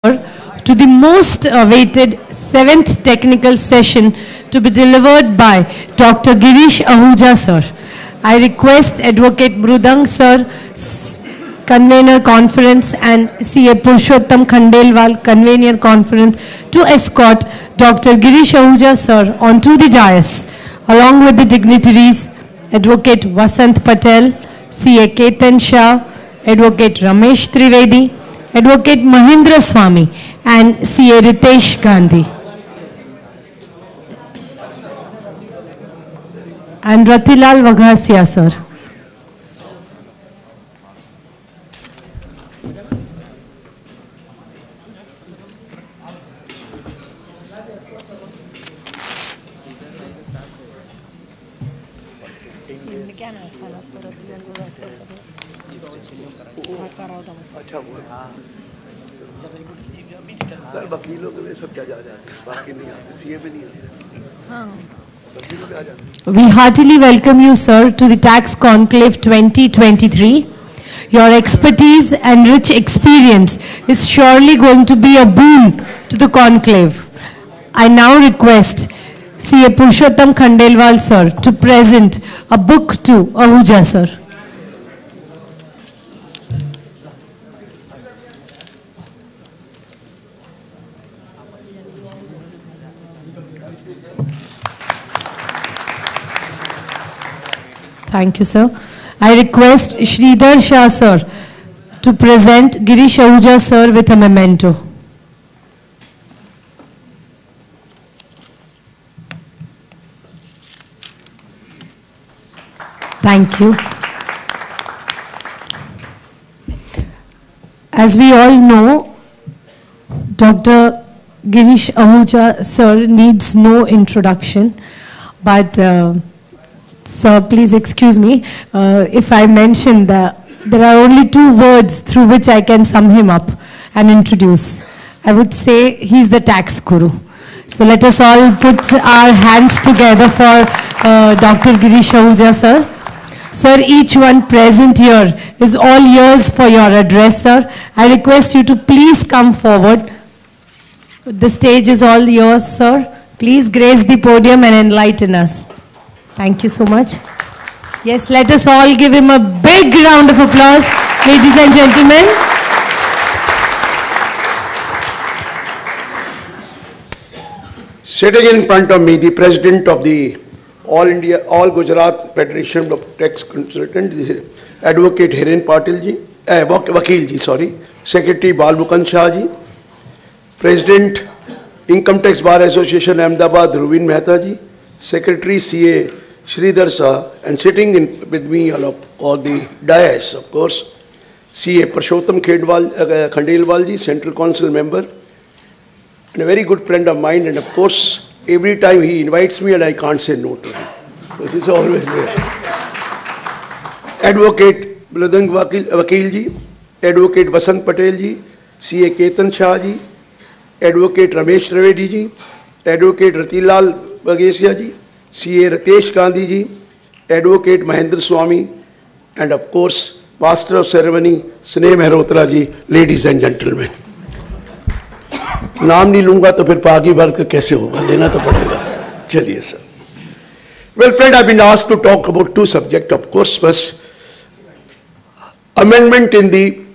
to the most awaited 7th technical session to be delivered by Dr. Girish Ahuja sir. I request Advocate Mrudang sir, Convener Conference, and CA Purushottam Khandelwal, Convener Conference, to escort Dr. Girish Ahuja sir onto the dais, along with the dignitaries, Advocate Vasant Patel, CA Ketan Shah, Advocate Ramesh Trivedi, Advocate Mahindra Swami, and CA Ritesh Gandhi. And Ratilal Vaghasya sir. Sir वकीलों के लिए सब क्या जा रहा है, बाकी नहीं आते, सीए भी नहीं आते। We heartily welcome you, sir, to the Tax Conclave 2023. Your expertise and rich experience is surely going to be a boon to the conclave. I now request CA Purushottam Khandelwal, sir, to present a book to Ahuja, sir. Thank you, sir. I request Sridhar Shah, sir, to present Girish Ahuja, sir, with a memento. Thank you. As we all know, Dr. Girish Ahuja, sir, needs no introduction, but sir, please excuse me if I mention that there are only two words through which I can sum him up and introduce. I would say he's the tax guru. So let us all put our hands together for Dr. Girish Ahuja, sir. Sir, each one present here is all ears for your address, sir. I request you to please come forward. The stage is all yours, sir. Please grace the podium and enlighten us. Thank you so much. Yes, let us all give him a big round of applause, ladies and gentlemen. Sitting in front of me, the president of the All Gujarat Federation of Tax Consultants, Advocate Hiren Patil ji, Vakil ji, sorry, Secretary Balmukund Shah ji, President Income Tax Bar Association Ahmedabad Ruvin Mehta ji, Secretary CA Sridhar Shah, and sitting with me all the dais, of course, CA Purushottam Khandelwal ji, Central Council member, and a very good friend of mine, and of course, every time he invites me and I can't say no to him. This is always there. Advocate Mrudang Vakil ji, Advocate Vasant Patel ji, CA Ketan Shah ji, Advocate Ramesh Trivedi ji, Advocate Ratilal Vaghasya ji, CA Ritesh Gandhi ji, Advocate Mahindra Swami, and of course, Master of Ceremony Sneh Mehrotra ji, ladies and gentlemen. नाम नहीं लूंगा तो फिर बाकी वर्ग कैसे होगा, लेना तो पड़ेगा. चलिए sir. Well, friend, I've been asked to talk about two subjects. Of course, first, amendment in the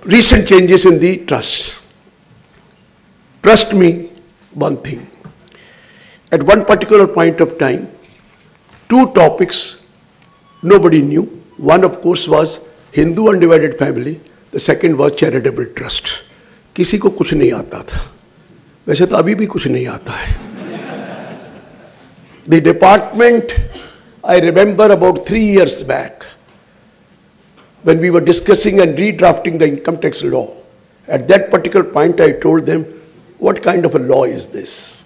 recent changes in the trust. Trust me, one thing. At one particular point of time, two topics nobody knew. One, of course, was Hindu undivided family. The second was charitable trust. किसी को कुछ नहीं आता था. वैसे तो अभी भी कुछ नहीं आता है. The department, I remember about 3 years back, when we were discussing and redrafting the income tax law, at that particular point I told them, what kind of a law is this?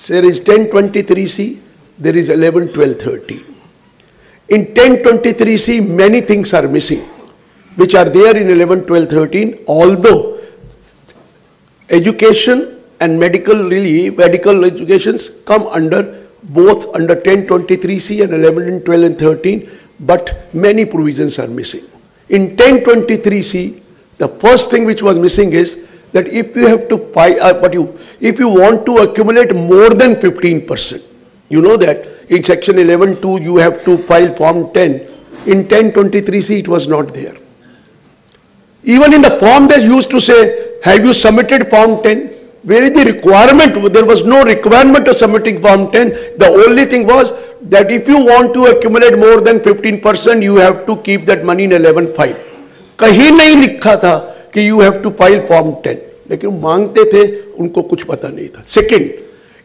There is 1023C, there is 11, 12, 13. In 1023C, many things are missing, which are there in 11, 12, 13, although education and medical educations come under both under 1023C and 11 and 12 and 13, but many provisions are missing. In 1023C, The first thing which was missing is that if you have to file, if you want to accumulate more than 15%, you know that in section 11(2) you have to file form 10. In 1023C it was not there. Even in the form they used to say, have you submitted form 10? Where is the requirement? There was no requirement of submitting form 10. The only thing was that if you want to accumulate more than 15%, you have to keep that money in 11(5). कहीं नहीं लिखा था कि you have to file form 10. लेकिन मांगते थे, उनको कुछ पता नहीं था. Second,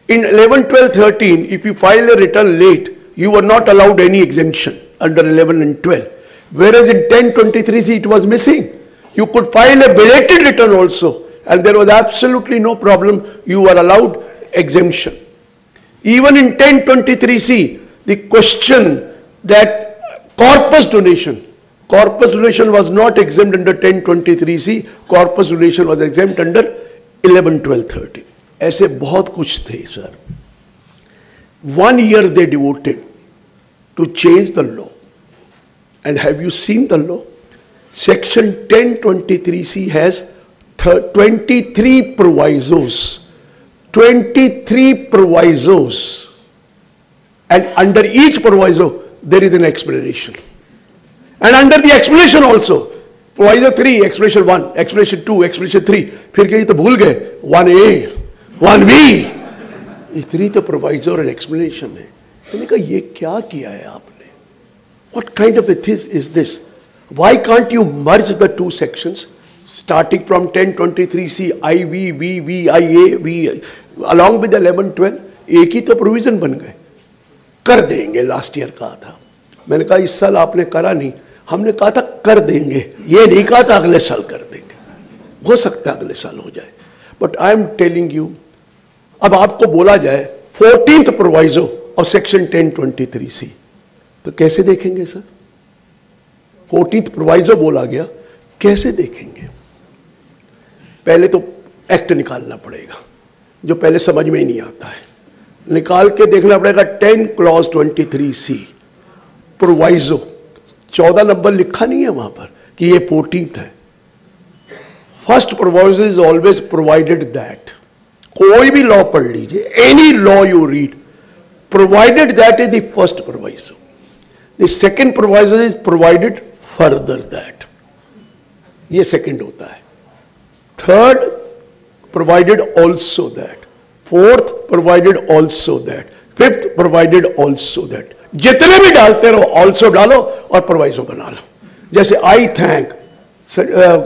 in 11, 12, 13, if you file a return late, you were not allowed any exemption under 11 and 12. Whereas in 1023C it was missing. You could file a belated return also, and there was absolutely no problem. You were allowed exemption. Even in 1023C, the question that corpus donation was not exempt under 1023C. Corpus donation was exempt under 11, 12, 13. ऐसे बहुत कुछ थे sir. 1 year they devoted to change the law. And have you seen the law? Section 1023C has 23 provisos. 23 provisos. And under each proviso, there is an explanation. And under the explanation also, proviso 3, explanation 1, explanation 2, explanation 3. फिर कहीं तो भूल गए 1A, 1B. इतनी तो proviso और explanation है. मैंने कहा ये क्या किया है आपने? What kind of a thing is this? Why can't you merge the two sections, starting from 1023C, IV, VV, IA, V, along with 11, 12, एक ही तो provision बन गए. कर देंगे, last year कहा था. मैंने कहा इस साल आपने करा नहीं. हमने कहा था कर देंगे, ये नहीं कहा था अगले साल कर देंगे. हो सकता है अगले साल हो जाए. But I am telling you, अब आपको बोला जाए 14th proviso of section 1023C, तो कैसे देखेंगे सर? 14th प्रोवाइजो बोला गया, कैसे देखेंगे? पहले तो एक्ट निकालना पड़ेगा, जो पहले समझ में ही नहीं आता है. निकाल के देखना पड़ेगा 10 clause 23C प्रोवाइजो. 14 नंबर लिखा नहीं है वहां पर कि ये 14th है. First proviso is always provided that. कोई भी लॉ पढ़ लीजिए, any law you read, provided that is the first proviso. The second proviso is provided further that. ये सेकंड होता है. Third provided also that. Fourth provided also that. Fifth provided also that. जितने भी डालते रहो also डालो और proviso बना लो. जैसे I thank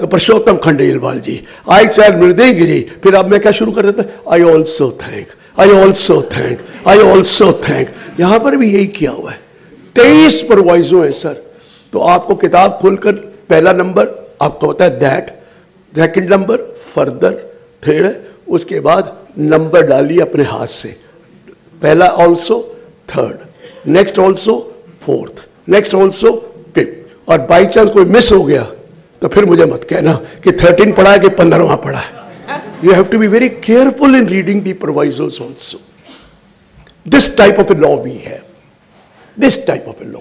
Purushottam Khandelwal ji, I sir Mridang ji, फिर अब मैं क्या शुरू कर देता, I also thank, I also thank, I also thank. यहां पर भी यही किया हुआ है. 23 प्रोवाइजो है सर. तो आपको किताब खोलकर पहला नंबर आपको होता है that, second number further, third, उसके बाद नंबर डालिए अपने हाथ से. पहला also, third, next also, fourth, next also, fifth. और बाई चांस कोई मिस हो गया तो फिर मुझे मत कहना कि 13 पढ़ा है कि 15वां पढ़ा है. You have to be very careful in reading the provisos also. This type of a law we have. This type of a law.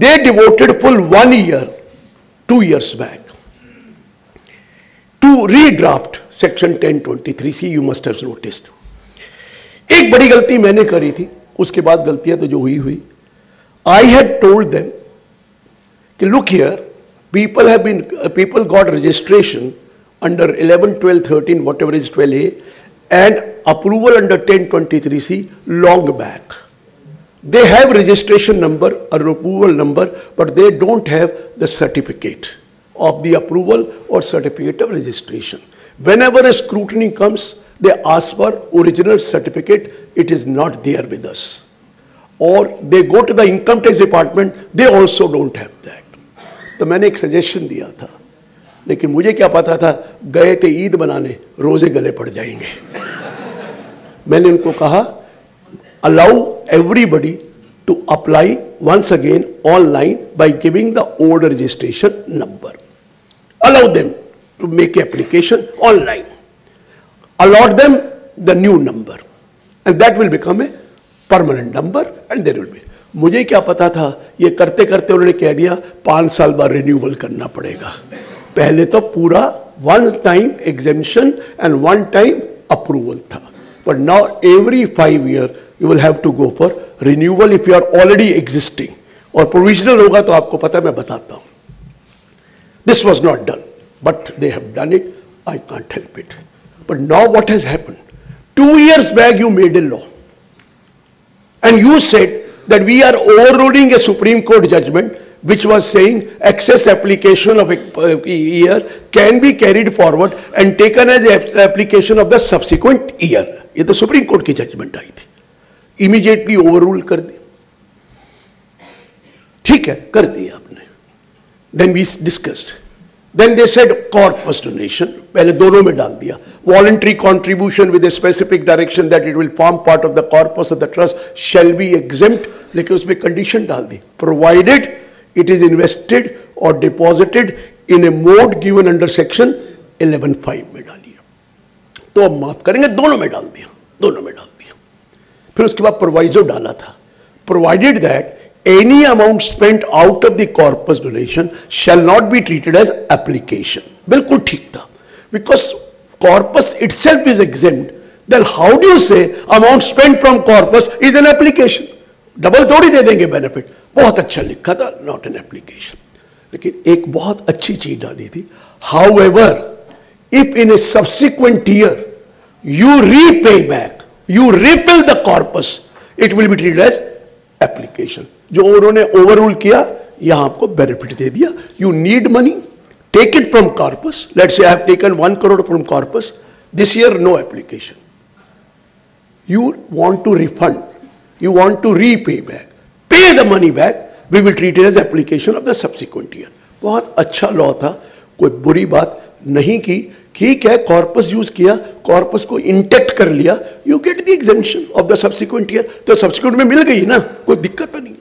They devoted full 1 year, 2 years back, to redraft section 1023C. You must have noticed. एक बड़ी गलती मैंने करी थी, उसके बाद गलतियां तो जो हुई. I had told them कि look here, people got registration under 11, 12, 13, whatever is 12A, and approval under 1023C long back. They have registration number or approval number, but they don't have the certificate of the approval or certificate of registration. Whenever a scrutiny comes, they ask for original certificate. It is not there with us. Or they go to the income tax department, they also don't have that. तो मैंने एक suggestion दिया था, लेकिन मुझे क्या पता था, गए थे ईद बनाने, रोजे गले पड़ जाएंगे. मैंने उनको कहा allow everybody to apply once again online by giving the old registration number. Allow them to make application online. Allot them the new number, and that will become a permanent number, and there will be. मुझे क्या पता था, ये करते करते उन्होंने कह दिया 5 साल बाद रिन्यूअल करना पड़ेगा. पहले तो पूरा one time exemption and one time approval था, but now every 5 year you will have to go for renewal if you are already existing, और प्रोविजनल होगा तो आपको पता है, मैं बताता हूं. This was not done, but they have done it. I can't help it. But now what has happened? 2 years back you made a law and you said that we are overruling a Supreme Court judgment which was saying excess application of a year can be carried forward and taken as application of the subsequent year. ये तो Supreme Court की judgment आई थी, immediately overrule कर दी. ठीक है, कर दी आपने. Then we discussed. Then they said corpus donation, पहले दोनों में डाल दिया. Voluntary contribution with a specific direction that it will form part of the corpus of the trust shall be exempt, लेकिन उसमें condition डाल दी. Provided it is invested or deposited in a mode given under section 11(5) में डालिए. तो अब माफ करेंगे, दोनों में डाल दिया, दोनों में डाल दिया. फिर उसके बाद प्रोवाइजो डाला था. Provided that any amount spent out of the corpus donation shall not be treated as application. बिल्कुल ठीक था. Because corpus itself is exempt, then how do you say amount spent from corpus is an application? Double थोड़ी दे देंगे benefit. बहुत अच्छा लिखा था, not an application. लेकिन एक बहुत अच्छी चीज डाली थी. However, if in a subsequent year you repay back, you refill the corpus, it will be treated as application. जो उन्होंने ओवररूल किया, यहां आपको बेनिफिट दे दिया. You need money, take it from corpus. Let's say I have taken 1 crore from corpus this year, no application. You want to refund, you want to repay back, pay the money back, we will treat it as application of the subsequent year. बहुत अच्छा law था, कोई बुरी बात नहीं की. ठीक है, कॉर्पस यूज किया, कॉर्पस को इंटेक्ट कर लिया, you get the exemption of the subsequent year. तो सब्सिक्वेंट में मिल गई ना, कोई दिक्कत तो नहीं.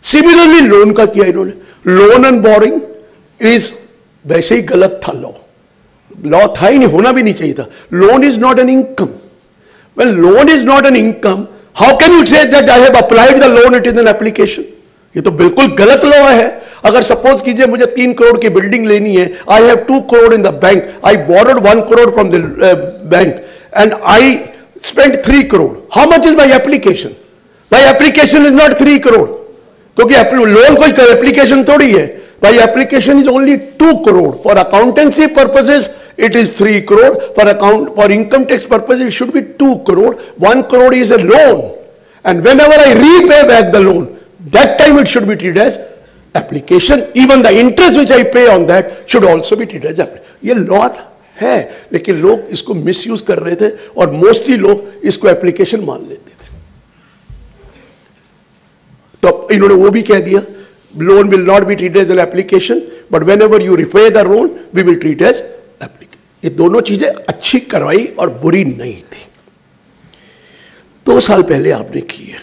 सिमिलरली लोन का किया इन्होंने. लोन एंड बोरिंग इज वैसे ही गलत था. लॉ था ही नहीं, होना भी नहीं चाहिए था. Loan is not an income. Well, loan is not an income, how can you से that I have applied the loan, it is an application? ये तो बिल्कुल गलत लॉ है. अगर सपोज कीजिए मुझे 3 crore की बिल्डिंग लेनी है, I have 2 crore in the bank, I borrowed 1 crore from the bank and I spend 3 crore. How much is my application? My application is not 3 crore, क्योंकि लोन कोई application थोड़ी है. My application is only 2 crore. For accountancy purposes it is 3 crore. For income tax purposes it should be 2 crore. 1 crore is a loan, and whenever I repay back the loan, that time it should be treated as application. Even the interest which I pay on that should also be treated as application. ये law है, लेकिन लोग इसको misuse कर रहे थे और mostly लोग इसको एप्लीकेशन मान लेते थे. तो इन्होंने वो भी कह दिया, loan will not be treated as an application, but whenever you repay the loan we will treat as application. ये दोनों चीजें अच्छी करवाई और बुरी नहीं थी. 2 साल पहले आपने की है,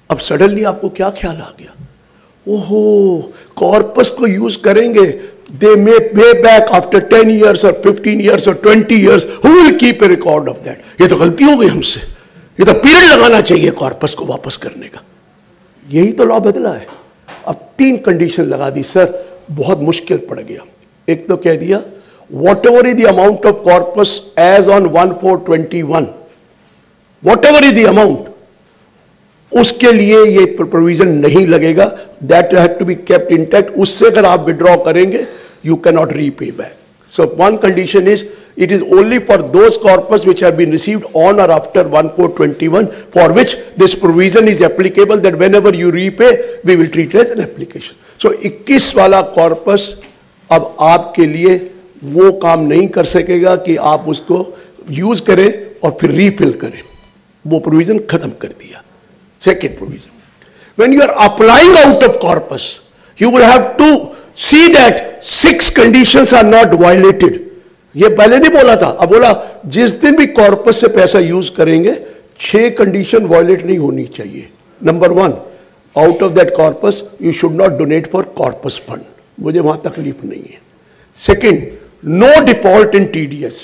अब सडनली आपको क्या ख्याल आ गया? ओहो, कॉर्पस को यूज करेंगे, दे मे पे बैक आफ्टर 10 years और 15 years और 20 years. Who will keep a record of that? ये तो गलती हो गई हमसे. ये तो पीरियड लगाना चाहिए कॉर्पस को वापस करने का. यही तो लॉ बदला है. अब 3 कंडीशन लगा दी. सर बहुत मुश्किल पड़ गया. एक तो कह दिया whatever is the amount of corpus as on 1/4/21, whatever is the amount, उसके लिए ये प्रोविजन नहीं लगेगा. That have to be kept intact. उससे अगर आप विड्रॉ करेंगे you can not repay back. So one condition is it is only for those corpus which have been received on or after 1/4/21 for which this provision is applicable, that whenever you repay we will treat it as an application. So 21 वाला corpus अब आपके लिए वो काम नहीं कर सकेगा कि आप उसको यूज करें और फिर रीफिल करें. वो प्रोविजन खत्म कर दिया. Second provision, when you are applying out of corpus, you will have to see that 6 conditions are not violated. ये पहले नहीं बोला था, अब बोला जिस दिन भी कॉर्पस से पैसा यूज करेंगे 6 कंडीशन वायलेट नहीं होनी चाहिए. Number 1, out of that corpus you should not donate for corpus fund. मुझे वहां तकलीफ नहीं है. Second, no default in TDS.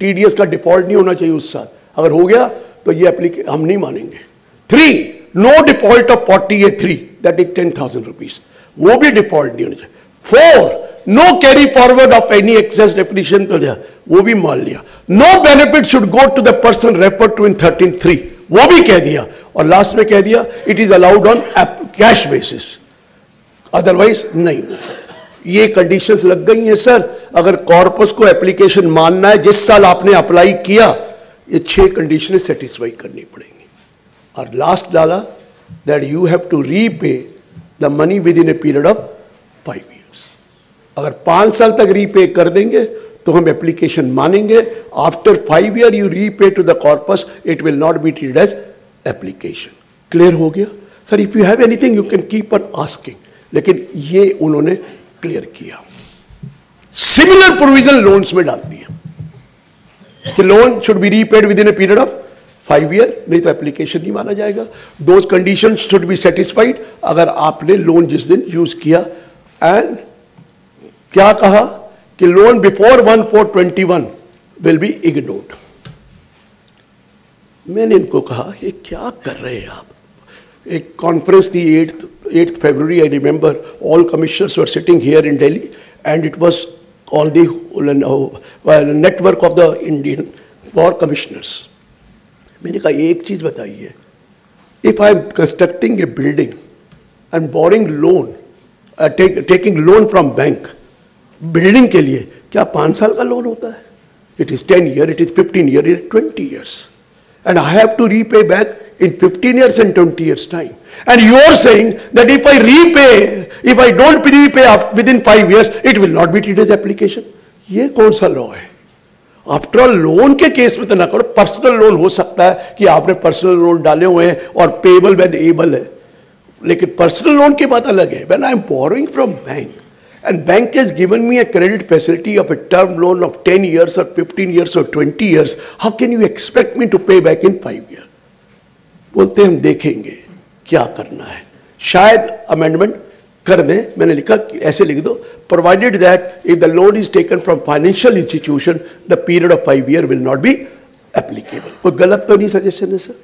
TDS का डिफॉल्ट नहीं होना चाहिए उस साल. अगर हो गया तो ये एप्लीकेशन हम नहीं मानेंगे. 3, no default of 40A3, that is 10,000 rupees. वो भी डिफॉल्ट नहीं होना चाहिए. 4, no carry forward of any excess definition तो दिया, वो भी मान लिया। No benefit should go to the person refer to in 13(3), वो भी कह दिया। और लास्ट में कह दिया it is allowed on cash basis, otherwise नहीं। ये कंडीशंस लग गई हैं सर। अगर कॉर्पस को एप्लीकेशन मानना है, जिस साल आपने अप्लाई किया, ये 6 कंडीशनें सेटिस्फाई करनी पड़ेंगी। और लास्ट डाला that you have to repay the money within a period of 5 years। अगर 5 साल तक रीपे कर देंगे तो हम एप्लीकेशन मानेंगे। After 5 years you repay to the corpus, it will not be treated as application. Clear हो गया sir? If you have anything you can keep on asking, लेकिन ये उन्होंने क्लियर किया। सिमिलर प्रोविजन लोन्स में डाल दिया कि loan should be repaid with in a period of 5 years, नहीं तो एप्लीकेशन नहीं माना जाएगा। Those condition should be satisfied अगर आपने लोन जिस दिन यूज किया। एंड क्या कहा कि loan before 1/4/21 will be ignored. मैंने इनको कहा ये क्या कर रहे हैं आप? एक कॉन्फ्रेंस थी 8th February, I remember all commissioners were sitting here in Delhi and it was all the network of the Indian for commissioners. मैंने कहा एक चीज बताइए, if I am constructing a building and borrowing loan, taking loan from bank, building के लिए क्या 5 साल का लोन होता है? It is 10 years, it is 15 years, it is 20 years. And I have to repay back in 15 years and 20 years time. And you are saying that if I repay, if I don't repay within 5 years, it will not be treated as application. ये कौन सा law है? After all loan के case में तो ना करो। Personal loan हो सकता है कि आपने पर्सनल लोन डाले हुए हैं और पेबल व्हेन एबल है, लेकिन पर्सनल लोन की बात अलग है। When I am borrowing from bank and bank has given me a credit facility of a term loan of 10 years or 15 years or 20 years, how can you expect me to pay back in 5 years? बोलते हम देखेंगे क्या करना है, शायद amendment कर दें। मैंने लिखा ऐसे लिख दो, provided that if the loan is taken from financial institution, the period of 5 years will not be applicable. कोई गलत तो नहीं सजेशन है सर?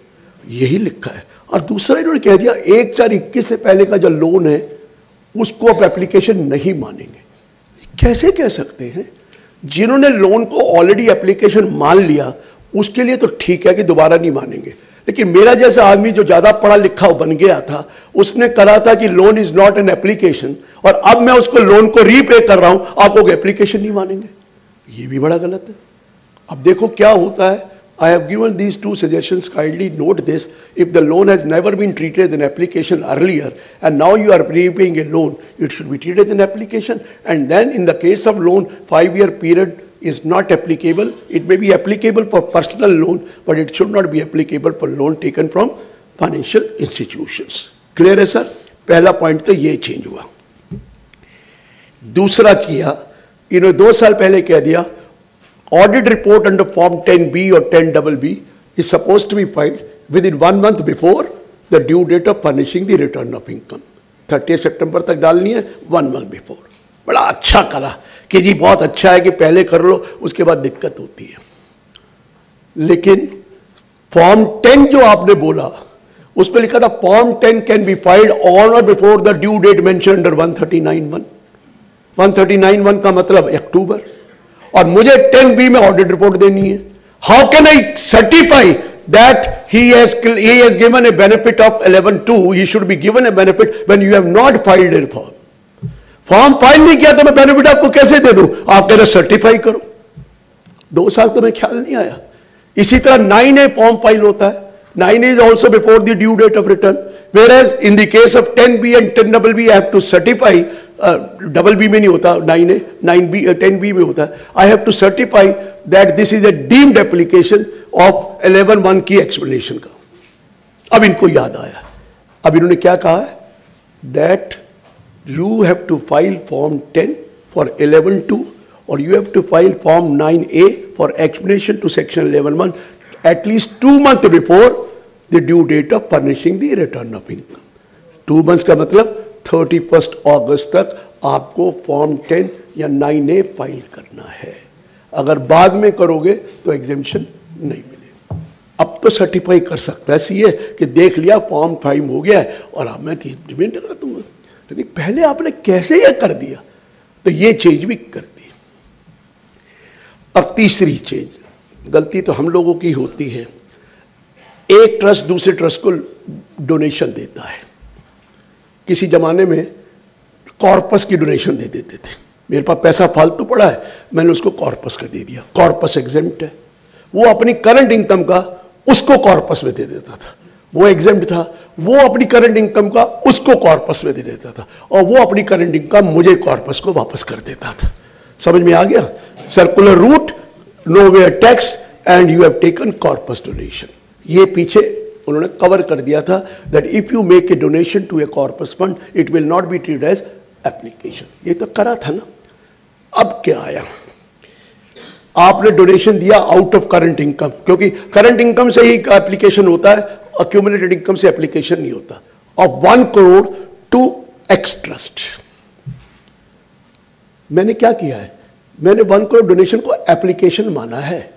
यही लिखा है। और दूसरा इन्होंने कह दिया 1/4/21 से पहले का जो लोन है उसको आप एप्लीकेशन नहीं मानेंगे। कैसे कह सकते हैं? जिन्होंने लोन को ऑलरेडी एप्लीकेशन मान लिया उसके लिए तो ठीक है कि दोबारा नहीं मानेंगे, लेकिन मेरा जैसा आदमी जो ज्यादा पढ़ा लिखा बन गया था, उसने करा था कि loan is not an application, और अब मैं उसको लोन को रीपे कर रहा हूं, आप लोग एप्लीकेशन नहीं मानेंगे। ये भी बड़ा गलत है। अब देखो क्या होता है। I have given these 2 suggestions, kindly note this. If the loan has never been treated as an application earlier and now you are repaying a loan, it should be treated as an application. And then in the case of loan, 5-year period is not applicable. It may be applicable for personal loan, but it should not be applicable for loan taken from financial institutions. Clear है sir? पहला point तो ये change हुआ। दूसरा किया, इन्होंने 2 साल पहले कह दिया audit report under form 10B or 10BB is supposed to be filed within 1 month before the due date of furnishing the return of income. 30 सितंबर तक डालनी है, 1 month before। बड़ा अच्छा करा कि जी बहुत अच्छा है कि पहले कर लो, उसके बाद दिक्कत होती है। लेकिन फॉर्म 10 जो आपने बोला उस पर लिखा था form 10 can be filed on or before the due date mentioned under 139(1). 139(1) का मतलब अक्टूबर, और मुझे 10B में ऑडिट रिपोर्ट देनी है। How can I certify that he has given a benefit of 11(2)? He should be given a benefit when you have not filed a form. Form file नहीं किया तो मैं बेनिफिट आपको कैसे दे दूं? आप कह रहे सर्टिफाई करो। 2 साल तो मैं ख्याल नहीं आया। इसी तरह 9A फॉर्म फाइल होता है। 9A is also before the due date of return, whereas in the case of 10B and 10BB I have to certify, double B में नहीं होता 9A, 9B 10B में होता है। I have to certify that this is a deemed application of 11(1) की explanation का। अब इनको याद आया, अब इन्होंने क्या कहा है that you have to file form 10 for 11(2) और you have to file form 9A for explanation to section 11(1) at least 2 months before the due date of furnishing the return of income. 2 months का मतलब 31 अगस्त तक आपको फॉर्म 10 या 9A file करना है। अगर बाद में करोगे तो एग्जेम्पशन नहीं मिलेगा। अब तो सर्टिफाई कर सकता है सीए कि देख लिया फॉर्म फाइल हो गया है और अब मैं डिमेंड कर दूंगा, लेकिन पहले आपने कैसे यह कर दिया? तो ये चीज भी कर दी। अब तीसरी चीज, गलती तो हम लोगों की होती है, एक ट्रस्ट दूसरे ट्रस्ट को डोनेशन देता है। किसी जमाने में कॉर्पस की डोनेशन दे देते थे, मेरे पास पैसा फालतू पड़ा है, मैंने उसको कॉर्पस का दे दिया, कॉर्पस एग्जेम्प्ट है। वो अपनी करंट इनकम का उसको कॉर्पस में दे देता था, वो एग्जेम्प्ट था। वो अपनी करंट इनकम का उसको कॉर्पस में दे देता था, और वो अपनी करंट इनकम मुझे कॉर्पस को वापस कर देता था। समझ में आ गया? Circular route, nowhere tax, and you have taken corpus donation. ये पीछे उन्होंने कवर कर दिया था that if you make a donation to a corpus fund it will not be treated as application. ये तो करा था ना। अब क्या आया, आपने डोनेशन दिया आउट ऑफ करंट इनकम, क्योंकि करंट इनकम से ही एप्लीकेशन होता है, अक्यूमुलेटेड इनकम से एप्लीकेशन नहीं होता। Of 1 crore to X trust. मैंने क्या किया है, मैंने 1 करोड़ डोनेशन को एप्लीकेशन माना है,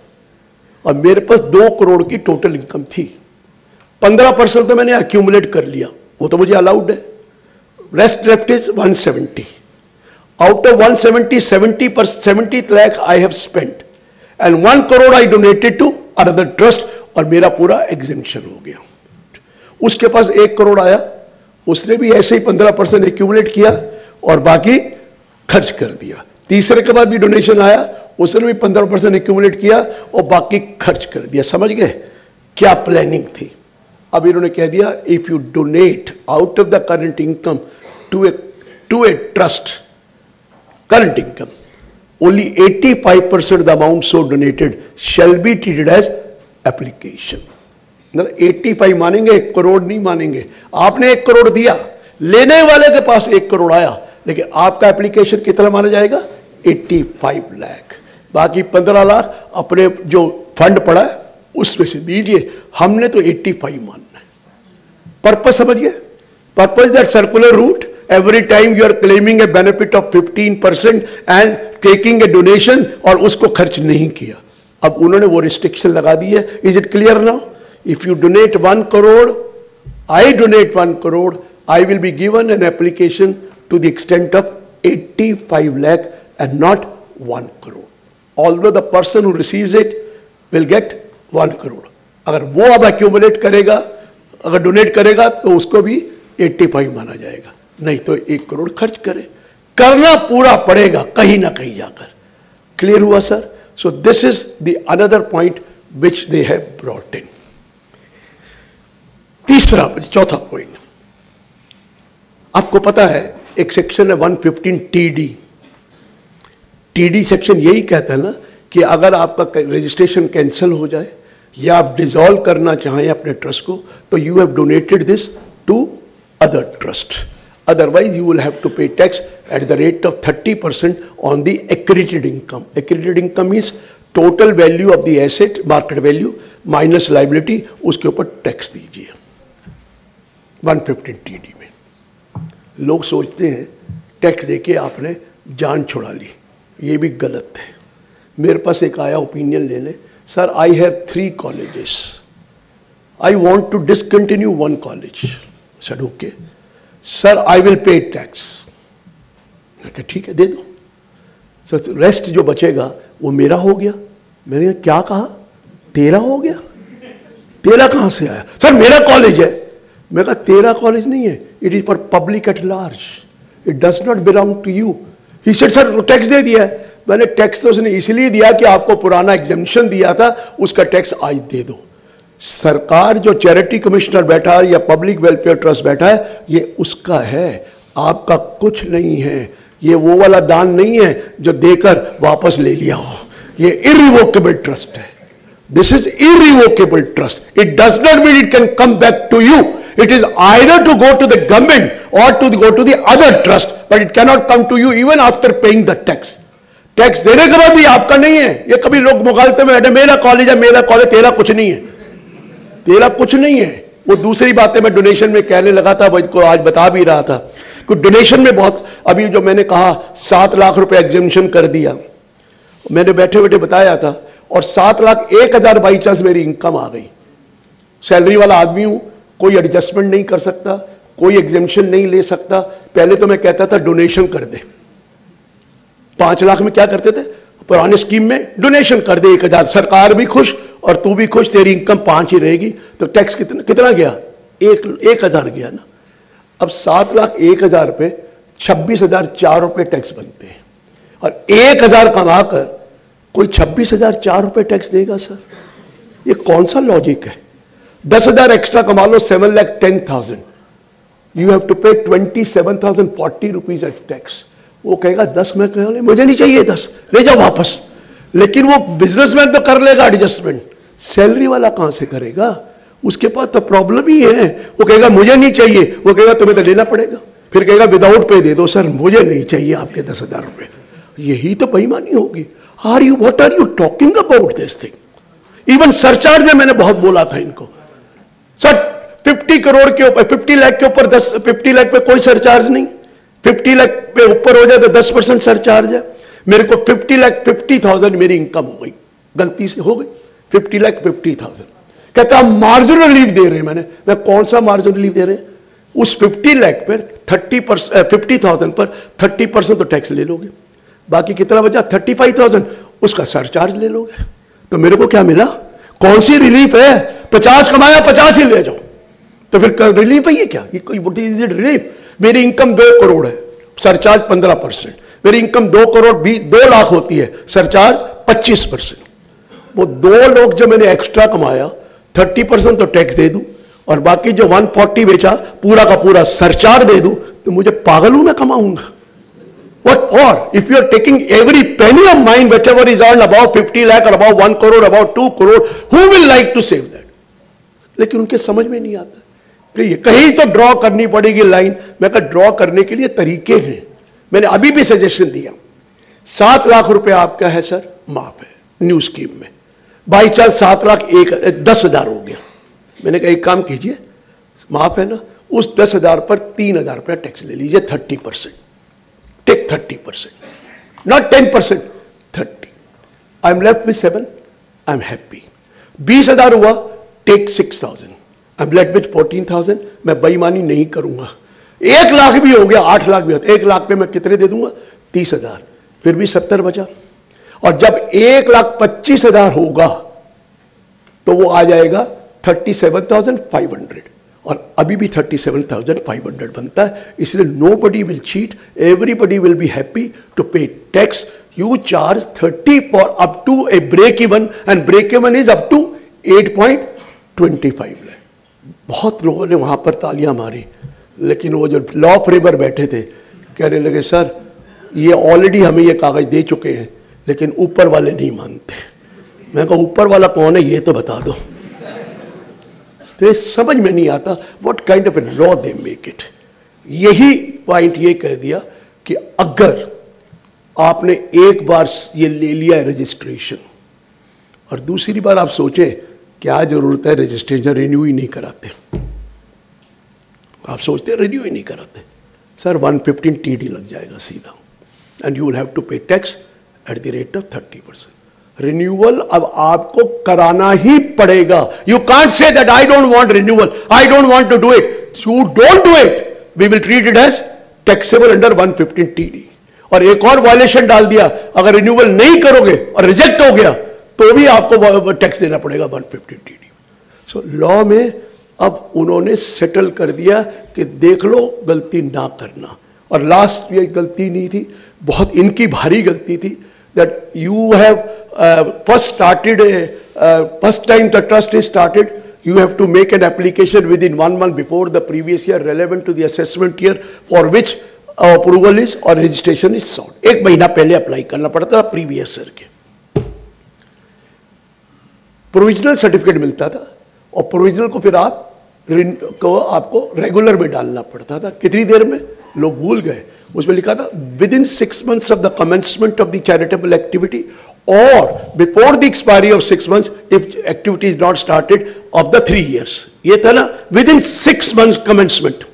और मेरे पास 2 करोड़ की टोटल इनकम थी। 15% तो मैंने अक्यूमुलेट कर लिया, वो तो मुझे अलाउड है। Rest left is 170। Out of 170, 70 lakh I have spent, and 1 crore I donated to another trust, और मेरा पूरा एग्जेम्पशन हो गया। उसके पास 1 करोड़ आया, उसने भी ऐसे ही 15% एक्यूमुलेट किया और बाकी खर्च कर दिया। तीसरे के बाद भी डोनेशन आया, उसने भी 15% एक्यूमुलेट किया और बाकी खर्च कर दिया। समझ गए क्या प्लानिंग थी? अब इन्होंने कह दिया if you donate out of the current income to a trust, current income, only 85% the amount so donated shall be treated as application। 85 मानेंगे, 1 करोड़ नहीं मानेंगे। आपने 1 करोड़ दिया, लेने वाले के पास 1 करोड़ आया, लेकिन आपका एप्लीकेशन कितना माना जाएगा? 85 लाख। बाकी 15 लाख अपने जो फंड पड़ा है उसमें से दीजिए। हमने तो 85 मानना है। पर्पस समझिए, purpose that circular route, every time you are claiming a benefit of 15% and taking a donation, और उसको खर्च नहीं किया। अब उन्होंने वो रिस्ट्रिक्शन लगा दी है। Is it clear now? If you donate 1 crore, I donate 1 crore, I will be given an application to the extent of 85 lakh and not 1 crore, although the person who receives it will get 1 crore। अगर वो अब accumulate करेगा, अगर donate करेगा तो उसको भी 85 माना जाएगा, नहीं तो 1 करोड़ खर्च करे। करना पूरा पड़ेगा कहीं ना कहीं जाकर। क्लियर हुआ sir? So this is the another point which they have brought in. तीसरा, चौथा पॉइंट, आपको पता है एक सेक्शन है 115 TD। TD सेक्शन यही कहता है ना कि अगर आपका रजिस्ट्रेशन कैंसिल हो जाए या आप डिसॉल्व करना चाहें अपने ट्रस्ट को, तो you have donated this to other trust, otherwise you will have to pay tax at the rate of 30% on the accredited income। accredited income is total value of the asset, market value minus liability, उसके ऊपर tax दीजिए। 115 TD में लोग सोचते हैं tax देके आपने जान छुड़ा ली, ये भी गलत है। मेरे पास एक आया ओपिनियन लेने, sir I have 3 colleges, I want to discontinue 1 college। Sir okay sir, I will pay tax. मैं कहा ठीक है दे दो सर, रेस्ट जो बचेगा वो मेरा हो गया। मैंने क्या कहा? तेरा हो गया? तेरा कहां से आया? सर मेरा कॉलेज है। मैं कहा तेरा कॉलेज नहीं है, it is for public at large, it does not belong to you. He said sir tax दे दिया है। मैंने टैक्स तो उसने इसलिए दिया कि आपको पुराना एग्जेम्पशन दिया था, उसका टैक्स आज दे दो। सरकार जो चैरिटी कमिश्नर बैठा है या पब्लिक वेलफेयर ट्रस्ट बैठा है, ये उसका है, आपका कुछ नहीं है। ये वो वाला दान नहीं है जो देकर वापस ले लिया हो, ये इररिवोकेबल ट्रस्ट है। This is irrevocable trust. It does not mean it can come back to you. It is either to go to the government or to go to the other trust, but it cannot come to you even after paying the tax. Tax देने के बाद भी आपका नहीं है। ये कभी लोग मुगालते में बैठे, मेरा कॉलेज है, मेरा कॉलेज, तेरा कुछ नहीं है, तेरा कुछ नहीं है। वो दूसरी बातें मैं डोनेशन में कहने लगा था, वो को आज बता भी रहा था कि डोनेशन में बहुत, अभी जो मैंने कहा 7 लाख रुपए एग्जेम्पशन कर दिया, मैंने बैठे बैठे बताया था, और 7,01,000 बाई चांस मेरी इनकम आ गई। सैलरी वाला आदमी हूं, कोई एडजस्टमेंट नहीं कर सकता, कोई एग्जेम्पशन नहीं ले सकता। पहले तो मैं कहता था डोनेशन कर दे, 5 लाख में क्या करते थे पुराने स्कीम में, डोनेशन कर दे 1,000, सरकार भी खुश और तू भी खुश, तेरी इनकम 5 ही रहेगी, तो टैक्स कितना गया, 1,000 गया ना। अब 7,01,000 पे 26,004 रुपए टैक्स बनते हैं, और 1,000 कमाकर कोई 26,004 रुपए टैक्स देगा सर? ये कौन सा लॉजिक है? 10,000 एक्स्ट्रा कमा लो, 7,10,000, यू हैव टू पे 27,040 रुपीज एज टैक्स। वो कहेगा 10 में कहेगा मुझे नहीं चाहिए 10, ले जाओ वापस। लेकिन वो बिजनेसमैन तो कर लेगा एडजस्टमेंट, सैलरी वाला कहां से करेगा? उसके पास तो प्रॉब्लम ही है। वो कहेगा मुझे नहीं चाहिए, वो कहेगा तुम्हें तो लेना पड़ेगा, फिर कहेगा विदाउट पे दे दो सर, मुझे नहीं चाहिए आपके 10,000 रुपए। यही तो बेईमानी होगी। What are you talking about this thing? Even surcharge में मैंने बहुत बोला था इनको, सर 50 करोड़ के ऊपर, 50 लाख के ऊपर 50 लाख पे कोई सरचार्ज नहीं, 50 लाख पे ऊपर हो जाए तो 10% सरचार्ज है। मेरे को 50,50,000 मेरी इनकम हो गई, गलती से हो गई, 50,50,000। कहता मार्जिनल रिलीफ दे रहे हैं। मैं कौन सा मार्जिनल रिलीफ दे रहे हैं? उस 50 लाख पर 50,000 पर 30% तो टैक्स ले लोगे, बाकी कितना बचा 35,000 उसका सरचार्ज ले लोगे। तो मेरे को क्या मिला? कौन सी रिलीफ है? 50 कमाया 50 ही ले जाओ, तो फिर रिलीफ है ये क्या? ये रिलीफ? मेरी इनकम 2 करोड़ है, सरचार्ज 15%। मेरी इनकम 2 करोड़ 2 लाख होती है, सरचार्ज 25%। वो 2 लोग जो मैंने एक्स्ट्रा कमाया 30% तो टैक्स दे दूं, और बाकी जो 140 बेचा पूरा का पूरा सरचार्ज दे दूं, तो मुझे पागल हूं मैं कमाऊंगा? What for? If you are taking every penny of mine, whatever is earned above 50 lakh or above 1 crore, above 2 crore, who will like to save that? लेकिन उनके समझ में नहीं आता कि ये कहीं तो ड्रॉ करनी पड़ेगी लाइन। मैं कहा ड्रॉ करने के लिए तरीके हैं, मैंने अभी भी सजेशन दिया। 7 लाख रुपए आपका है सर, माफ है न्यू स्कीम में, बाई चांस 7,10,000 हो गया। मैंने कहा एक काम कीजिए, माफ है ना, उस 10,000 पर 3,000 रुपया टैक्स ले लीजिए, 30%। Take 30%, not 10%, 30. I'm left with 7. I'm happy. 20,000 हुआ, take 6,000. I'm left with 14,000. मैं बेईमानी नहीं करूंगा। 1 लाख भी हो गया, 8 लाख भी होता, 1 लाख पे मैं कितने दे दूंगा? 30,000, फिर भी 70 बचा। और जब 1,25,000 होगा तो वो आ जाएगा 37,500, और अभी भी 37,500 बनता है। इसलिए nobody will cheat, everybody will be happy to pay tax. You charge 30 for up to a break even, and break even is up to 8.25 lakh. बहुत लोगों ने वहां पर तालियां मारी, लेकिन वो जो लॉ फ्रेमर बैठे थे कहने लगे सर ये ऑलरेडी हमें ये कागज दे चुके हैं, लेकिन ऊपर वाले नहीं मानते। मैं कहा ऊपर वाला कौन है ये तो बता दो। तो ये समझ में नहीं आता what kind of a law they make it. यही पॉइंट ये कह दिया कि अगर आपने एक बार ये ले लिया है रजिस्ट्रेशन, और दूसरी बार आप सोचें क्या जरूरत है रजिस्ट्रेशन, रिन्यू ही नहीं कराते। आप सोचते रिन्यू ही नहीं कराते, सर 115 TD लग जाएगा सीधा, and you will have to pay tax at the rate of 30%। Renewal अब आपको कराना ही पड़ेगा। You can't say that I don't want renewal, I don't want to do it. You don't do it, we will treat it as taxable under 115 TD। और एक और violation डाल दिया, अगर रिन्यूअल नहीं करोगे और रिजेक्ट हो गया तो भी आपको टैक्स देना पड़ेगा 115 TD। सो लॉ में अब उन्होंने सेटल कर दिया कि देख लो गलती ना करना। और लास्ट ये गलती नहीं थी, बहुत इनकी भारी गलती थी, that you have first time the trust is started, you have to make an application within 1 month before the previous year relevant to the assessment year for which approval is or registration is sought. 1 महीना पहले apply करना पड़ता था previous year के। Provisional certificate मिलता था, और provisional को फिर आपको रेगुलर में डालना पड़ता था। कितनी देर में? लोग भूल गए। उसमें लिखा था within 6 months of the commencement of the charitable activity or before the expiry of 6 months if activity is not started of the 3 years। ये था ना विद इन 6 months कमेंसमेंट।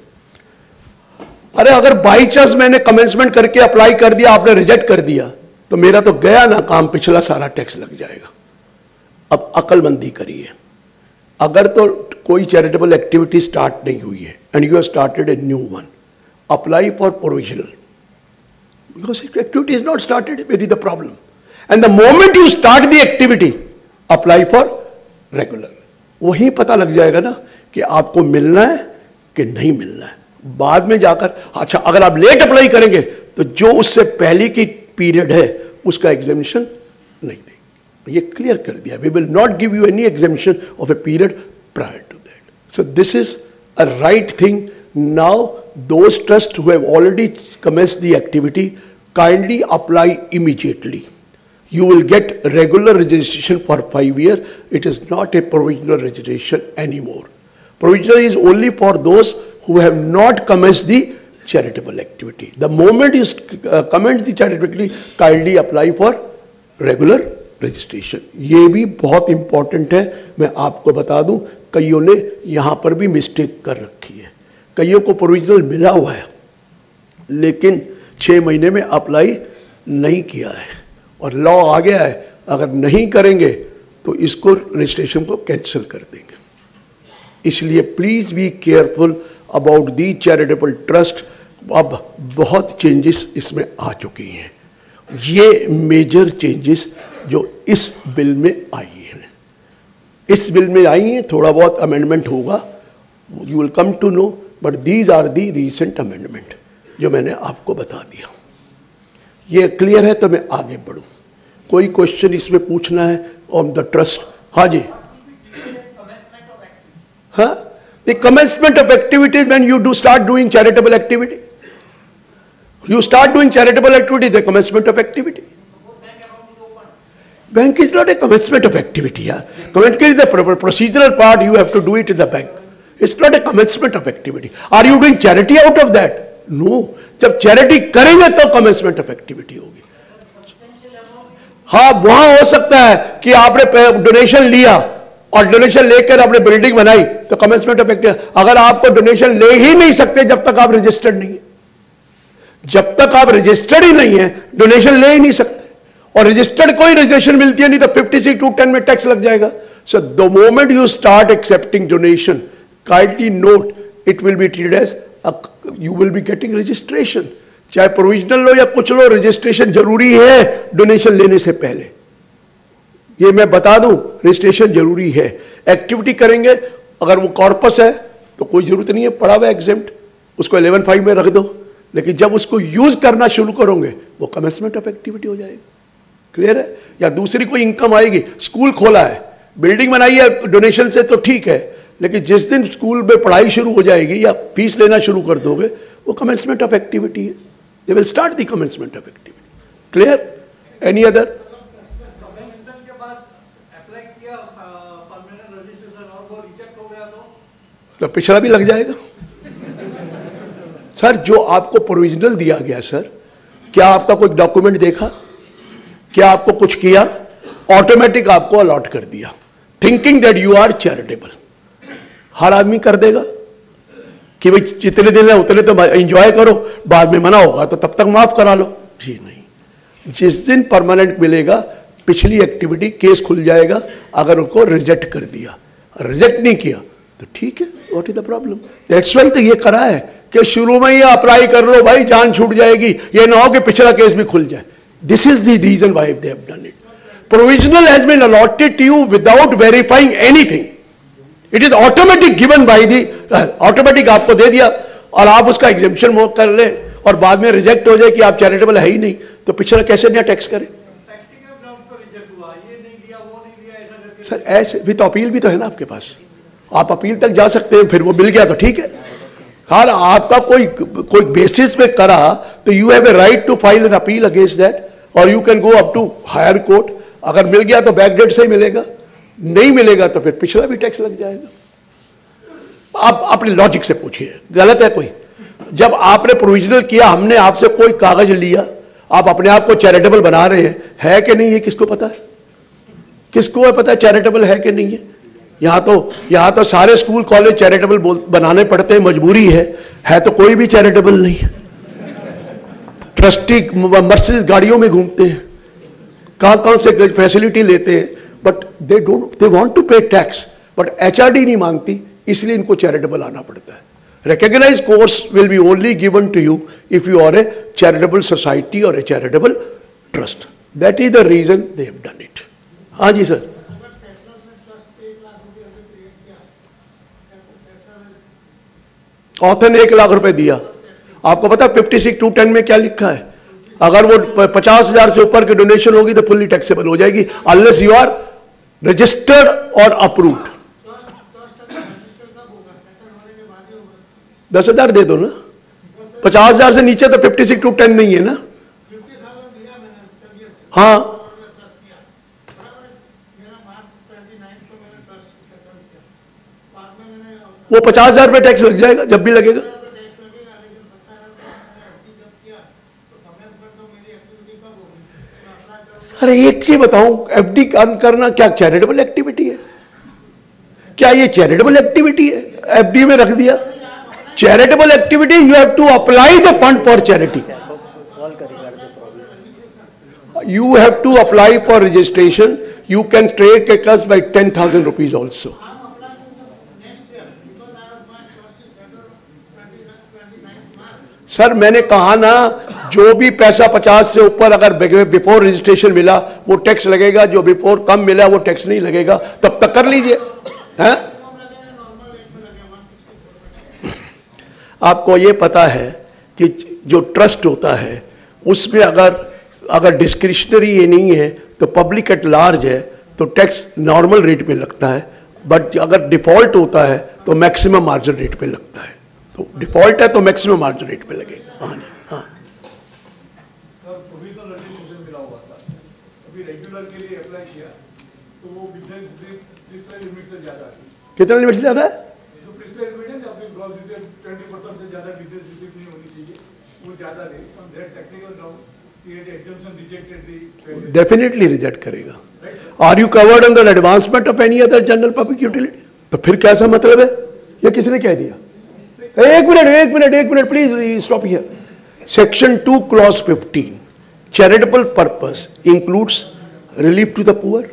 अरे अगर बाई चांस मैंने कमेंसमेंट करके apply कर दिया, आपने रिजेक्ट कर दिया, तो मेरा तो गया ना काम, पिछला सारा टैक्स लग जाएगा। अब अकलमंदी करिए, अगर तो कोई चैरिटेबल एक्टिविटी स्टार्ट नहीं हुई है and you have started a new one, apply for provisional, because activity is not started, where is the problem? And the moment you start the activity, apply for regular. वही पता लग जाएगा ना कि आपको मिलना है कि नहीं मिलना है. बाद में जाकर अच्छा अगर आप लेट अप्लाई करेंगे तो जो उससे पहले की पीरियड है उसका एग्जामिनेशन नहीं देंगे. ये क्लियर कर दिया. We will not give you any examination of a period prior to that. So this is a right thing. Now those trusts who have already commenced the activity, kindly apply immediately. You will get regular registration for 5 years. It is not a provisional registration anymore. Provisional is only for those who have not commenced the charitable activity. The moment you commence the charitable activity, kindly apply for regular registration. ये भी बहुत important है. मैं आपको बता दूं, कईयों ने यहाँ पर भी mistake कर रखी है. कईयों को प्रोविजनल मिला हुआ है लेकिन 6 महीने में अप्लाई नहीं किया है और लॉ आ गया है अगर नहीं करेंगे तो इसको रजिस्ट्रेशन को कैंसिल कर देंगे. इसलिए please be careful about the charitable trust. अब बहुत चेंजेस इसमें आ चुकी हैं. ये मेजर चेंजेस जो इस बिल में आई हैं, इस बिल में आई हैं. थोड़ा बहुत अमेंडमेंट होगा, you will come to know, but these are the recent amendment जो मैंने आपको बता दिया. ये क्लियर है तो मैं आगे बढ़ूं. कोई क्वेश्चन इसमें पूछना है ऑन द ट्रस्ट? हाँ जी. हाँ, the commencement of activities when you do start doing charitable activity. You start doing charitable activity, the commencement of activity. Bank is not a commencement of activity. Yeah. Commencement is the procedural part. You have to do it in the bank. It's not a commencement of activity. Are you doing charity out of that? No. जब charity करेंगे तो commencement of activity होगी. हाँ, वहां हो सकता है कि आपने डोनेशन लिया और डोनेशन लेकर आपने बिल्डिंग बनाई तो commencement of activity. अगर आपको डोनेशन ले ही नहीं सकते जब तक आप रजिस्टर्ड नहीं है, जब तक आप रजिस्टर्ड ही नहीं है डोनेशन ले ही नहीं सकते. और रजिस्टर्ड कोई रजिस्ट्रेशन मिलती है नहीं तो 56(2)(10) में टैक्स लग जाएगा. So the moment you start accepting donation, kindly note it will be treated as you will be getting registration. चाहे प्रोविजनल लो या कुछ लो, रजिस्ट्रेशन जरूरी है डोनेशन लेने से पहले. ये मैं बता दूं, रजिस्ट्रेशन जरूरी है. एक्टिविटी करेंगे अगर वो कॉर्पस है तो कोई जरूरत नहीं है पड़ा हुआ एग्जेम्प्ट, उसको 11(5) में रख दो. लेकिन जब उसको यूज करना शुरू करोगे वो कमेंसमेंट ऑफ एक्टिविटी हो जाएगी. क्लियर है? या दूसरी कोई इनकम आएगी, स्कूल खोला है, बिल्डिंग बनाई है डोनेशन से तो ठीक है, लेकिन जिस दिन स्कूल में पढ़ाई शुरू हो जाएगी या फीस लेना शुरू कर दोगे वो कमेंसमेंट ऑफ एक्टिविटी है. They will start the commencement of activity. Clear? Any other? Commencement के बाद अप्लाई किया परमानेंट रजिस्ट्रेशन और वो रिजेक्ट हो गया तो पिछड़ा भी लग जाएगा. सर जो आपको प्रोविजनल दिया गया, सर क्या आपका कोई डॉक्यूमेंट देखा? क्या आपको कुछ किया? ऑटोमेटिक आपको अलॉट कर दिया, thinking that you are charitable. हर आदमी कर देगा कि भाई जितने दिन है उतने तो एंजॉय करो, बाद में मना होगा तो तब तक माफ करा लो. जी नहीं, जिस दिन परमानेंट मिलेगा पिछली एक्टिविटी केस खुल जाएगा. अगर उनको रिजेक्ट कर दिया, रिजेक्ट नहीं किया तो ठीक है, what is the problem? That's why तो ये करा है कि शुरू में ही अप्लाई कर लो भाई, जान छूट जाएगी. ये ना हो कि पिछला केस भी खुल जाए. This is the reason why they have done it. Provisional has been allotted to you without verifying anything. It is automatic given by the automatic आपको दे दिया और आप उसका exemption कर ले और बाद में रिजेक्ट हो जाए कि आप चैरिटेबल है ही नहीं तो पिछला कैसे नया टैक्स करें? सर ऐसे विद अपील भी तो है ना आपके पास, आप अपील तक जा सकते हैं, फिर वो मिल गया तो ठीक है. हाँ, आपका कोई बेसिस पे करा तो you have a right to file an appeal against that or you can go up to high court. अगर मिल गया तो बैकडेट से ही मिलेगा, नहीं मिलेगा तो फिर पिछला भी टैक्स लग जाएगा. आप अपने लॉजिक से पूछिए, गलत है कोई? जब आपने प्रोविजनल किया, हमने आपसे कोई कागज लिया, आप अपने आप को चैरिटेबल बना रहे हैं, है कि नहीं? ये किसको पता है? किसको है पता है चैरिटेबल है कि नहीं है? यहाँ तो सारे स्कूल कॉलेज चैरिटेबल बनाने पड़ते हैं, मजबूरी है तो कोई भी चैरिटेबल नहीं है. ट्रस्टी मर्सिडीज गाड़ियों में घूमते हैं, कौन से फैसिलिटी लेते हैं, but they want to pay tax, but HRD नहीं मांगती, इसलिए इनको चैरिटेबल आना पड़ता है. Recognized course will be only given to you if you are a charitable society or a charitable trust. That is the reason they have done it. हाँ जी sir. Author ने 1 लाख रुपए दिया. आपको पता 56(2)(10) में क्या लिखा है? अगर वो 50,000 से ऊपर की डोनेशन होगी तो फुल्ली टैक्सेबल हो जाएगी, अनलेस यू आर रजिस्टर्ड और अप्रूव्ड. 10,000 दे दो ना. 50,000 से नीचे तो 56(2)(10) नहीं है ना. हाँ, वो 50,000 रुपये टैक्स लग जाएगा जब भी लगेगा. अरे एक चीज बताऊं, एफडी करना क्या चैरिटेबल एक्टिविटी है? क्या ये चैरिटेबल एक्टिविटी है? एफडी में रख दिया. Charitable activity, you have to apply the fund for charity. You have to apply for registration. You can take a cost by 10,000 rupees also. Sir मैंने कहा ना, जो भी पैसा 50 से ऊपर अगर बिफोर रजिस्ट्रेशन मिला वो टैक्स लगेगा, जो बिफोर कम मिला वो टैक्स नहीं लगेगा. तब तक कर लीजिए. हैं? आपको ये पता है कि जो ट्रस्ट होता है उसमें अगर डिस्क्रिशनरी ये नहीं है तो पब्लिक एट लार्ज है तो टैक्स नॉर्मल रेट पे लगता है, बट अगर डिफॉल्ट होता है तो मैक्सिमम मार्जिन रेट पे लगता है. तो डिफॉल्ट है तो मैक्सिमम मार्जिन रेट पे लगेगा. हाँ जी. हाँ सर, प्रोविजनल रजिस्ट्रेशन मिला हुआ था, अभी रेगुलर के लिए अप्लाई किया तो वो बिजनेस लिमिट से ज्यादा है. कितना लिमिट से ज्यादा है? जो प्रिस्क्राइब लिमिट है, अपनी ग्रॉस रिजर्व 20% से ज्यादा बिजनेस रिसिप्ट नहीं होनी चाहिए, वो ज्यादा है. On that technical ground CAD exemption rejected दी. डेफिनेटली रिजेक्ट करेगा. Are you covered under advancement of any other general public utility? तो फिर कैसा मतलब है? ये किसने कह दिया? एक minute please stop here. Section 2 clause 15 charitable purpose includes relief to the poor,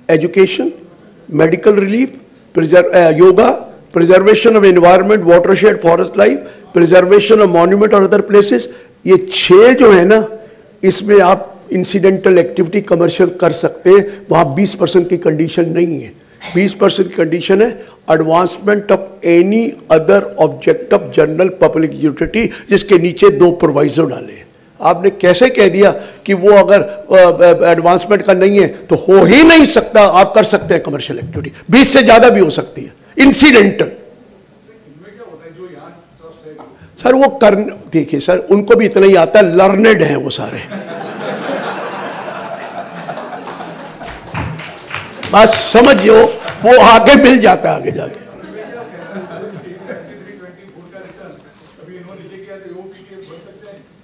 education, medical relief, yoga, preservation of environment, watershed, forest life, preservation of monument और अदर प्लेसेस. ये 6 जो है ना, इसमें आप इंसिडेंटल एक्टिविटी कमर्शियल कर सकते हैं. वहां 20% की कंडीशन नहीं है. 20% की कंडीशन है advancement of any other object of general public utility, जिसके नीचे 2 प्रोवाइजो डाले. आपने कैसे कह दिया कि वो अगर एडवांसमेंट का नहीं है तो हो ही नहीं सकता? आप कर सकते हैं कमर्शियल एक्टिविटी, 20 से ज्यादा भी हो सकती है इंसिडेंटल. सर वो कर, देखिए सर, उनको भी इतना ही आता है, लर्नेड हैं वो सारे. बस समझियो, वो आगे मिल जाता है आगे जाके.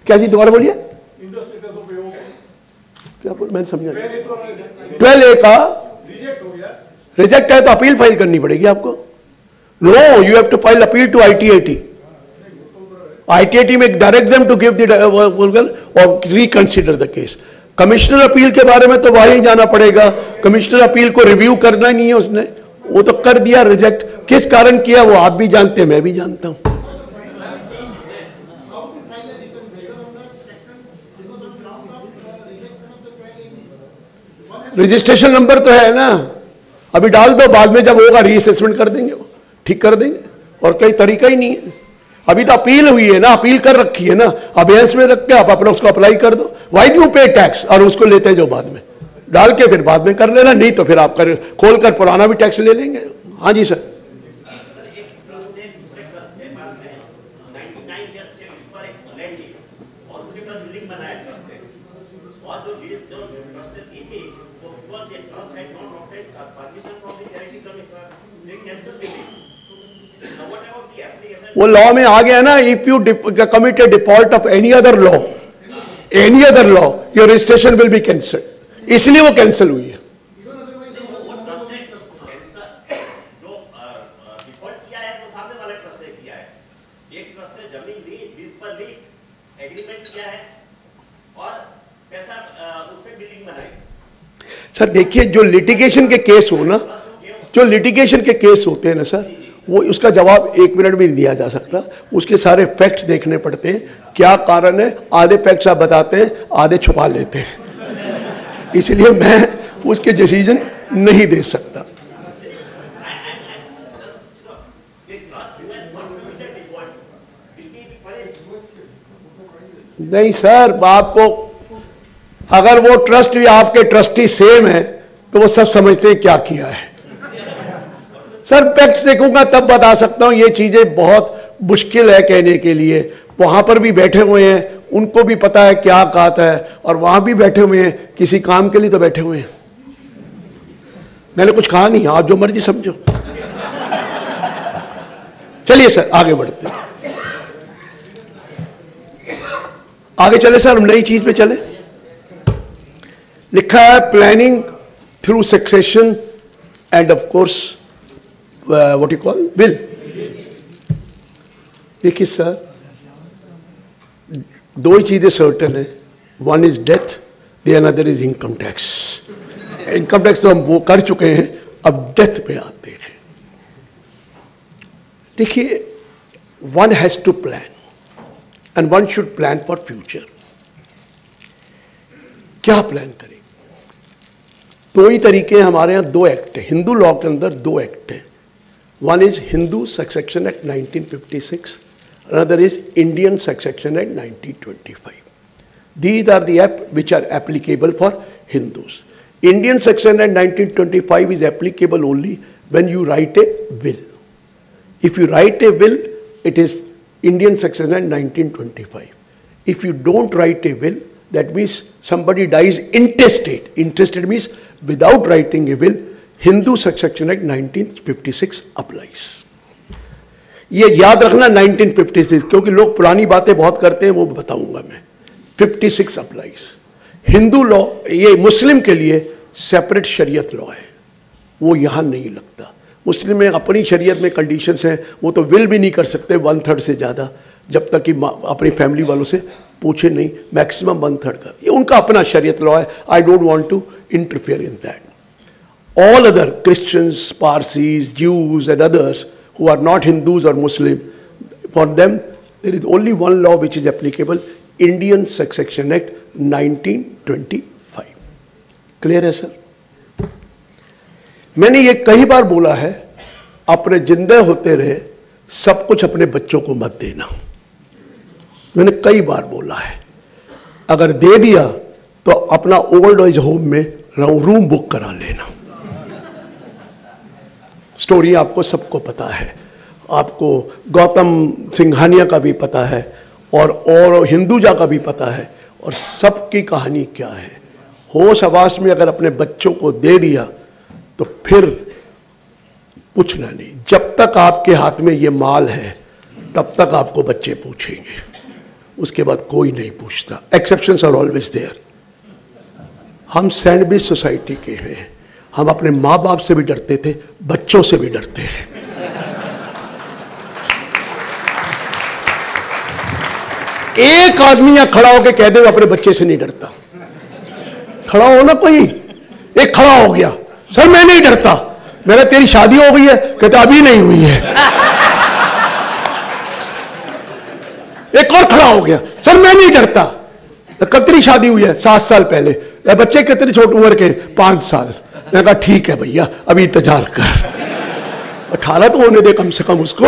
क्या जी, दोबारा बोलिए. क्या बोल, मैंने समझा. 12A का रिजेक्ट है तो अपील फाइल करनी पड़ेगी आपको. No, you have to file appeal to ITAT. ITAT में direct them to give the or reconsider the case. Commissioner appeal के बारे में तो वहीं जाना पड़ेगा. कमिश्नर अपील को रिव्यू करना नहीं है उसने, वो तो कर दिया रिजेक्ट. किस कारण किया वो आप भी जानते हैं, मैं भी जानता हूं. रजिस्ट्रेशन नंबर तो है ना, अभी डाल दो, बाद में जब होगा रीअसेसमेंट कर देंगे, वो ठीक कर देंगे. और कोई तरीका ही नहीं है. अभी तो अपील हुई है ना, अपील कर रखी है ना, अबेयंस में रख के आप अपना उसको अप्लाई कर दो. वाई डू पे टैक्स? और उसको लेते हैं जो बाद में डाल के फिर बाद में कर लेना, नहीं तो फिर आप खोल कर पुराना भी टैक्स ले लेंगे. हाँ जी सर. वो लॉ में आ गया ना, if you commit A default of any other law, your registration will be cancel. इसलिए वो कैंसिल हुई है. सर देखिए, जो लिटिगेशन के केस हो ना, जो लिटिगेशन के केस होते हैं ना सर, वो उसका जवाब 1 मिनट में नहीं दिया जा सकता, उसके सारे फैक्ट्स देखने पड़ते हैं, क्या कारण है, आधे फैक्ट्स आप बताते हैं, आधे छुपा लेते हैं, इसलिए मैं उसके डिसीजन नहीं दे सकता। नहीं सर, आपको अगर वो ट्रस्ट भी आपके ट्रस्टी सेम है तो वो सब समझते हैं क्या किया है। सर फैक्ट्स देखूंगा तब बता सकता हूं, ये चीजें बहुत मुश्किल है कहने के लिए। वहां पर भी बैठे हुए हैं, उनको भी पता है क्या बात है, और वहां भी बैठे हुए हैं, किसी काम के लिए तो बैठे हुए हैं। मैंने कुछ कहा नहीं, आप जो मर्जी समझो। चलिए सर आगे बढ़ते हैं, आगे चले सर, हम नई चीज पे चले। लिखा है planning through succession end of course what you call will. देखिए सर, दो ही चीजें सर्टन है, one is death, the another is income tax. Income tax तो हम वो कर चुके हैं, अब डेथ पे आते हैं। देखिए, one has to plan and one should plan for future. क्या प्लान करें? दो ही तरीके हैं हमारे यहां, दो एक्ट है हिंदू लॉ के अंदर, दो एक्ट है। One is Hindu succession act 1956, another is Indian succession act 1925। These are the act which are applicable for Hindus. Indian Section Act 1925 is applicable only when you write a will. If you write a will, it is Indian Section Act 1925. If you don't write a will, that means somebody dies intestate. Intestate means without writing a will, Hindu Section Act 1956 applies. ये याद रखना 1956, क्योंकि लोग पुरानी बातें बहुत करते हैं, वो बताऊंगा मैं। 56 अप्लाइज। हिंदू लॉ, ये मुस्लिम के लिए सेपरेट शरीयत लॉ है, वो यहां नहीं लगता। मुस्लिम में अपनी शरीयत में कंडीशंस हैं, वो तो विल भी नहीं कर सकते 1/3 से ज़्यादा, जब तक कि अपनी फैमिली वालों से पूछे नहीं, मैक्सिमम 1/3 का। ये उनका अपना शरीयत लॉ है, I don't want to interfere in that. All other Christians, Parsis, Jews and others who are not Hindus or Muslim, for them there is only one law which is applicable, Indian Succession Act 1925. Clear है sir? मैंने ये कई बार बोला है, अपने जिंदे होते रहे सब कुछ अपने बच्चों को मत देना। मैंने कई बार बोला है, अगर दे दिया तो अपना ओल्ड एज होम में रूम बुक करा लेना। स्टोरी आपको सबको पता है, आपको गौतम सिंघानिया का भी पता है, और हिंदुजा का भी पता है, और सबकी कहानी क्या है। होश हवास में अगर अपने बच्चों को दे दिया तो फिर पूछना नहीं। जब तक आपके हाथ में ये माल है तब तक आपको बच्चे पूछेंगे, उसके बाद कोई नहीं पूछता। Exceptions are always there. हम सैंडविच सोसाइटी के हैं, हम अपने माँ बाप से भी डरते थे, बच्चों से भी डरते हैं। एक आदमी यहां खड़ा होकर कह दे वो अपने बच्चे से नहीं डरता। खड़ा हो ना कोई, एक खड़ा हो गया, सर मैं नहीं डरता। मेरा तेरी शादी हो गई है? कहते अभी नहीं हुई है। एक और खड़ा हो गया, सर मैं नहीं डरता। कब तेरी शादी हुई है? 7 साल पहले। बच्चे कितनी छोटी उम्र के? 5 साल। मैंने कहा ठीक है भैया, अभी इंतजार कर, 18 तो होने दे कम से कम उसको।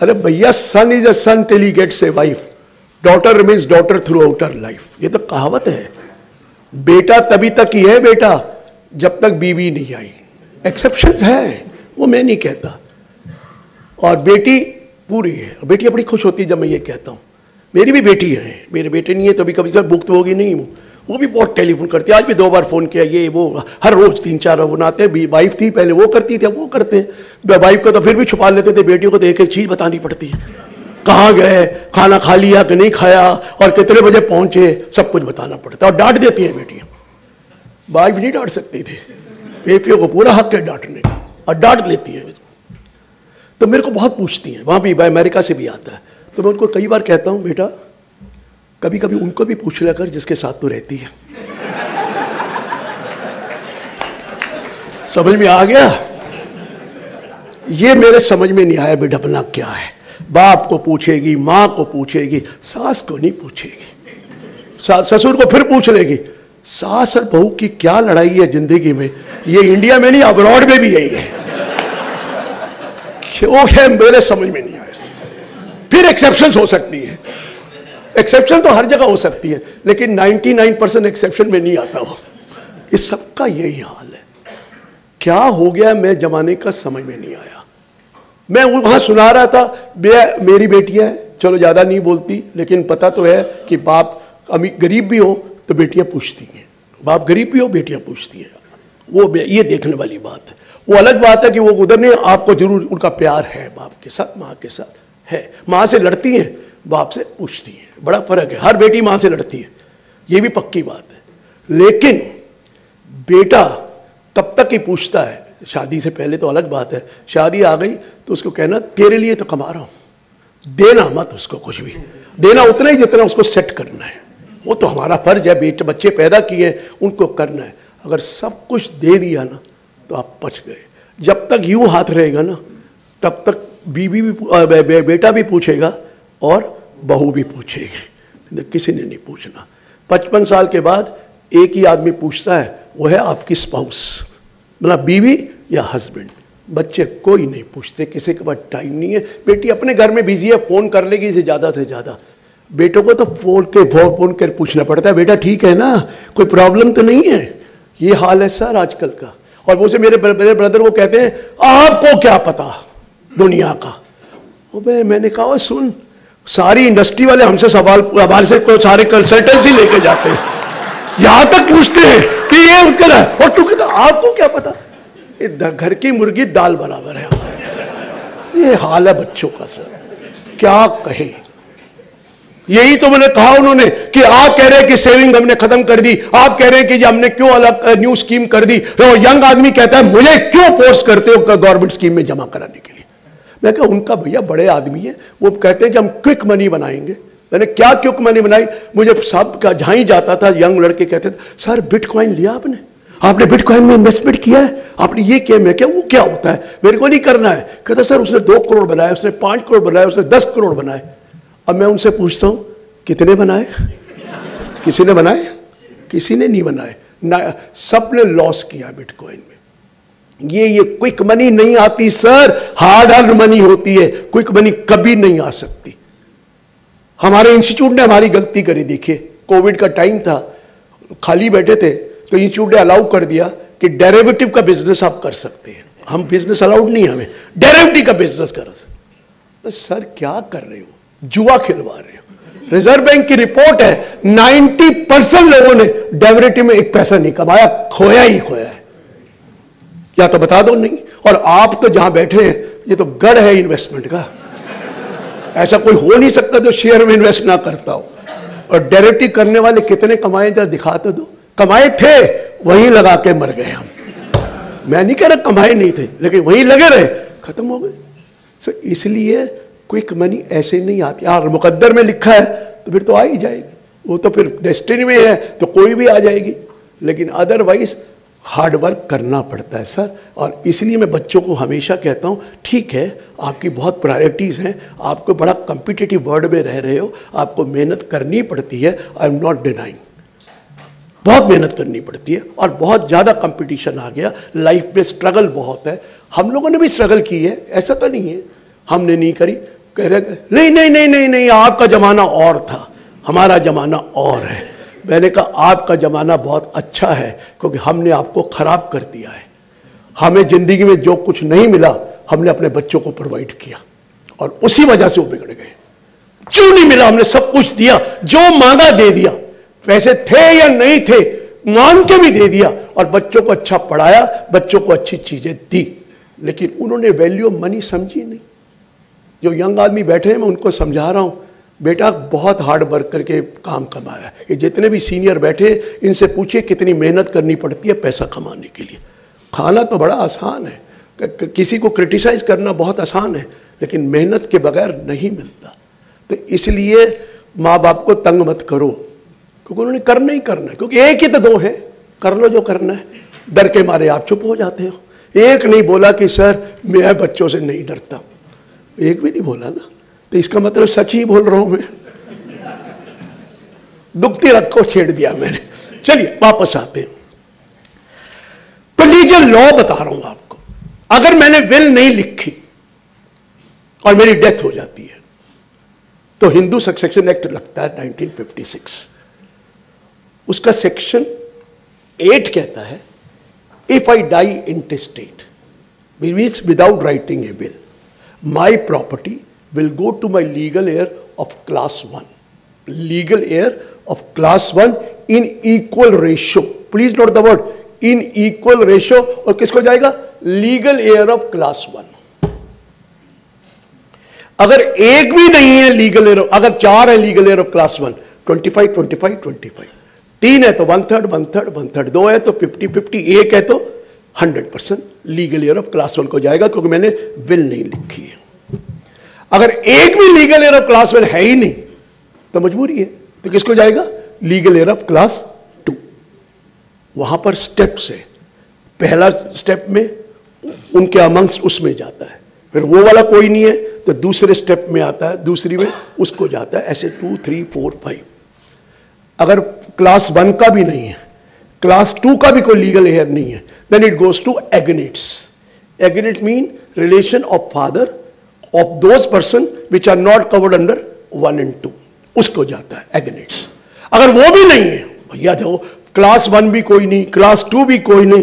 अरे भैया, son is a son till he gets a wife, daughter remains daughter throughout her life. ये तो कहावत है। बेटा तभी तक ही है बेटा जब तक बीवी नहीं आई। एक्सेप्शंस है, वो मैं नहीं कहता। और बेटी पूरी है, बेटी बड़ी खुश होती है जब मैं ये कहता हूँ। मेरी भी बेटी है, मेरे बेटे नहीं है तो भी कभी कभी भुगत होगी नहीं, वो भी बहुत टेलीफोन करती है। आज भी 2 बार फोन किया, ये वो हर रोज 3-4 फोन आते हैं। वाइफ थी पहले, वो करती थी, अब वो करते हैं। वाइफ को तो फिर भी छुपा लेते थे, बेटियों को तो एक एक चीज बतानी पड़ती है। कहाँ गए, खाना खा लिया कि नहीं खाया, और कितने बजे पहुंचे, सब कुछ बताना पड़ता है। और डांट देती है बेटियां, वाइफ नहीं डांट सकती थी, बेटियों को पूरा हक है डांटने का, और डांट लेती है। तो मेरे को बहुत पूछती हैं, वहां भी अमेरिका से भी आता है। तो मैं उनको कई बार कहता हूं, बेटा कभी कभी उनको भी पूछ लिया कर जिसके साथ तो रहती है। समझ में आ गया? ये मेरे समझ में नहीं आया बेढपना क्या है। बाप को पूछेगी, माँ को पूछेगी, सास को नहीं पूछेगी, ससुर को फिर पूछ लेगी। सास और बहू की क्या लड़ाई है जिंदगी में, ये इंडिया में नहीं अब्रॉड में भी यही है। क्यों है मेरे समझ में नहीं आया। फिर एक्सेप्शन हो सकती है, एक्सेप्शन तो हर जगह हो सकती है, लेकिन 99% एक्सेप्शन में नहीं आता वो। इस सबका यही हाल है। क्या हो गया मैं जमाने का समझ में नहीं आया। मैं वहां सुना रहा था, मेरी बेटियां है, चलो ज्यादा नहीं बोलती, लेकिन पता तो है कि बाप गरीब भी हो तो बेटियां पूछती हैं, बाप गरीब भी हो बेटियां पूछती हैं। वो ये देखने वाली बात है। वो अलग बात है कि वो उधर नहीं, आपको जरूर उनका प्यार है बाप के साथ, माँ के साथ है। माँ से लड़ती हैं, बाप से पूछती हैं, बड़ा फर्क है। हर बेटी माँ से लड़ती है, ये भी पक्की बात है। लेकिन बेटा तब तक ही पूछता है, शादी से पहले तो अलग बात है। शादी आ गई तो उसको कहना तेरे लिए तो कमा रहा हूं, देना मत उसको कुछ भी, देना उतना ही जितना उसको सेट करना है। वो तो हमारा फर्ज है, बेटे बच्चे पैदा किए उनको करना है। अगर सब कुछ दे दिया ना तो आप बच गए। जब तक यूं हाथ रहेगा ना तब तक बीवी भी बेटा भी पूछेगा और बहू भी पूछेगी, किसी ने नहीं पूछना। 55 साल के बाद एक ही आदमी पूछता है, वो है आपकी स्पाउस, मतलब बीवी या हस्बैंड। बच्चे कोई नहीं पूछते, किसी के पास टाइम नहीं है। बेटी अपने घर में बिजी है, फोन कर लेगी इसे ज़्यादा से ज़्यादा। बेटों को तो फोन कर पूछना पड़ता है, बेटा ठीक है ना, कोई प्रॉब्लम तो नहीं है। ये हाल है सर आजकल का। और वो से मेरे ब्रदर को कहते हैं, आपको क्या पता दुनिया का। मैंने कहा सुन, सारी इंडस्ट्री वाले हमसे सवाल से को सारे कंसल्टेंसी लेके जाते हैं, यहां तक पूछते हैं कि ये उनका है, और तू कहता आपको क्या पता। ये घर की मुर्गी दाल बराबर है। ये हाल है बच्चों का सर, क्या कहे। यही तो मैंने कहा उन्होंने कि आप कह रहे हैं कि सेविंग हमने खत्म कर दी, आप कह रहे हैं कि हमने क्यों अलग न्यू स्कीम कर दी। तो यंग आदमी कहता है मुझे क्यों फोर्स करते हो गवर्नमेंट स्कीम में जमा कराने के लिए। मैं कहा उनका भैया बड़े आदमी है, वो कहते हैं कि हम क्विक मनी बनाएंगे। मैंने क्या क्विक मनी बनाई। मुझे सब का जहां ही जाता था यंग लड़के कहते थे, सर बिटकॉइन लिया आपने बिटकॉइन में इन्वेस्टमेंट किया है, आपने ये किया। मैं क्या वो क्या होता है, मेरे को नहीं करना है। कहता सर उसने 2 करोड़ बनाए, उसने 5 करोड़ बनाए, उसने 10 करोड़ बनाए। अब मैं उनसे पूछता हूं कितने बनाए, किसी ने बनाए, किसी ने नहीं बनाए ना, सबने लॉस किया बिटकॉइन में। ये क्विक मनी नहीं आती सर, हार्ड अर्न मनी होती है। क्विक मनी कभी नहीं आ सकती। हमारे इंस्टीट्यूट ने हमारी गलती करी। देखिए कोविड का टाइम था, खाली बैठे थे, तो इंस्टीट्यूट ने अलाउ कर दिया कि डेरिवेटिव का बिजनेस आप कर सकते हैं। हम बिजनेस अलाउड नहीं, हमें डेरिवेटिव का बिजनेस कर सकते। तो सर क्या कर रहे हो, जुआ खिलवा रहे हो। रिजर्व बैंक की रिपोर्ट है 90% लोगों ने डेरिवेटिव में एक पैसा नहीं कमाया, खोया ही खोया है। या तो बता दो नहीं। और आप तो जहां बैठे हैं ये तो गढ़ है इन्वेस्टमेंट का। ऐसा कोई हो नहीं सकता जो शेयर में इन्वेस्ट ना करता हो। और डेरिवेटिव करने वाले कितने कमाए जरा दिखा तो दो। कमाए थे वहीं लगा के मर गए हम। मैं नहीं कह रहा कमाए नहीं थे, लेकिन वहीं लगे रहे, खत्म हो गए। तो इसलिए क्विक मनी ऐसे नहीं आती। यार मुकद्दर में लिखा है तो फिर तो आ ही जाएगी, वो तो फिर डेस्टिनी में है तो कोई भी आ जाएगी। लेकिन अदरवाइज हार्ड वर्क करना पड़ता है सर। और इसलिए मैं बच्चों को हमेशा कहता हूँ, ठीक है आपकी बहुत प्रायोरिटीज़ हैं, आपको बड़ा कम्पिटिटिव वर्ल्ड में रह रहे हो, आपको मेहनत करनी पड़ती है। आई एम नॉट डिनाइंग, बहुत मेहनत करनी पड़ती है और बहुत ज़्यादा कंपटीशन आ गया। लाइफ में स्ट्रगल बहुत है। हम लोगों ने भी स्ट्रगल की है, ऐसा तो नहीं है हमने नहीं करी। कह रहे नहीं नहीं नहीं नहीं नहीं, आपका ज़माना और था, हमारा ज़माना और है। मैंने कहा आपका ज़माना बहुत अच्छा है, क्योंकि हमने आपको ख़राब कर दिया है। हमें ज़िंदगी में जो कुछ नहीं मिला हमने अपने बच्चों को प्रोवाइड किया, और उसी वजह से वो बिगड़ गए। क्यों नहीं मिला, हमने सब कुछ दिया, जो मांगा दे दिया। पैसे थे या नहीं थे, मांग के भी दे दिया, और बच्चों को अच्छा पढ़ाया, बच्चों को अच्छी चीज़ें दी। लेकिन उन्होंने वैल्यू ऑफ मनी समझी नहीं। जो यंग आदमी बैठे हैं मैं उनको समझा रहा हूँ, बेटा बहुत हार्ड वर्क करके काम कमाया। ये जितने भी सीनियर बैठे इनसे पूछिए कितनी मेहनत करनी पड़ती है पैसा कमाने के लिए। खाना तो बड़ा आसान है, किसी को क्रिटिसाइज करना बहुत आसान है, लेकिन मेहनत के बगैर नहीं मिलता। तो इसलिए माँ बाप को तंग मत करो, क्योंकि उन्होंने करना ही करना है। क्योंकि एक ही तो दो हैं, कर लो जो करना है। डर के मारे आप चुप हो जाते हो। एक नहीं बोला कि सर मैं बच्चों से नहीं डरता, एक भी नहीं बोला ना, तो इसका मतलब सच ही बोल रहा हूं मैं। दुखती रथ को छेड़ दिया मैंने। चलिए वापस आते हैं। तो लीजिए लॉ बता रहा हूं आपको, अगर मैंने विल नहीं लिखी और मेरी डेथ हो जाती है तो हिंदू सक्सेशन एक्ट लगता है 1956। उसका सेक्शन 8 कहता है if I die intestate means without writing a will my property will go to my legal heir of class 1, legal heir of class 1 in equal ratio. Please note the word in equal ratio. और किसको जाएगा? Legal heir of class 1। अगर एक भी नहीं है legal hair, अगर 4 है लीगल हेयर ऑफ क्लास 1, 25 25 25, 3 है तो 1/3 1/3 1/3, 2 है तो 50 50, 1 है तो 100% लीगल हेयर ऑफ क्लास 1 को जाएगा, क्योंकि मैंने विल नहीं लिखी है। अगर एक भी लीगल हेयर ऑफ क्लास 1 है ही नहीं तो मजबूरी है, तो किसको जाएगा? Legal heir of class 2। वहां पर स्टेप्स है। पहला स्टेप में उनके अमंग्स उसमें जाता है, फिर वो वाला कोई नहीं है तो दूसरे स्टेप में आता है, दूसरी में उसको जाता है, ऐसे 2 3 4 5। अगर क्लास 1 का भी नहीं है, क्लास 2 का भी कोई लीगल हेयर नहीं है, then it goes to agnates. Agnate mean relation of father of those person which are not covered under 1 and 2, उसको जाता है एग्नेट्स। अगर वो भी नहीं है, भैया देखो क्लास 1 भी कोई नहीं, क्लास 2 भी कोई नहीं,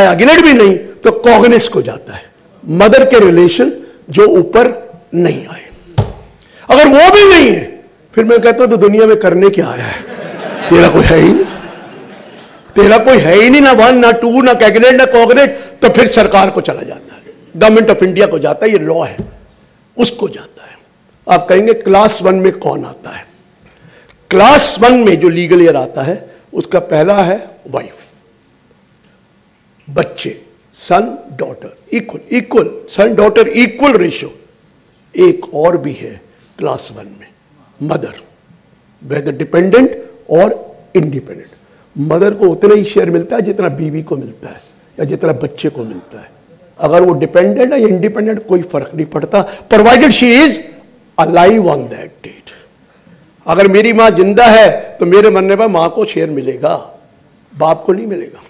एग्नेट भी नहीं, तो कॉग्नेट्स को जाता है, मदर के रिलेशन जो ऊपर नहीं आए। अगर वो भी नहीं है, फिर मैं कहता हूं तो दुनिया में करने क्या आया है? तेरा कोई है ही नहीं, तेरा कोई है ही नहीं, ना 1 ना 2 ना कैबिनेट ना कॉग्नेट, तो फिर सरकार को चला जाता है, गवर्नमेंट ऑफ इंडिया को जाता है, ये लॉ है, उसको जाता है। आप कहेंगे क्लास 1 में कौन आता है? क्लास 1 में जो लीगल ईयर आता है उसका पहला है वाइफ, बच्चे, son daughter, equal equal, son daughter equal ratio. एक और भी है क्लास 1 में, मदर, वेदर डिपेंडेंट और इंडिपेंडेंट। मदर को उतना ही शेयर मिलता है जितना बीवी को मिलता है या जितना बच्चे को मिलता है। अगर वो डिपेंडेंट है या इंडिपेंडेंट कोई फर्क नहीं पड़ता, provided she is alive on that date. अगर मेरी मां जिंदा है तो मेरे मरने पर मां को शेयर मिलेगा, बाप को नहीं मिलेगा।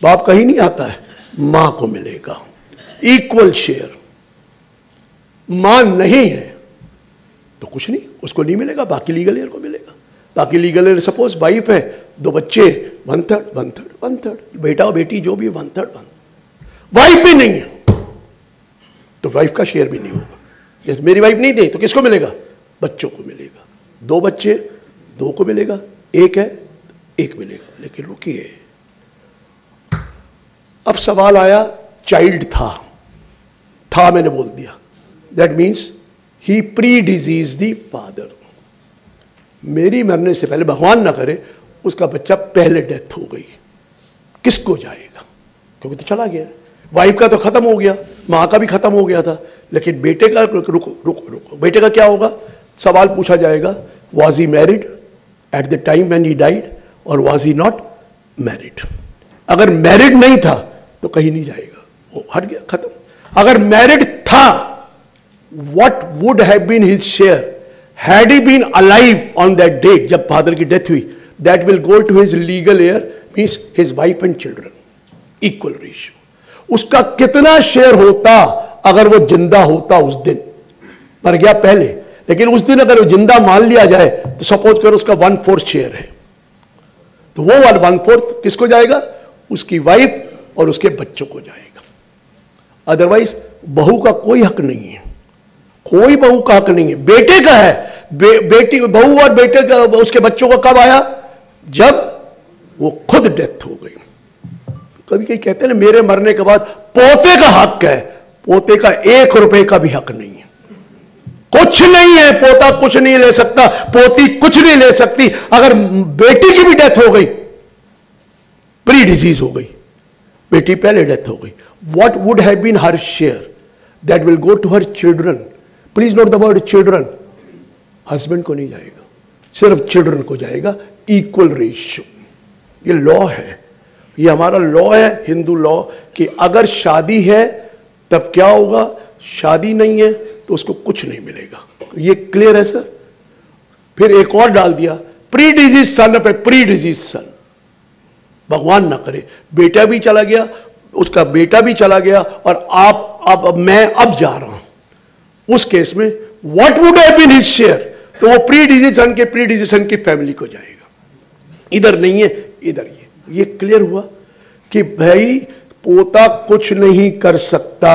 बाप कहीं नहीं आता है, मां को मिलेगा इक्वल शेयर। मां नहीं है तो कुछ नहीं, उसको नहीं मिलेगा, बाकी लीगल हेयर को मिलेगा। बाकी लीगल हेयर, सपोज वाइफ है, 2 बच्चे, 1/3 1/3 1/3, बेटा और बेटी जो भी 1/3 1/3। वाइफ भी नहीं है तो वाइफ का शेयर भी नहीं होगा। जैसे मेरी वाइफ नहीं थी तो किसको मिलेगा? बच्चों को मिलेगा। 2 बच्चे, 2 को मिलेगा, 1 है 1 मिलेगा। लेकिन रुकिए, अब सवाल आया, चाइल्ड था मैंने बोल दिया, that means he pre disease the father. मेरी मरने से पहले, भगवान ना करे, उसका बच्चा पहले डेथ हो गई, किसको जाएगा? क्योंकि तो चला गया। वाइफ का तो खत्म हो गया, मां का भी खत्म हो गया था, लेकिन बेटे का रुको, बेटे का क्या होगा? सवाल पूछा जाएगा, was he married eight the time when he died और वाज ही नॉट मैरिड? अगर मैरिड नहीं था तो कहीं नहीं जाएगा, वो हट गया, खत्म। अगर मैरिड था, what would have been his share had he been alive on that date, जब फादर की डेथ हुई? That will go to his legal heir, means his wife and children, equal ratio. उसका कितना शेयर होता अगर वो जिंदा होता? उस दिन मर गया पहले, लेकिन उस दिन अगर वो जिंदा मान लिया जाए तो सपोज करो उसका 1/4 शेयर है, तो वो 1/4 किसको जाएगा? उसकी वाइफ और उसके बच्चों को जाएगा। अदरवाइज बहू का कोई हक नहीं है, कोई बहू का हक नहीं है। बेटे का है, बेटी, बहू और बेटे का, उसके बच्चों का कब आया? जब वो खुद डेथ हो गई। कभी कहीं कहते हैं ना, मेरे मरने के बाद पोते का हक है, पोते का 1 रुपए का भी हक नहीं है, कुछ नहीं है। पोता कुछ नहीं ले सकता, पोती कुछ नहीं ले सकती। अगर बेटी की भी डेथ हो गई, प्री डिजीज हो गई, बेटी पहले डेथ हो गई, what would have been her share? That will go to her children. Please note the word children. Husband को नहीं जाएगा, सिर्फ चिल्ड्रन को जाएगा, इक्वल रेशियो। ये लॉ है, ये हमारा लॉ है, हिंदू लॉ, कि अगर शादी है तब क्या होगा, शादी नहीं है तो उसको कुछ नहीं मिलेगा। ये क्लियर है सर। फिर एक और डाल दिया, प्री डिजीज सन पे प्री डिजीज सन, भगवान ना करे बेटा भी चला गया, उसका बेटा भी चला गया, और आप मैं अब जा रहा हूं, उस केस में what would have been his share, तो वो प्री डिजीज सन के प्री डिजीज सन की फैमिली को जाएगा, इधर नहीं है, इधर ये क्लियर हुआ कि भाई पोता कुछ नहीं कर सकता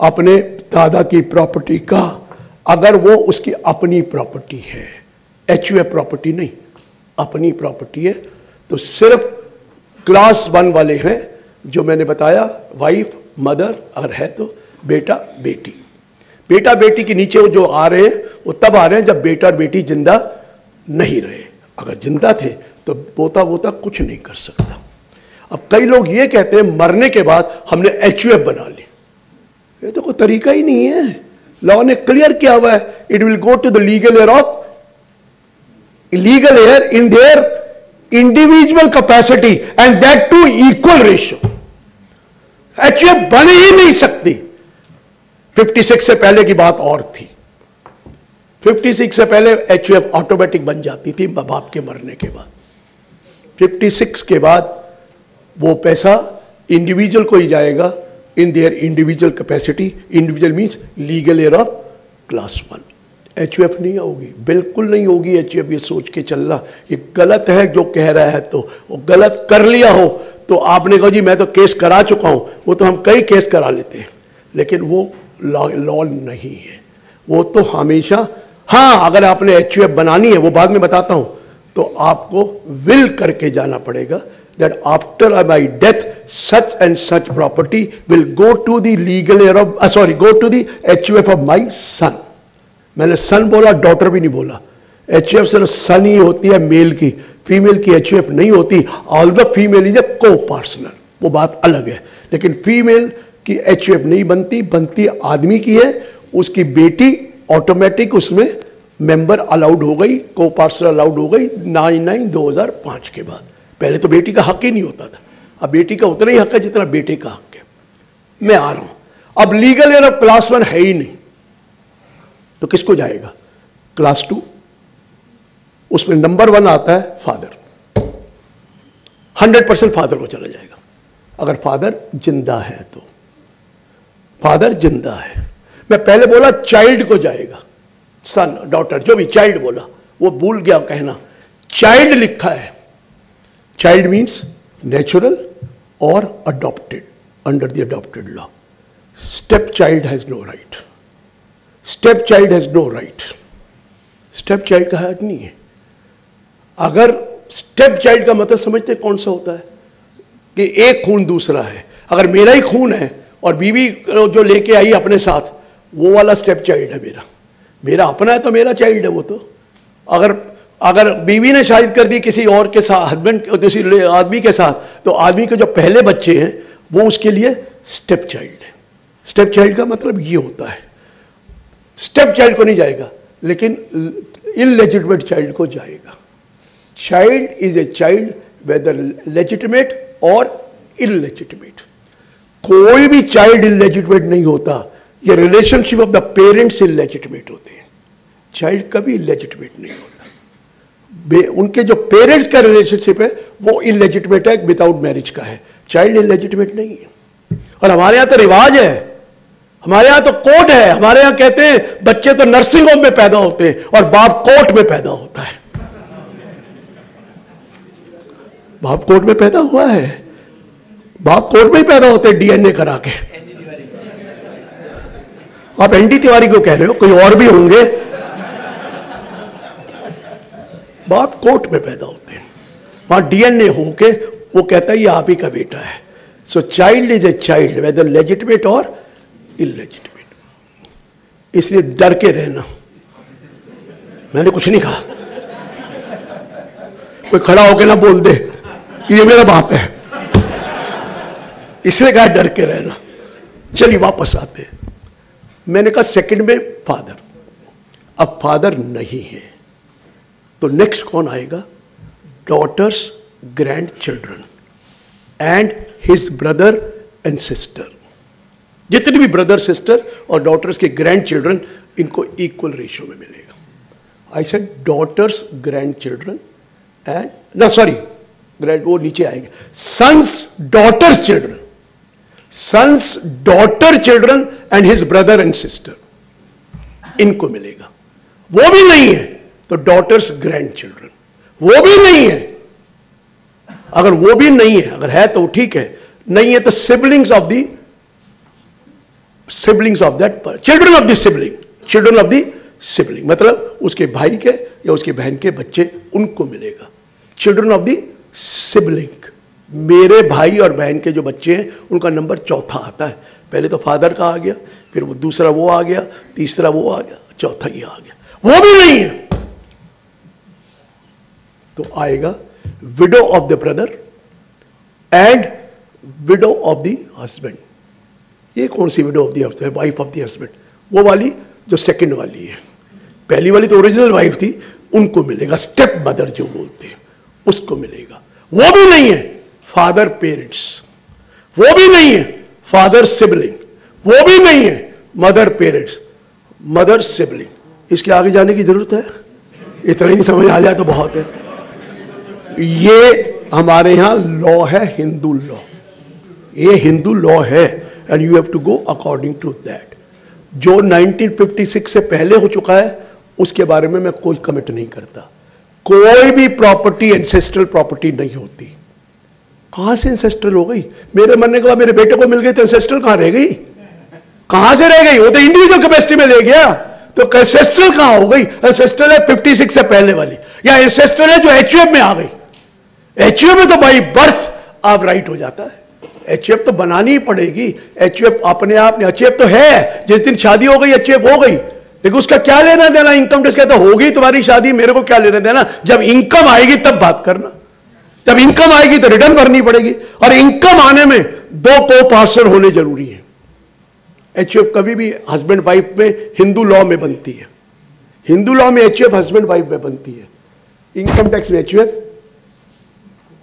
अपने दादा की प्रॉपर्टी का, अगर वो उसकी अपनी प्रॉपर्टी है, HUF प्रॉपर्टी नहीं, अपनी प्रॉपर्टी है। तो सिर्फ क्लास 1 वाले हैं जो मैंने बताया, वाइफ, मदर, अगर है तो बेटा बेटी। बेटा बेटी के नीचे वो जो आ रहे हैं वो तब आ रहे हैं जब बेटा और बेटी जिंदा नहीं रहे। अगर जिंदा थे तो पोता वोता कुछ नहीं कर सकता। अब कई लोग ये कहते हैं मरने के बाद हमने HUF बना ली, ये तो कोई तरीका ही नहीं है। लॉ ने क्लियर किया हुआ है, it will go to the legal heir of legal heir in their individual capacity and that too equal ratio. HUF बन ही नहीं सकती। 56 से पहले की बात और थी। 56 से पहले HUF ऑटोमेटिक बन जाती थी बाप के मरने के बाद। 56 के बाद वो पैसा इंडिविजुअल को ही जाएगा in their individual capacity. Individual means legal heir of class 1। HUF नहीं होगी, बिल्कुल नहीं होगी HUF। ये सोच के चलना ये गलत है जो कह रहा है, तो वो गलत कर लिया हो तो आपने कहा जी मैं तो केस करा चुका हूं, वो तो हम कई केस करा लेते हैं, लेकिन वो लॉ नहीं है। वो तो हमेशा, हाँ अगर आपने HUF बनानी है वो बाद में बताता हूं, तो आपको विल करके जाना पड़ेगा that after my death such and such property will go to the legal heir of go to the HUF of my son। मैंने सन बोला, डॉटर भी नहीं बोला। HUF सिर्फ सन ही होती है मेल की, फीमेल की HUF नहीं होती। ऑल्दो फीमेल इज ए को पार्टनर, वो बात अलग है, लेकिन फीमेल की HUF नहीं बनती, बनती आदमी की है। उसकी बेटी ऑटोमेटिक उसमें मेंबर अलाउड हो गई, को पार्टनर अलाउड हो गई 2005 के बाद। पहले तो बेटी का हक ही नहीं होता था, अब बेटी का उतना ही हक है जितना बेटे का हक है। मैं आ रहा हूं, अब लीगल हेयर ऑफ क्लास 1 है ही नहीं, तो किसको जाएगा? क्लास 2। उसमें नंबर 1 आता है फादर, 100% फादर को चला जाएगा। अगर फादर जिंदा है तो, फादर जिंदा है। मैं पहले बोला चाइल्ड को जाएगा, सन डॉटर जो भी, चाइल्ड बोला वो भूल गया कहना, चाइल्ड लिखा है। चाइल्ड मीन्स नेचुरल और adopted under the adopted law. Step child has no right, step child has no right. Step child का हक नहीं है। अगर स्टेप चाइल्ड का मतलब समझते कौन सा होता है कि एक खून दूसरा है। अगर मेरा ही खून है और बीवी जो लेके आई अपने साथ, वो वाला स्टेप चाइल्ड है मेरा। मेरा अपना है तो मेरा चाइल्ड है वो तो। अगर बीवी ने शादी कर दी किसी और के साथ, हस्बैंड किसी आदमी के साथ, तो आदमी के जो पहले बच्चे हैं वो उसके लिए स्टेप चाइल्ड है। स्टेप चाइल्ड का मतलब ये होता है। स्टेप चाइल्ड को नहीं जाएगा, लेकिन इलेजिटिमेट चाइल्ड को जाएगा। Child is a child whether legitimate और इलेजिटिमेट। कोई भी चाइल्ड इलेजिटिमेट नहीं होता। ये relationship of the parents illegitimate होते हैं, चाइल्ड कभी इलेजिटिमेट नहीं होता। उनके जो पेरेंट्स का रिलेशनशिप है वो इलेजिटिमेट है, विदाउट मैरिज का है। चाइल्ड इलेजिटिमेट नहीं है। और हमारे यहां तो रिवाज है, हमारे यहां तो कोर्ट है। हमारे यहां कहते हैं बच्चे तो नर्सिंग होम में पैदा होते हैं और बाप कोर्ट में पैदा होता है। बाप कोर्ट में पैदा हुआ है, बाप कोर्ट में ही पैदा होते हैं DNA करा के। आप ND तिवारी को कह रहे हो, कोई और भी होंगे। बाप कोर्ट में पैदा होते हैं, वहां DNA होके वो कहता है ये आप ही का बेटा है। So child is a child whether legitimate और इलेजिटिमेट। इसलिए डर के रहना। मैंने कुछ नहीं कहा, कोई खड़ा होके ना बोल दे कि ये मेरा बाप है, इसलिए कहा डर के रहना। चलिए वापस आते हैं। मैंने कहा सेकंड में फादर। अब फादर नहीं है तो नेक्स्ट कौन आएगा? Daughters, grand children. And his brother and sister. जितने भी ब्रदर सिस्टर और डॉटर्स के ग्रैंड चिल्ड्रन, इनको इक्वल रेशियो में मिलेगा। I said daughters grand children and ना सॉरी ग्रैंड, वो नीचे आएंगे, sons daughters children, sons daughter children and his brother and sister, इनको मिलेगा। वो भी नहीं है तो डॉटर्स ग्रैंड चिल्ड्रन, वो भी नहीं है। अगर वो भी नहीं है, अगर है तो ठीक है, नहीं है तो siblings of the siblings of that, children of the sibling, children of the sibling मतलब उसके भाई के या उसके बहन के बच्चे, उनको मिलेगा। चिल्ड्रन ऑफ द सिबलिंग, मेरे भाई और बहन के जो बच्चे हैं उनका नंबर चौथा आता है। पहले तो फादर का आ गया, फिर वो दूसरा वो आ गया, तीसरा वो आ गया, चौथा ये आ गया। वो भी नहीं है तो आएगा widow of the brother and widow of the husband. ये कौन सी widow of the husband? Wife of the husband, वो वाली जो सेकंड वाली है। पहली वाली तो ओरिजिनल वाइफ थी, उनको मिलेगा। स्टेप मदर जो बोलते हैं उसको मिलेगा। वो भी नहीं है फादर पेरेंट्स, वो भी नहीं है फादर सिबलिंग, वो भी नहीं है मदर पेरेंट्स, मदर सिबलिंग। इसके आगे जाने की जरूरत है? इतना ही समझ आ जाए तो बहुत है। ये हमारे यहां लॉ है, हिंदू लॉ, ये हिंदू लॉ है and you have to go according to that. जो 1956 से पहले हो चुका है उसके बारे में मैं कोई कमेंट नहीं करता। कोई भी प्रॉपर्टी एंसेस्ट्रल प्रॉपर्टी नहीं होती। कहां से एंसेस्ट्रल हो गई? मेरे मरने के बाद मेरे बेटे को मिल गई तो एंसेस्ट्रल कहां रह गई? कहां से रह गई? वो तो इंडिविजुअल कैपेसिटी में ले गया, तो एंसेस्ट्रल कहां हो गई? एंसेस्ट्रल है 56 से पहले वाली, या एंसेस्ट्रल है जो एचयूएफ में आ गई। एचयूएफ में तो बाई बर्थ आप राइट हो जाता है। एचयूएफ तो बनानी ही पड़ेगी। एचयूएफ अपने आप, एचयूएफ तो है, जिस दिन शादी हो गई एचयूएफ हो गई, लेकिन उसका क्या लेना देना? इनकम टैक्स कहता होगी तुम्हारी शादी, मेरे को क्या लेना देना? जब इनकम आएगी तब बात करना। जब इनकम आएगी तो रिटर्न भरनी पड़ेगी, और इनकम आने में दो को पार्सल होने जरूरी है। एचयूएफ कभी भी हस्बैंड वाइफ में हिंदू लॉ में बनती है। हिंदू लॉ में एचयूएफ हस्बैंड वाइफ में बनती है। इनकम टैक्स में एचयूएफ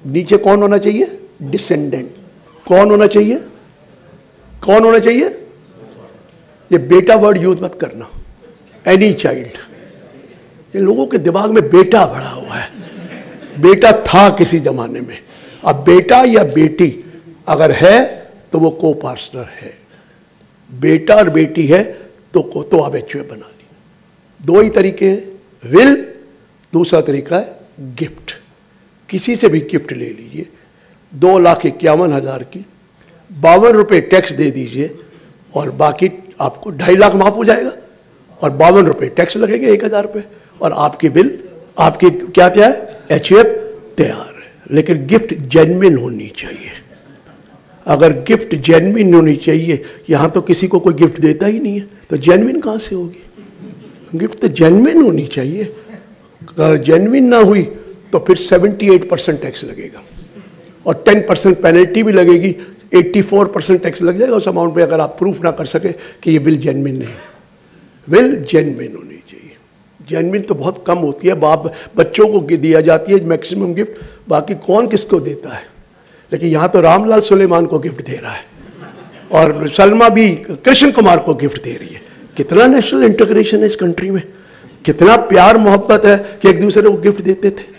नीचे कौन होना चाहिए? डिसेंडेंट। कौन होना चाहिए? कौन होना चाहिए? ये बेटा वर्ड यूज मत करना, एनी चाइल्ड। ये लोगों के दिमाग में बेटा भरा हुआ है। बेटा था किसी जमाने में, अब बेटा या बेटी अगर है तो वो को पार्टनर है। बेटा और बेटी है तो आप एचयूएफ बना ली। दो ही तरीके हैं, विल, दूसरा तरीका है गिफ्ट। किसी से भी गिफ्ट ले लीजिए, 2,51,000 की 52 रुपये टैक्स दे दीजिए और बाकी आपको 2.5 लाख माफ हो जाएगा, और 52 रुपये टैक्स लगेंगे 1,000 रुपये, और आपकी बिल, आपकी क्या है, एचयूएफ तैयार है। लेकिन गिफ्ट जेन्युइन होनी चाहिए। अगर गिफ्ट जेन्युइन होनी चाहिए, यहां तो किसी को कोई गिफ्ट देता ही नहीं है, तो जेन्युइन कहां से होगी? गिफ्ट तो जेन्युइन होनी चाहिए। अगर जेन्युइन ना हुई तो फिर 78% टैक्स लगेगा, और 10% पेनल्टी भी लगेगी। 84% टैक्स लग जाएगा उस अमाउंट पे, अगर आप प्रूफ ना कर सके कि ये बिल जेन्युइन नहीं है। बिल जेन्युइन होनी चाहिए। जेन्युइन तो बहुत कम होती है, बाप बच्चों को दिया जाती है मैक्सिमम गिफ्ट, बाकी कौन किसको देता है। लेकिन यहाँ तो रामलाल सुलेमान को गिफ्ट दे रहा है, और सलमा भी कृष्ण कुमार को गिफ्ट दे रही है। कितना नेशनल इंटीग्रेशन है इस कंट्री में, कितना प्यार मोहब्बत है कि एक दूसरे को गिफ्ट देते थे।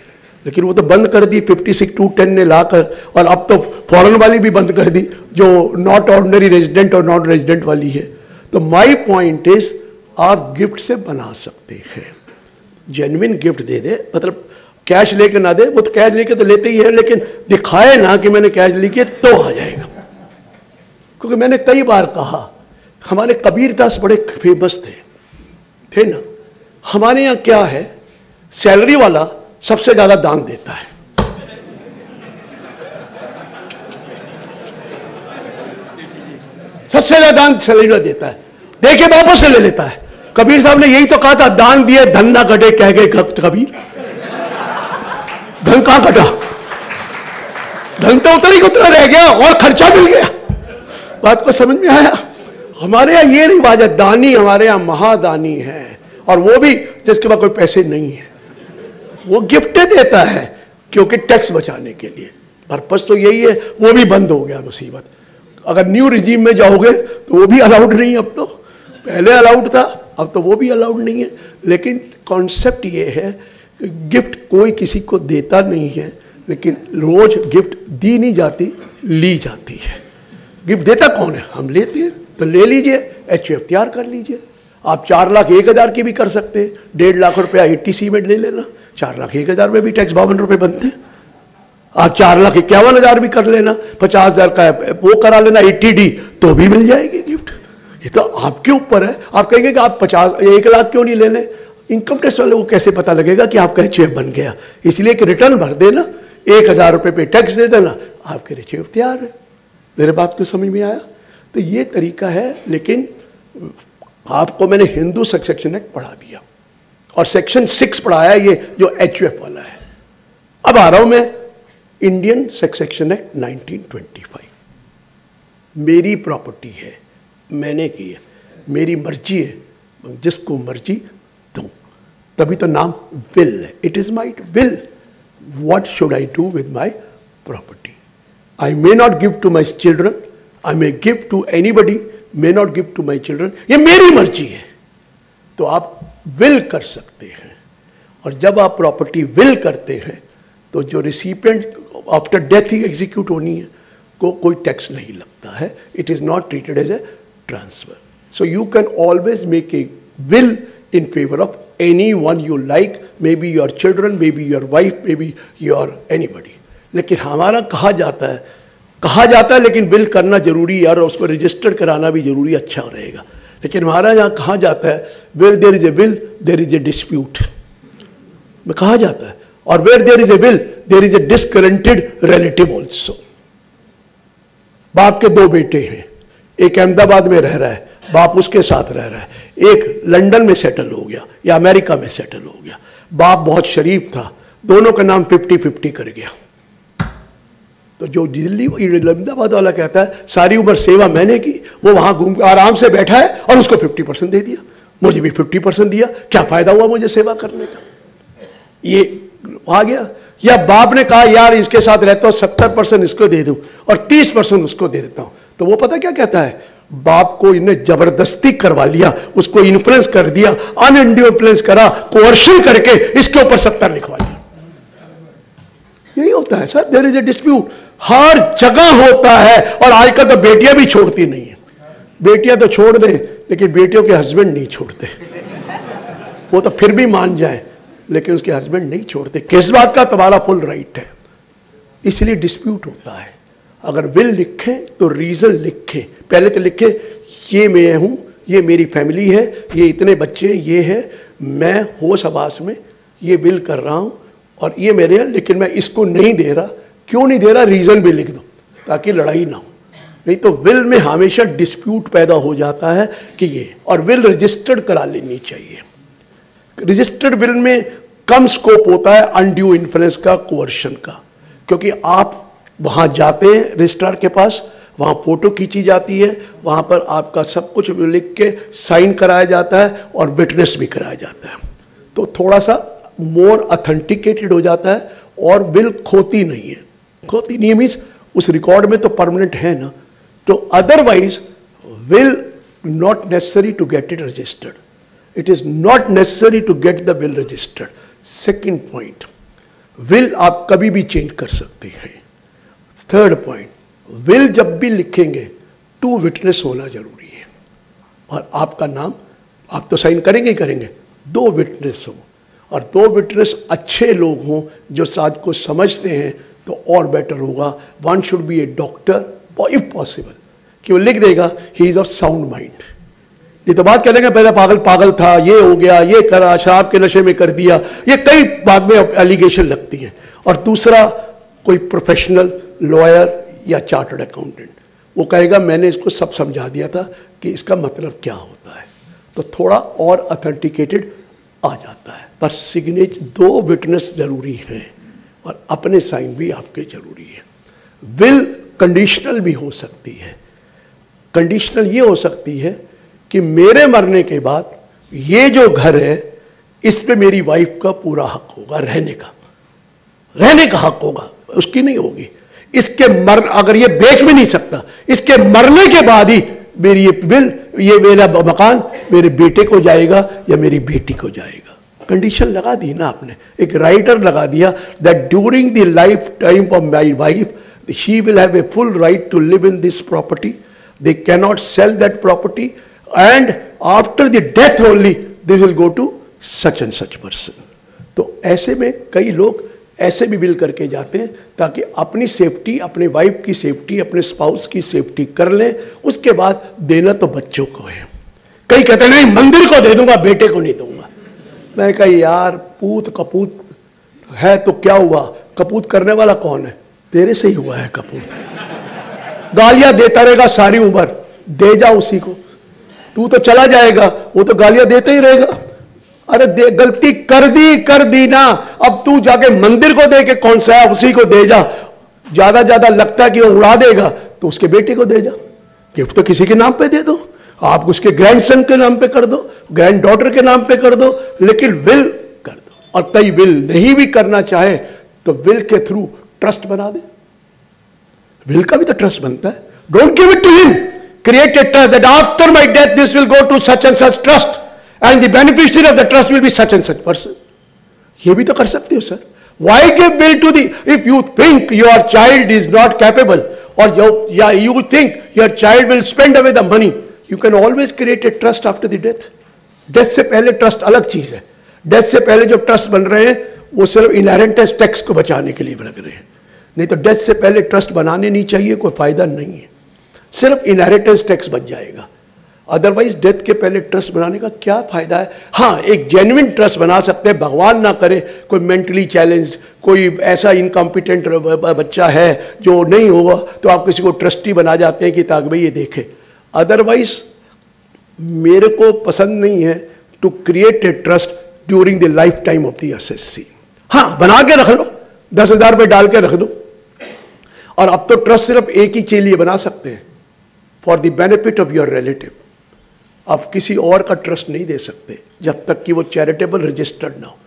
लेकिन वो तो बंद कर दी 56(2)(10) ने लाकर, और अब तो फॉरेन वाली भी बंद कर दी, जो नॉट ऑर्डिनरी रेजिडेंट और नॉन रेजिडेंट वाली है। तो माय पॉइंट इज, आप गिफ्ट से बना सकते हैं। जेन्युइन गिफ्ट दे दे, मतलब कैश लेके ना दे, वो तो कैश लेके तो लेते ही है, लेकिन दिखाए ना कि मैंने कैश लेके तो आ जाएगा। क्योंकि मैंने कई बार कहा, हमारे कबीरदास बड़े फेमस थे ना। हमारे यहाँ क्या है, सैलरी वाला सबसे ज्यादा दान देता है। सबसे ज्यादा दान सैलरी वाला देता है, देके वापस से ले लेता है। कबीर साहब ने यही तो कहा था, दान दिए धन ना घटे, कह गए कबीर। धन कहां घटा? धन तो उतना ही उतना रह गया, और खर्चा मिल गया। बात को समझ में आया? हमारे यहाँ ये रिवाज है, दानी हमारे यहाँ महादानी है, और वो भी जिसके पास कोई पैसे नहीं है, वो गिफ्ट देता है क्योंकि टैक्स बचाने के लिए। पर्पस तो यही है, वो भी बंद हो गया मुसीबत। अगर न्यू रिजीम में जाओगे तो वो भी अलाउड नहीं है, अब तो पहले अलाउड था, अब तो वो भी अलाउड नहीं है। लेकिन कॉन्सेप्ट ये है कि गिफ्ट कोई किसी को देता नहीं है, लेकिन रोज गिफ्ट दी नहीं जाती, ली जाती है। गिफ्ट देता कौन है? हम लेते हैं, तो ले लीजिए, HUF तैयार कर लीजिए। आप 4,01,000 की भी कर सकते हैं, 1.5 लाख रुपया 80C में ले लेना, 4,01,000 में भी टैक्स 52 रुपये बनते हैं। आप 4,51,000 भी कर लेना, 50,000 का वो करा लेना 80D, तो भी मिल जाएगी गिफ्ट। ये तो आपके ऊपर है। आप कहेंगे कि आप 1 लाख क्यों नहीं ले लें? इनकम टैक्स वाले को कैसे पता लगेगा कि आपका HUF बन गया? इसलिए कि रिटर्न भर देना, 1,000 रुपये पे टैक्स दे देना, आपके HUF तैयार है। मेरे बात को समझ में आया? तो ये तरीका है। लेकिन आपको मैंने हिंदू सक्सेशन एक्ट पढ़ा दिया और सेक्शन 6 पढ़ाया, ये जो HUF वाला है। अब आ रहा हूं मैं इंडियन सक्सेशन एक्ट 1925। मेरी प्रॉपर्टी है, मैंने की है, मेरी मर्जी है, जिसको मर्जी दूं, तभी तो नाम विल है। It is my will, what should I do with my property? I may not give to my children, I may give to anybody, may not give to my children, ये मेरी मर्जी है। तो आप विल कर सकते हैं, और जब आप प्रॉपर्टी विल करते हैं तो जो रिसिपिएंट आफ्टर डेथ ही एग्जीक्यूट होनी है को कोई टैक्स नहीं लगता है। It is not treated as a transfer. So you can always make a will in favour of any one you like, may be your children, may be your wife, may be your anybody. लेकिन हमारा कहा जाता है लेकिन will करना जरूरी है और उसको रजिस्टर्ड कराना भी जरूरी, अच्छा रहेगा। लेकिन हमारा यहाँ कहा जाता है where there is a will there is a dispute, में कहा जाता है, और where there is a will there is a discontented relative also. बाप के 2 बेटे हैं, एक अहमदाबाद में रह रहा है, बाप उसके साथ रह रहा है, एक लंदन में सेटल हो गया या अमेरिका में सेटल हो गया। बाप बहुत शरीफ था, दोनों का नाम 50-50 कर गया। तो जो दिल्ली अहमदाबाद वाला कहता है सारी उम्र सेवा मैंने की, वो वहां घूम आराम से बैठा है और उसको 50% दे दिया, मुझे भी 50% दिया, क्या फायदा हुआ मुझे सेवा करने का? ये आ गया। या बाप ने कहा यार इसके साथ रहता हूं, 70% इसको दे दूं और 30% उसको दे देता हूं, तो वो पता क्या कहता है? बाप को इन्हें जबरदस्ती करवा लिया, उसको इन्फ्लुएंस कर दिया, अनइन्फ्लुएंस करा, कोअर्शन करके इसके ऊपर 70 लिखवा लिया। यही होता है sir, there is a dispute, हर जगह होता है। और आजकल तो बेटियां भी छोड़ती नहीं है। बेटियां तो छोड़ दें, लेकिन बेटियों के हस्बैंड नहीं छोड़ते। वो तो फिर भी मान जाए, लेकिन उसके हस्बैंड नहीं छोड़ते। किस बात का? तुम्हारा फुल राइट है, इसलिए डिस्प्यूट होता है। अगर विल लिखें तो रीजन लिखें, पहले तो लिखें ये मैं हूं, ये मेरी फैमिली है, ये इतने बच्चे, ये है, मैं होश आवास में ये विल कर रहा हूं और ये मेरे हैं, लेकिन मैं इसको नहीं दे रहा। क्यों नहीं दे रहा? रीजन भी लिख दो ताकि लड़ाई ना हो। नहीं तो विल में हमेशा डिस्प्यूट पैदा हो जाता है कि ये, और विल रजिस्टर्ड करा लेनी चाहिए। रजिस्टर्ड विल में कम स्कोप होता है अनड्यू इन्फ्लुएंस का, कोअर्शन का, क्योंकि आप वहां जाते हैं रजिस्ट्रार के पास, वहां फोटो खींची जाती है, वहां पर आपका सब कुछ लिख के साइन कराया जाता है और विटनेस भी कराया जाता है, तो थोड़ा सा मोर ऑथेंटिकेटेड हो जाता है और विल खोती नहीं है। खोती नहीं मीन्स उस रिकॉर्ड में तो परमानेंट है ना, तो otherwise will not necessary to get it registered, it is not necessary to get the will registered. Second point, will आप कभी भी चेंज कर सकते हैं। थर्ड पॉइंट, विल जब भी लिखेंगे 2 विटनेस होना जरूरी है, और आपका नाम आप तो साइन करेंगे ही करेंगे, 2 विटनेस हो, और 2 विटनेस अच्छे लोग हों जो साथ को समझते हैं तो और बेटर होगा। One should be A doctor if possible, कि वो लिख देगा he is of sound mind. ये तो बात करेंगे पहले पागल था, ये हो गया, ये करा, शराब के नशे में कर दिया, ये कई बाद में एलिगेशन लगती है। और दूसरा कोई प्रोफेशनल लॉयर या चार्टर्ड अकाउंटेंट, वो कहेगा मैंने इसको सब समझा दिया था कि इसका मतलब क्या होता है, तो थोड़ा और ऑथेंटिकेटेड आ जाता है। पर सिग्नेचर 2 विटनेस जरूरी है और अपने साइन भी आपके जरूरी है। विल कंडीशनल भी हो सकती है। कंडीशनल ये हो सकती है कि मेरे मरने के बाद ये जो घर है इस पे मेरी वाइफ का पूरा हक होगा, रहने का हक होगा, उसकी नहीं होगी। इसके अगर ये बेच भी नहीं सकता, इसके मरने के बाद ही मेरी ये विल, ये मेरा मकान मेरे बेटे को जाएगा या मेरी बेटी को जाएगा। कंडीशन लगा दी ना आपने, एक राइटर लगा दिया that during the life time of my wife she will have a full right to live in this property, they can not sell that property and after the death only they will go to such and such person. तो ऐसे में कई लोग ऐसे भी bill करके जाते हैं ताकि अपनी सेफ्टी, अपने वाइफ की सेफ्टी, अपने स्पाउस की सेफ्टी कर लें, उसके बाद देना तो बच्चों को है। कई कहते हैं नहीं मंदिर को दे दूंगा, बेटे को नहीं दूंगा। मैं कही यार पूत कपूत है तो क्या हुआ, कपूत करने वाला कौन है? तेरे से ही हुआ है कपूत। गालियां देता रहेगा सारी उम्र, दे जा उसी को, तू तो चला जाएगा, वो तो गालियां देते ही रहेगा। अरे गलती कर दी ना, अब तू जाके मंदिर को दे के कौन सा है, उसी को दे जा। ज्यादा लगता है कि वो उड़ा देगा तो उसके बेटे को दे जा, गिफ्ट तो किसी के नाम पे दे दो, आप उसके ग्रैंडसन के नाम पे कर दो, ग्रैंड डॉटर के नाम पे कर दो, लेकिन विल कर दो। और कई विल नहीं भी करना चाहे तो विल के थ्रू ट्रस्ट बना दे, विल का भी तो ट्रस्ट बनता है। Don't give it to him, create a trust that after my death this will go to such and such trust and the beneficiary of the trust will be such and such person. ये भी तो कर सकते हो sir. Why give will to the, if you think your child is not capable or you think your child will spend away the money, you can always create a trust after the death. Death से पहले trust अलग चीज है। Death से पहले जो trust बन रहे हैं वो सिर्फ इनहेरिटेंस टैक्स को बचाने के लिए बन रहे हैं, नहीं तो डेथ से पहले ट्रस्ट बनाने नहीं चाहिए, कोई फायदा नहीं है, सिर्फ इनहेरिटेंस टैक्स बच जाएगा। अदरवाइज डेथ के पहले ट्रस्ट बनाने का क्या फायदा है? हाँ, एक जेन्युइन ट्रस्ट बना सकते हैं, भगवान ना करे कोई मेंटली चैलेंज्ड, कोई ऐसा इनकॉम्पिटेंट बच्चा है जो नहीं होगा तो आप किसी को ट्रस्टी बना जाते हैं कि ताकि भाई ये देखे। अदरवाइज मेरे को पसंद नहीं है to create a trust during the life time of the SSC. हाँ, बना के रख लो, 10,000 रुपये डाल के रख दो। और अब तो ट्रस्ट सिर्फ एक ही के लिए बना सकते हैं, for the benefit of your relative. आप किसी और का ट्रस्ट नहीं दे सकते जब तक कि वो चैरिटेबल रजिस्टर्ड ना हो।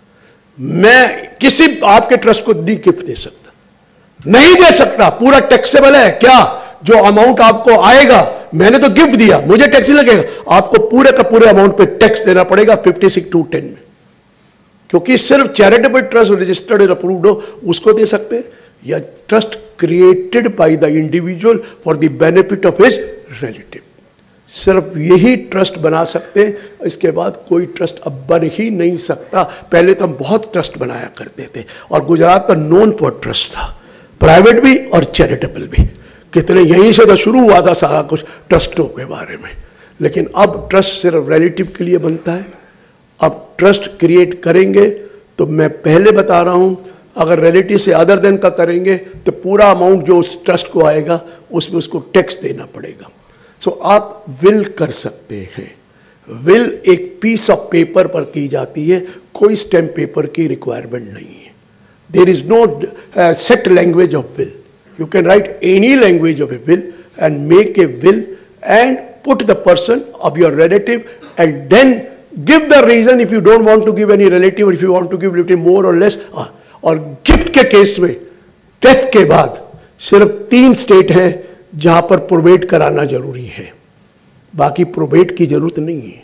मैं किसी आपके ट्रस्ट को नहीं गिफ्ट दे सकता, नहीं दे सकता, पूरा टैक्सेबल है। क्या जो अमाउंट आपको आएगा, मैंने तो गिफ्ट दिया, मुझे टैक्स नहीं लगेगा, आपको पूरे का पूरे अमाउंट पे टैक्स देना पड़ेगा 56(2)(10) में, क्योंकि सिर्फ चैरिटेबल ट्रस्ट रजिस्टर्ड और अप्रूव्ड हो उसको दे सकते हैं, या trust created by the individual for the benefit of his relative. सिर्फ यही ट्रस्ट बना सकते हैं, इसके बाद कोई ट्रस्ट अब बन ही नहीं सकता। पहले तो हम बहुत ट्रस्ट बनाया करते थे और गुजरात का नोन फॉर ट्रस्ट था, प्राइवेट भी और चैरिटेबल भी। कितने यहीं से तो शुरू हुआ था सारा कुछ ट्रस्टों के बारे में। लेकिन अब ट्रस्ट सिर्फ रिलेटिव के लिए बनता है। अब ट्रस्ट क्रिएट करेंगे तो मैं पहले बता रहा हूं, अगर रिलेटिव से अदर देन का करेंगे तो पूरा अमाउंट जो उस ट्रस्ट को आएगा उसमें उसको टैक्स देना पड़ेगा। सो आप विल कर सकते हैं। विल एक पीस ऑफ पेपर पर की जाती है, कोई स्टैम्प पेपर की रिक्वायरमेंट नहीं है। There is no set language of will, you can write any language of a will and make a will and put the person of your relative and then give the reason if you don't want to give any relative, if you want to give little more और less. और gift के case में death के बाद सिर्फ 3 state हैं जहां पर प्रोबेट कराना जरूरी है, बाकी प्रोबेट की जरूरत नहीं है।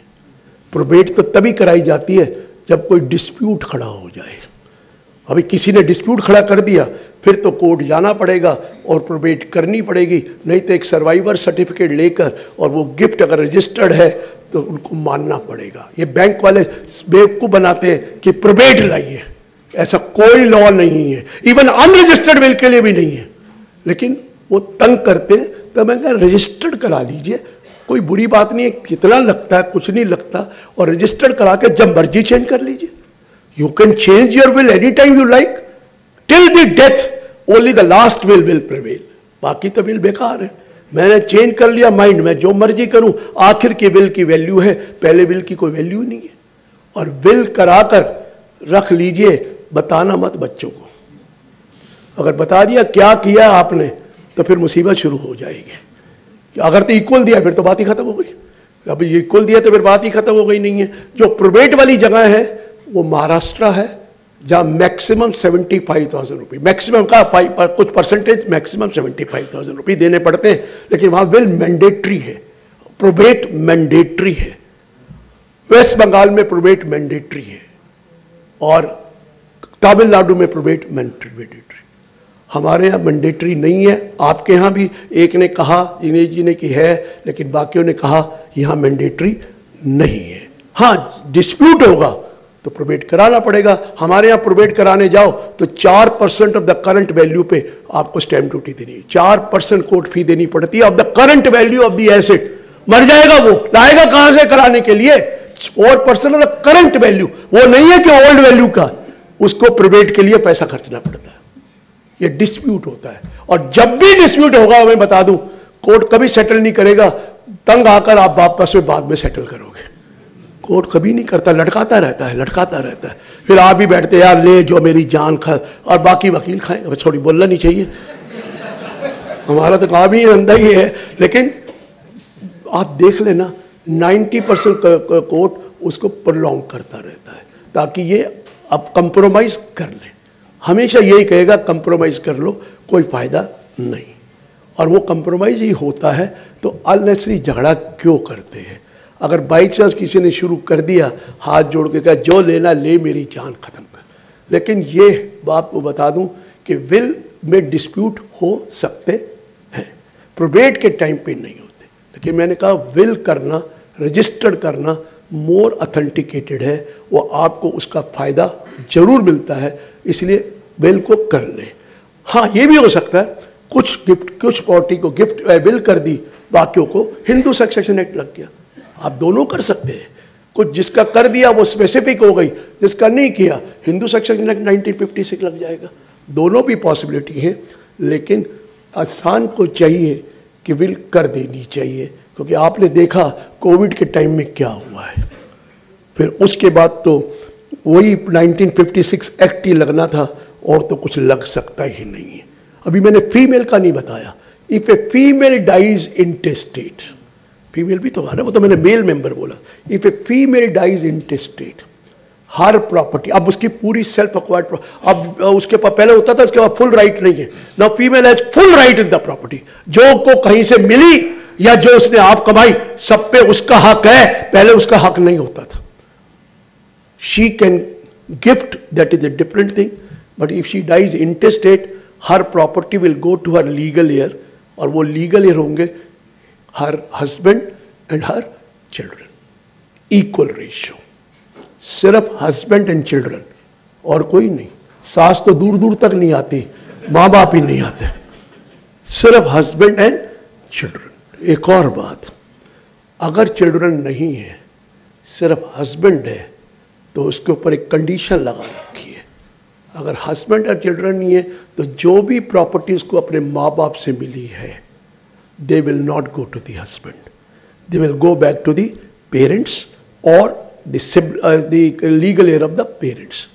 प्रोबेट तो तभी कराई जाती है जब कोई डिस्प्यूट खड़ा हो जाए। अभी किसी ने डिस्प्यूट खड़ा कर दिया फिर तो कोर्ट जाना पड़ेगा और प्रोबेट करनी पड़ेगी, नहीं तो एक सर्वाइवर सर्टिफिकेट लेकर और वो गिफ्ट अगर रजिस्टर्ड है तो उनको मानना पड़ेगा। ये बैंक वाले बेवकूफ बनाते हैं कि प्रोबेट लाइए, ऐसा कोई लॉ नहीं है, इवन अनरजिस्टर्ड विल के लिए भी नहीं है। लेकिन वो तंग करते तो मैं कहा रजिस्टर्ड करा लीजिए, कोई बुरी बात नहीं है, कितना लगता है, कुछ नहीं लगता, और रजिस्टर्ड करा के जब मर्जी चेंज कर लीजिए। You can change your will any time you like, till the death only the last will prevail. बाकी तो विल बेकार है, मैंने चेंज कर लिया माइंड, मैं जो मर्जी करूं, आखिर की विल की वैल्यू है, पहले विल की कोई वैल्यू नहीं है। और विल कराकर रख लीजिए, बताना मत बच्चों को। अगर बता दिया क्या किया आपने तो फिर मुसीबत शुरू हो जाएगी। अगर तो इक्वल दिया फिर तो बात ही खत्म हो गई, अभी इक्वल दिया तो फिर बात ही खत्म हो गई नहीं है। जो प्रोबेट वाली जगह है वो महाराष्ट्र है, जहां मैक्सिमम 75,000 रुपये, मैक्सिमम का कुछ परसेंटेज, मैक्सिमम 75,000 रुपये देने पड़ते हैं, लेकिन वहां विल मैंडेटरी है, प्रोबेट मैंडेटरी है। वेस्ट बंगाल में प्रोबेट मैंडेटरी है और तमिलनाडु में प्रोबेट मैंडेटरी। हमारे यहाँ मैंडेटरी नहीं है। आपके यहाँ भी एक ने कहा, दिनेश जी ने कि है, लेकिन बाकियों ने कहा यहाँ मैंडेटरी नहीं है। हाँ, डिस्प्यूट होगा तो प्रोबेट कराना पड़ेगा। हमारे यहाँ प्रोबेट कराने जाओ तो 4% ऑफ द करंट वैल्यू पे आपको स्टैंप ड्यूटी देनी है, 4% कोर्ट फी देनी पड़ती है of the current value of the asset. मर जाएगा वो, लाएगा कहां से कराने के लिए? 4% ऑफ द करंट वैल्यू, वो नहीं है कि ओल्ड वैल्यू का, उसको प्रोबेट के लिए पैसा खर्चना पड़ता है। ये डिस्प्यूट होता है, और जब भी डिस्प्यूट होगा, मैं बता दूं, कोर्ट कभी सेटल नहीं करेगा, तंग आकर आप वापस में बाद में सेटल करोगे। कोर्ट कभी नहीं करता, लटकाता रहता है, लटकाता रहता है। फिर आप भी बैठते, यार ले जो मेरी जान खा, और बाकी वकील खाएं। अब थोड़ी बोलना नहीं चाहिए, हमारा तो काम ही धंधा ही है। लेकिन आप देख लेना, 90% कोर्ट उसको प्रोलॉन्ग करता रहता है, ताकि ये अब कंप्रोमाइज कर ले। हमेशा यही कहेगा कंप्रोमाइज कर लो, कोई फायदा नहीं। और वो कंप्रोमाइज ही होता है, तो अननेसेसरी झगड़ा क्यों करते हैं? अगर बाई चांस किसी ने शुरू कर दिया, हाथ जोड़ के कहा जो लेना ले, मेरी जान खत्म कर। लेकिन ये बात को बता दूं कि विल में डिस्प्यूट हो सकते हैं, प्रोबेट के टाइम पे नहीं होते। लेकिन मैंने कहा विल करना, रजिस्टर्ड करना मोर ऑथेंटिकेटेड है, वो आपको उसका फायदा जरूर मिलता है, इसलिए विल को कर ले। हाँ, ये भी हो सकता है कुछ प्रॉपर्टी को गिफ्ट विल कर दी, बाकियों को हिंदू सक्सेशन एक्ट लग गया। आप दोनों कर सकते हैं। कुछ जिसका कर दिया वो स्पेसिफिक हो गई, जिसका नहीं किया हिंदू सक्सेशन एक्ट 1956 लग जाएगा। दोनों भी पॉसिबिलिटी है, लेकिन आसान को चाहिए कि विल कर देनी चाहिए, क्योंकि आपने देखा कोविड के टाइम में क्या हुआ है। फिर उसके बाद तो वही 1956 एक्ट ही लगना था, और तो कुछ लग सकता ही नहीं है। अभी मैंने फीमेल का नहीं बताया। If a female dies intestate, female भी तो हमारा, वो तो मैंने मेल मेंबर बोला। If a female dies intestate, her property, अब उसकी पूरी सेल्फ अक्वायर्ड, अब उसके पास पहले होता था, उसके पास फुल राइट नहीं है। Now female has full right in the property. जो को कहीं से मिली या जो उसने आप कमाई, सब पे उसका हक है, पहले उसका हक नहीं होता था। She can gift, that is a different thing, but if she dies intestate, her property will go to her legal heir, और वो legal heir होंगे her husband and her children, equal ratio, सिर्फ husband and children और कोई नहीं। सास तो दूर दूर तक नहीं आती, माँ बाप ही नहीं आते, सिर्फ husband and children। एक और बात, अगर children नहीं है, सिर्फ husband है, तो उसके ऊपर एक कंडीशन लगा रखी है। अगर हस्बैंड और चिल्ड्रन नहीं है, तो जो भी प्रॉपर्टी उसको अपने माँ बाप से मिली है, they will not go to the husband, they will go back to the parents or the legal heir of the parents.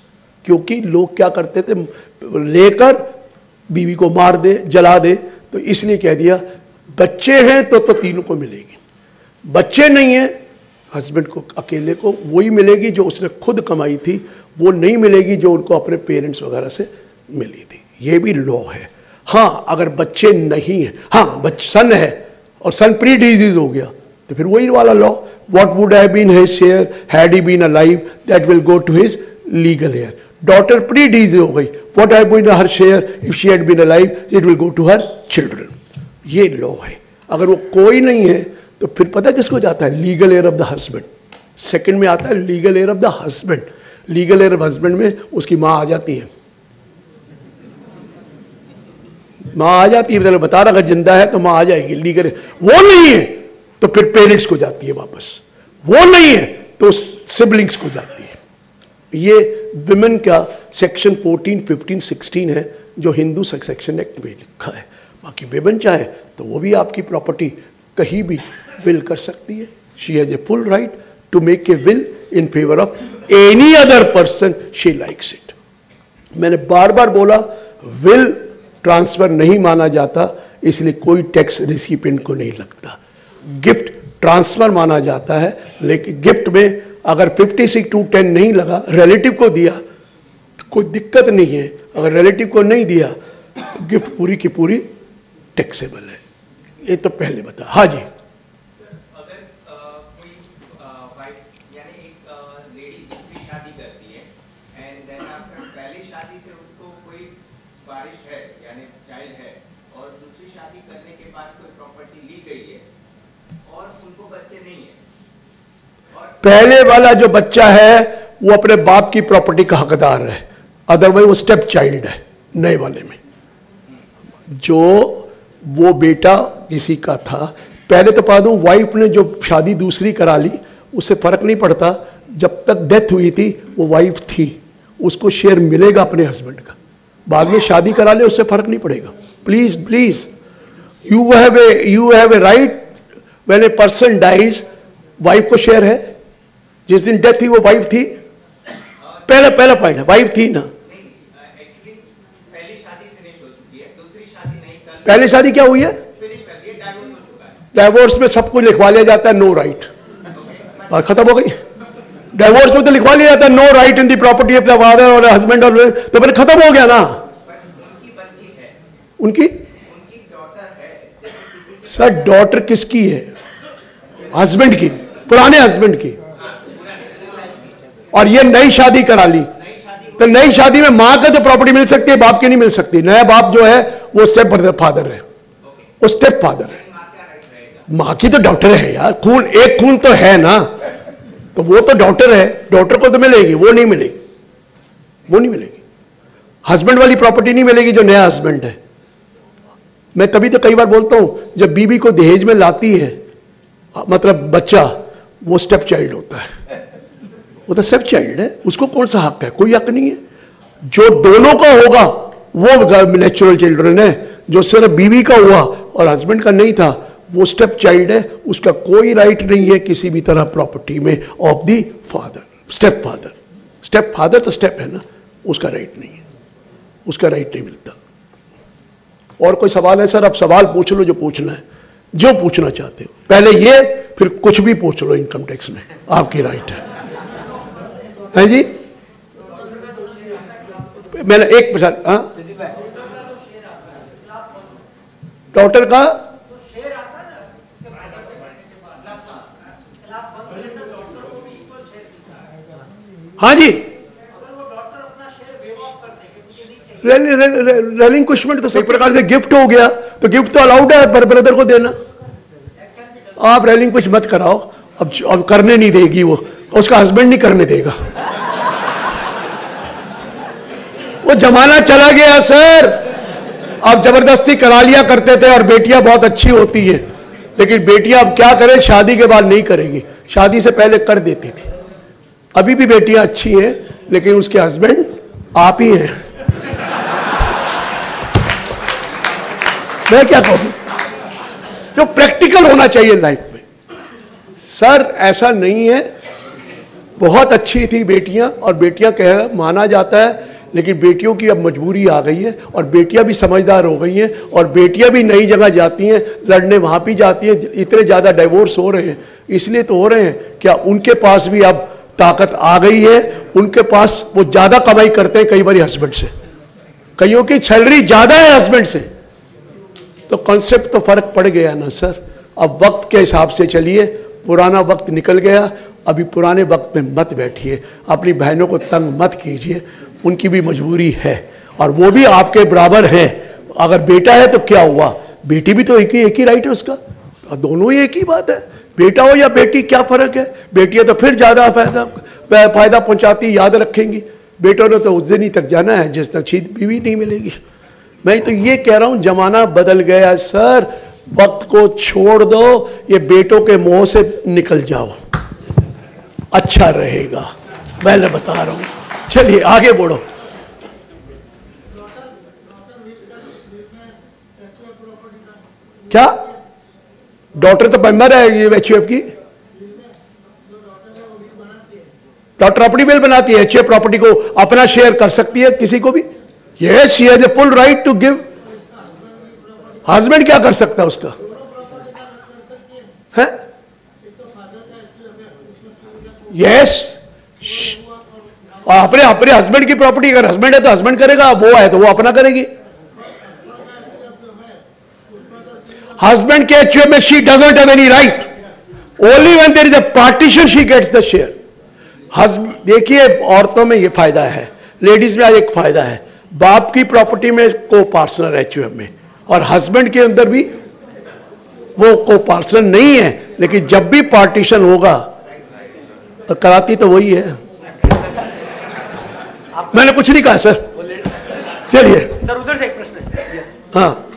क्योंकि लोग क्या करते थे, लेकर बीवी को मार दे, जला दे, तो इसलिए कह दिया बच्चे हैं तो तीनों को मिलेगी, बच्चे नहीं है हस्बैंड को अकेले को वही मिलेगी जो उसने खुद कमाई थी, वो नहीं मिलेगी जो उनको अपने पेरेंट्स वगैरह से मिली थी। ये भी लॉ है। हाँ, अगर बच्चे नहीं है, हाँ सन है और सन प्री डिजीज हो गया, तो फिर वही वाला law, what would have been his share had he been alive, that will go to his legal heir. Daughter predeceased हो गई, what have been her share if she had been alive, it will go to her children. ये law है। अगर वो कोई नहीं है तो फिर पता किसको जाता है, legal heir of the husband. Second में आता है legal heir of the husband. Legal heir of husband में उसकी माँ आ जाती है, माँ आ जाती है, बता रहा अगर जिंदा है तो माँ आ जाएगी। लीगल वो नहीं है तो फिर पेरेंट्स को जाती है वापस, वो नहीं है तो सिबलिंग्स को जाती है। ये विमेन का सेक्शन 14, 15, 16 है जो हिंदू सेक्शन एक्ट में लिखा है। बाकी विमेन चाहे तो वो भी आपकी प्रॉपर्टी कहीं भी विल कर सकती है। She has a full right to make a will in favour of any other person she likes it. मैंने बार बार बोला विल ट्रांसफर नहीं माना जाता, इसलिए कोई टैक्स रिसिपिएंट को नहीं लगता। गिफ्ट ट्रांसफर माना जाता है, लेकिन गिफ्ट में अगर 56(2)(10 नहीं लगा, रिलेटिव को दिया, तो कोई दिक्कत नहीं है। अगर रिलेटिव को नहीं दिया तो गिफ्ट पूरी की पूरी टैक्सेबल है। ये तो पहले बता। हाँ जी, अगर कोई वाइफ यानी एक लेडी दूसरी शादी करती है एंड देन आफ्टर पहली शादी से उसको कोई बारिश है यानी चाइल्ड है और दूसरी शादी करने के बाद कोई प्रॉपर्टी ली गई है और उनको बच्चे नहीं है और पहले वाला जो बच्चा है वो अपने बाप की प्रॉपर्टी का हकदार है, अदरवाइज वो स्टेप चाइल्ड है। नए वाले में जो वो बेटा किसी का था, पहले तो पा दूं, वाइफ ने जो शादी दूसरी करा ली उससे फर्क नहीं पड़ता। जब तक डेथ हुई थी वो वाइफ थी, उसको शेयर मिलेगा अपने हस्बैंड का। बाद में शादी करा ले उससे फर्क नहीं पड़ेगा। Please please, you have a right when a person dies, wife को शेयर है। जिस दिन डेथ हुई वो वाइफ थी, पहला पॉइंट है, वाइफ थी ना। एक्चुअली पहली शादी फिनिश हो चुकी है, दूसरी शादी नहीं कर पहले शादी क्या हुई है? फिनिश कर दी, डाइवोर्स हो चुका है। डाइवोर्स में सब कुछ लिखवा लिया जाता है, नो राइट, और खत्म हो गई। डाइवोर्स में तो लिखवा लिया जाता है no right in the property of the father और हस्बैंड, और तो फिर खत्म हो गया ना। उनकी बच्ची है, उनकी डॉटर है, जैसे किसी सर डॉटर किसकी है? हस्बैंड की, पुराने हस्बैंड की। और ये नई शादी करा ली, तो नई शादी में मां का तो प्रॉपर्टी मिल सकती है, बाप की नहीं मिल सकती। नया बाप जो है वो स्टेप फादर है, वो स्टेप फादर है। मां की तो डॉटर है यार, खून एक खून तो है ना, तो वो तो डॉटर है, डॉटर को तो मिलेगी, वो नहीं मिलेगी, वो नहीं मिलेगी। हस्बैंड वाली प्रॉपर्टी नहीं मिलेगी जो नया हस्बैंड है। मैं तभी तो कई बार बोलता हूं, जब बीबी को दहेज में लाती है मतलब बच्चा, वो स्टेप चाइल्ड होता है, वो तो स्टेप चाइल्ड है, उसको कौन सा हक है? कोई हक नहीं है। जो दोनों का होगा वो नेचुरल चिल्ड्रन है, जो सिर्फ बीवी का हुआ और हस्बैंड का नहीं था वो स्टेप चाइल्ड है। उसका कोई राइट नहीं है किसी भी तरह प्रॉपर्टी में of the father, step father. Step father तो स्टेप है ना, उसका राइट नहीं है, उसका राइट नहीं मिलता। और कोई सवाल है सर? अब सवाल पूछ लो जो पूछना है, जो पूछना चाहते हो। पहले ये, फिर कुछ भी पूछ लो इनकम टैक्स में, आपकी राइट है जी। मैंने एक प्रश्न, डॉक्टर का हाँ जी, रेलिंक्विशमेंट तो सही प्रकार से गिफ्ट हो गया, तो गिफ्ट तो अलाउड है पर ब्रदर को देना। आप रेलिंक्विश मत कराओ, अब करने नहीं देगी वो, उसका हस्बैंड नहीं करने देगा। वो जमाना चला गया सर, अब जबरदस्ती करा लिया करते थे और बेटियां बहुत अच्छी होती है, लेकिन बेटियां अब क्या करें, शादी के बाद नहीं करेंगी, शादी से पहले कर देती थी। अभी भी बेटियां अच्छी हैं, लेकिन उसके हस्बैंड आप ही हैं। मैं क्या कहूं, जो प्रैक्टिकल होना चाहिए लाइफ में। सर ऐसा नहीं है, बहुत अच्छी थी बेटियां, और बेटियां कह माना जाता है, लेकिन बेटियों की अब मजबूरी आ गई है और बेटियां भी समझदार हो गई हैं, और बेटियां भी नई जगह जाती हैं लड़ने, वहां भी जाती हैं। इतने ज्यादा डाइवोर्स हो रहे हैं, इसलिए तो हो रहे हैं, क्या उनके पास भी अब ताकत आ गई है, उनके पास वो ज्यादा कमाई करते हैं कई बार हस्बैंड से, कईयों की सैलरी ज्यादा है हस्बैंड से। तो कॉन्सेप्ट तो फर्क पड़ गया ना सर। अब वक्त के हिसाब से चलिए, पुराना वक्त निकल गया, अभी पुराने वक्त में मत बैठिए, अपनी बहनों को तंग मत कीजिए, उनकी भी मजबूरी है और वो भी आपके बराबर है। अगर बेटा है तो क्या हुआ, बेटी भी तो एक ही राइट है उसका, दोनों ही एक ही बात है। बेटा हो या बेटी, क्या फर्क है? बेटियां तो फिर ज्यादा फायदा पहुंचाती, याद रखेंगी। बेटों ने तो उस दिन ही तक जाना है जिस तक शीत बीवी नहीं मिलेगी। मैं तो ये कह रहा हूं, जमाना बदल गया सर, वक्त को छोड़ दो, ये बेटों के मुंह से निकल जाओ, अच्छा रहेगा, मैं बता रहा हूं। चलिए आगे बढ़ो। क्या डॉटर तो मेंबर है ये एचयूएफ की, डॉटर अपनी बिल बनाती है, एचयूएफ प्रॉपर्टी को अपना शेयर कर सकती है किसी को भी। Yes, she has a full right to give. Husband क्या कर सकता है उसका? है यस, अपने अपने हस्बैंड की प्रॉपर्टी, अगर हस्बैंड है तो हस्बैंड करेगा, वो है तो वो अपना करेगी। हस्बैंड के एचयूएफ में she doesn't have any right, only when there is a partition she gets the share. देखिए औरतों में ये फायदा है, लेडीज में आज एक फायदा है, बाप की प्रॉपर्टी में को पार्टनर एचयूएफ में, और हस्बैंड के अंदर भी वो को पार्टनर नहीं है, लेकिन जब भी पार्टीशन होगा तो कराती तो वही है। मैंने कुछ नहीं कहा सर। चलिए सर, उधर से एक प्रश्न है। हाँ,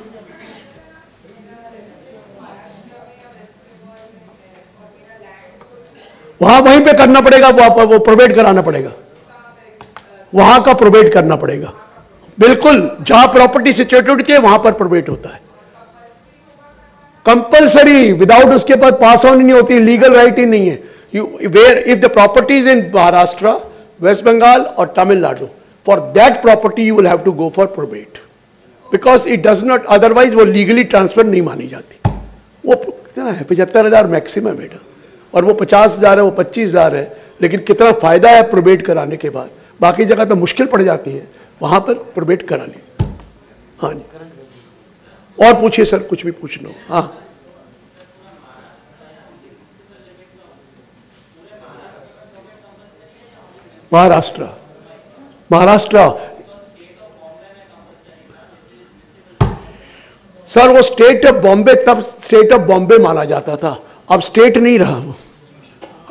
वहां वहीं पे करना पड़ेगा, वो प्रोवाइड कराना पड़ेगा, वहां का प्रोवाइड करना पड़ेगा। बिल्कुल, जहां प्रॉपर्टी सिचुएटेड होती है वहां पर प्रोवाइड होता है, कंपलसरी, विदाउट उसके पास पास ऑन नहीं होती, लीगल राइट ही नहीं है। Where if the property is in Maharashtra, West Bengal और Tamil Nadu, for that property you will have to go for probate, because it does not, otherwise वो लीगली ट्रांसफर नहीं मानी जाती। वो कितना है, 75,000 मैक्सिमम बेटा, और वो 50,000 है, वो 25,000 है, लेकिन कितना फायदा है प्रोवेट कराने के बाद। बाकी जगह तो मुश्किल पड़ जाती है, वहां पर प्रोवेट करा ली। हाँ जी, और पूछिए सर, कुछ भी पूछ लो। हाँ, महाराष्ट्र, महाराष्ट्र सर, वो स्टेट ऑफ बॉम्बे, तब स्टेट ऑफ बॉम्बे माना जाता था, अब स्टेट नहीं रहा वो।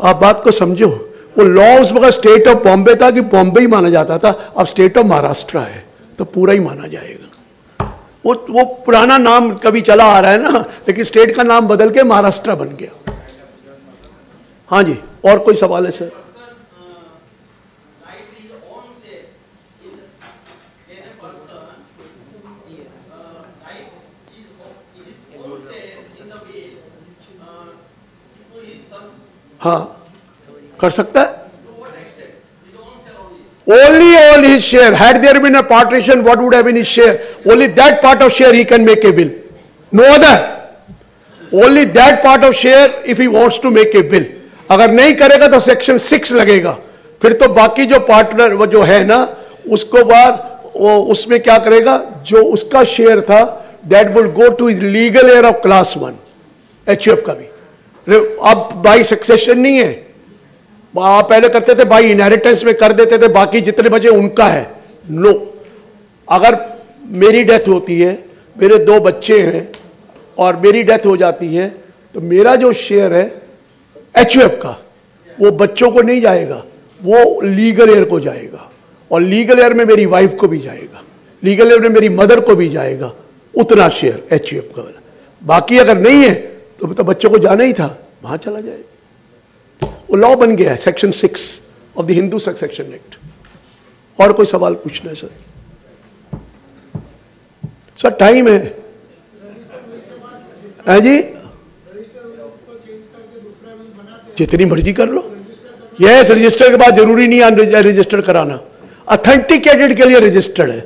आप बात को समझो, वो लॉ उस वक्त स्टेट ऑफ बॉम्बे था कि बॉम्बे ही माना जाता था, अब स्टेट ऑफ महाराष्ट्र है तो पूरा ही माना जाएगा। वो पुराना नाम कभी चला आ रहा है ना, लेकिन स्टेट का नाम बदल के महाराष्ट्र बन गया। हाँ जी, और कोई सवाल है सर? हाँ, कर सकता है। Only on his share. Had there been a partition, what would have been his share? Only that part of share he can make a will. No other. Only that part of share if he wants to make a will. अगर नहीं करेगा तो section 6 लगेगा, फिर तो बाकी जो partner वो जो है ना, उसको बाद वो उसमें क्या करेगा, जो उसका शेयर था that would go to his legal heir of class 1, HUF का भी। अब बाई सक्सेशन नहीं है, आप पहले करते थे बाई इनहेरिटेंस में कर देते थे, बाकी जितने बचे उनका है। नो, अगर मेरी डेथ होती है, मेरे 2 बच्चे हैं और मेरी डेथ हो जाती है, तो मेरा जो शेयर है एचयूएफ का, वो बच्चों को नहीं जाएगा, वो लीगल एयर को जाएगा, और लीगल एयर में मेरी वाइफ को भी जाएगा, लीगल एयर में मेरी मदर को भी जाएगा, उतना शेयर एचयूएफ का। बाकी अगर नहीं है तो बच्चों को जाना ही था, वहां चला जाएगा। वो लॉ बन गया है, section 6 of the Hindu succession act. और कोई सवाल पूछना है सर? सर टाइम है जी, जितनी मर्जी कर लो। यस, रजिस्टर के बाद जरूरी नहीं रजिस्टर कराना, अथेंटिकेटेड के लिए रजिस्टर्ड है।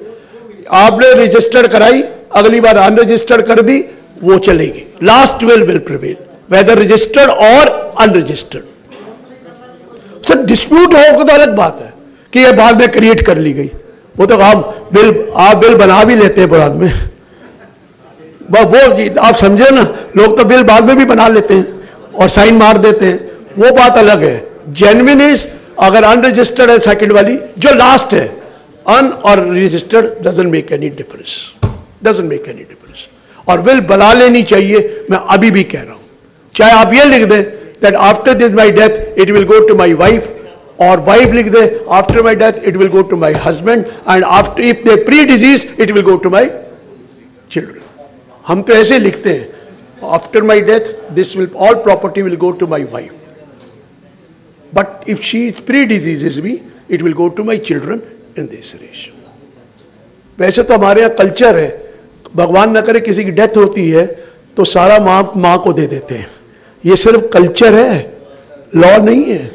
आपने रजिस्टर्ड कराई, अगली बार अनरजिस्टर्ड कर दी, वो चलेगी। Last will prevail whether registered और अनरजिस्टर्ड। सर डिस्प्यूट हो तो अलग बात है कि ये बाद में क्रिएट कर ली गई, वो तो आप बिल बना भी लेते हैं बाद में, वो आप समझे ना, लोग तो बिल बाद में भी बना लेते हैं और साइन मार देते हैं, वो बात अलग है। जेन्युइन इज, अगर अनरजिस्टर्ड है सेकंड वाली जो लास्ट है, अन और registered doesn't make any difference, doesn't make any difference. और विल बना लेनी चाहिए, मैं अभी भी कह रहा हूं, चाहे आप ये लिख दें that after this my death it will go to my wife, और वाइफ लिख दे after my death it will go to my husband, and after if they predecease it will go to my children. हम तो ऐसे लिखते हैं, after my death this will all property will go to my wife, but if she is predeceases भी it will go to my children in this ratio. वैसे तो हमारे यहाँ कल्चर है, भगवान न करे किसी की डेथ होती है तो सारा माँ को दे देते हैं, ये सिर्फ कल्चर है, लॉ नहीं है।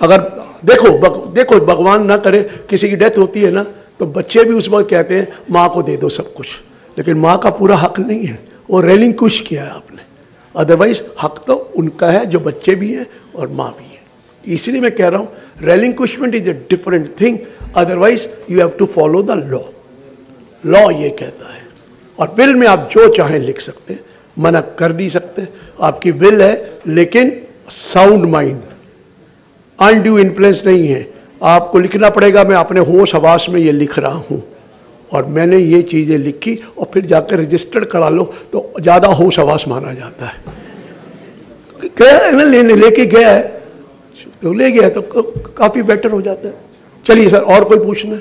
अगर देखो भगवान ना करे किसी की डेथ होती है ना, तो बच्चे भी उस वक्त कहते हैं माँ को दे दो सब कुछ, लेकिन माँ का पूरा हक नहीं है, वो रेलिंक्विश किया है आपने। अदरवाइज हक तो उनका है जो बच्चे भी हैं और माँ भी है, इसलिए मैं कह रहा हूं relinquishment is a different thing, otherwise you have to follow the law. Law ये कहता है, और विल में आप जो चाहें लिख सकते हैं, मना कर नहीं सकते, आपकी विल है, लेकिन साउंड माइंड, अनड्यू इन्फ्लुएंस नहीं है। आपको लिखना पड़ेगा मैं अपने होश हवास में ये लिख रहा हूं और मैंने ये चीजें लिखी, और फिर जाकर रजिस्टर्ड करा लो तो ज्यादा होश हवास माना जाता है। गया ना लेके गया है तो ले गया तो काफी बेटर हो जाता है। चलिए सर, और कोई पूछना है?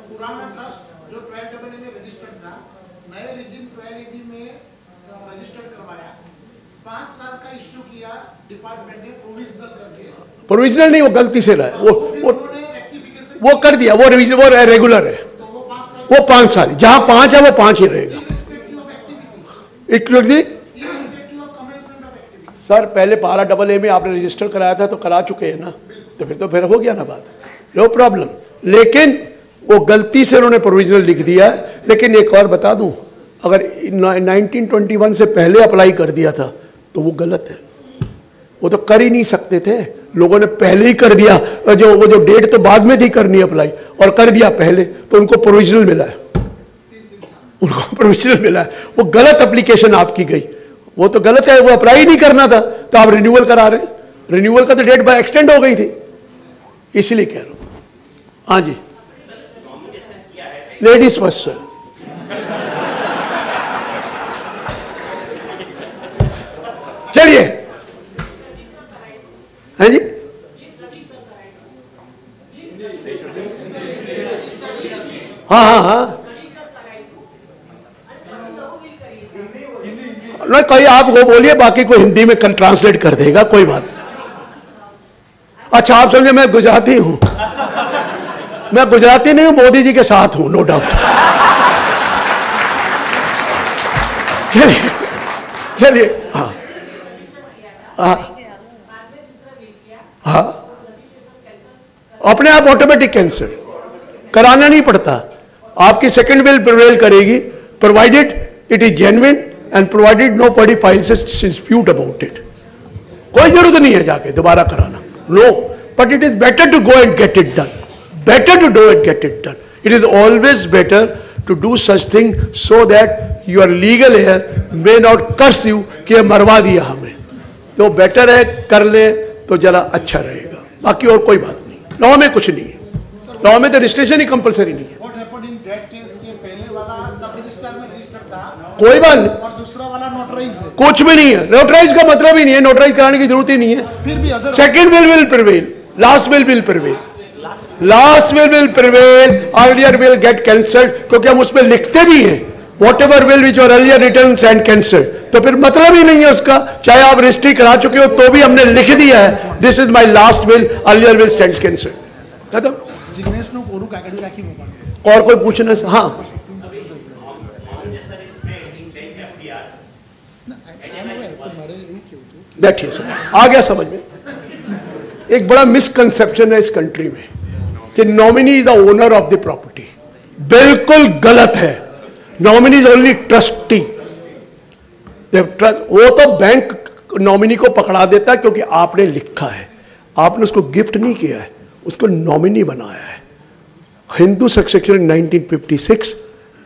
पुराना ट्रस्ट जो 12AA में रजिस्टर्ड था, नए रिजिम 12AB में रजिस्टर्ड करवाया, 5 साल का इश्यू किया डिपार्टमेंट ने प्रोविजनल करके। प्रोविजनल नहीं, वो गलती से रहा है, वो कर दिया, वो रेगुलर है, वो 5 साल, जहां 5 है वो 5 ही रहेगा। सर पहले पारा AA में आपने रजिस्टर कराया था तो करा चुके हैं ना, तो फिर हो गया ना बात, नो प्रॉब्लम। लेकिन वो गलती से उन्होंने प्रोविजनल लिख दिया है। लेकिन एक और बता दूं, अगर 1921 से पहले अप्लाई कर दिया था तो वो गलत है, वो तो कर ही नहीं सकते थे, लोगों ने पहले ही कर दिया। वो जो डेट तो बाद में थी करनी अप्लाई, और कर दिया पहले, तो उनको प्रोविजनल मिला है, उनको प्रोविजनल मिला है। वो गलत एप्लीकेशन आपकी गई, वो तो गलत है, वो अप्लाई नहीं करना था, तो आप रिन्यूअल करा रहे हैं। रिन्यूअल का तो डेट बाय एक्सटेंड हो गई थी, इसीलिए कह रहा हूं। हाँ जी, लेडीज फर्स्ट सर। चलिए, हाँ जी, हाँ हाँ हाँ, नहीं कोई आप वो बोलिए, बाकी को हिंदी में ट्रांसलेट कर देगा, कोई बात नहीं। अच्छा आप समझे मैं गुजराती हूं, मैं गुजराती नहीं हूं, मोदी जी के साथ हूं, नो डाउट। चलिए चलिए, हाँ हाँ हाँ, अपने आप ऑटोमेटिक कैंसिल कराना नहीं पड़ता, आपकी सेकंड विल प्रिवेल करेगी, provided it is genuine and provided nobody files dispute about it. कोई जरूरत नहीं है जाके दोबारा कराना, no, but it is better to go and get it done, better to do and get it done. It is always better to do such thing so that your legal heir may not curse you कि ये मरवा दिया हमें, तो better है कर ले तो जरा अच्छा रहेगा, बाकी और कोई बात नहीं। लॉ में कुछ नहीं है, लॉ में तो रजिस्ट्रेशन ही कंपलसरी नहीं है। What happened in that case के पहले वाला सब रजिस्टर में रजिस्टर था, कोई बात नहीं, और दूसरा वाला नोटराइज है, कुछ भी नहीं है, नोटराइज का मतलब ही नहीं है, नोटराइज कराने की जरूरत ही नहीं है। फिर भी other second will prevail, last will prevail, last will prevail, earlier will get cancelled, क्योंकि हम उसमें लिखते भी हैं whatever will which are earlier written and cancelled, तो फिर मतलब ही नहीं है उसका, चाहे आप रजिस्ट्री करा चुके हो तो भी हमने लिख दिया है this is my last will, earlier will stands cancelled, खत्म। जिग्नेश नु पूरू कागड़ी राखी मोकल। और कोई पूछना? हाँ बैठिए सर, आ गया समझ में। एक बड़ा मिसकंसेप्शन है इस कंट्री में कि nominee is the owner of the property, बिल्कुल गलत है। Nominee is only trustee. वो तो बैंक नॉमिनी को पकड़ा देता है क्योंकि आपने लिखा है, आपने उसको गिफ्ट नहीं किया है, उसको नॉमिनी बनाया है। Hindu section 1956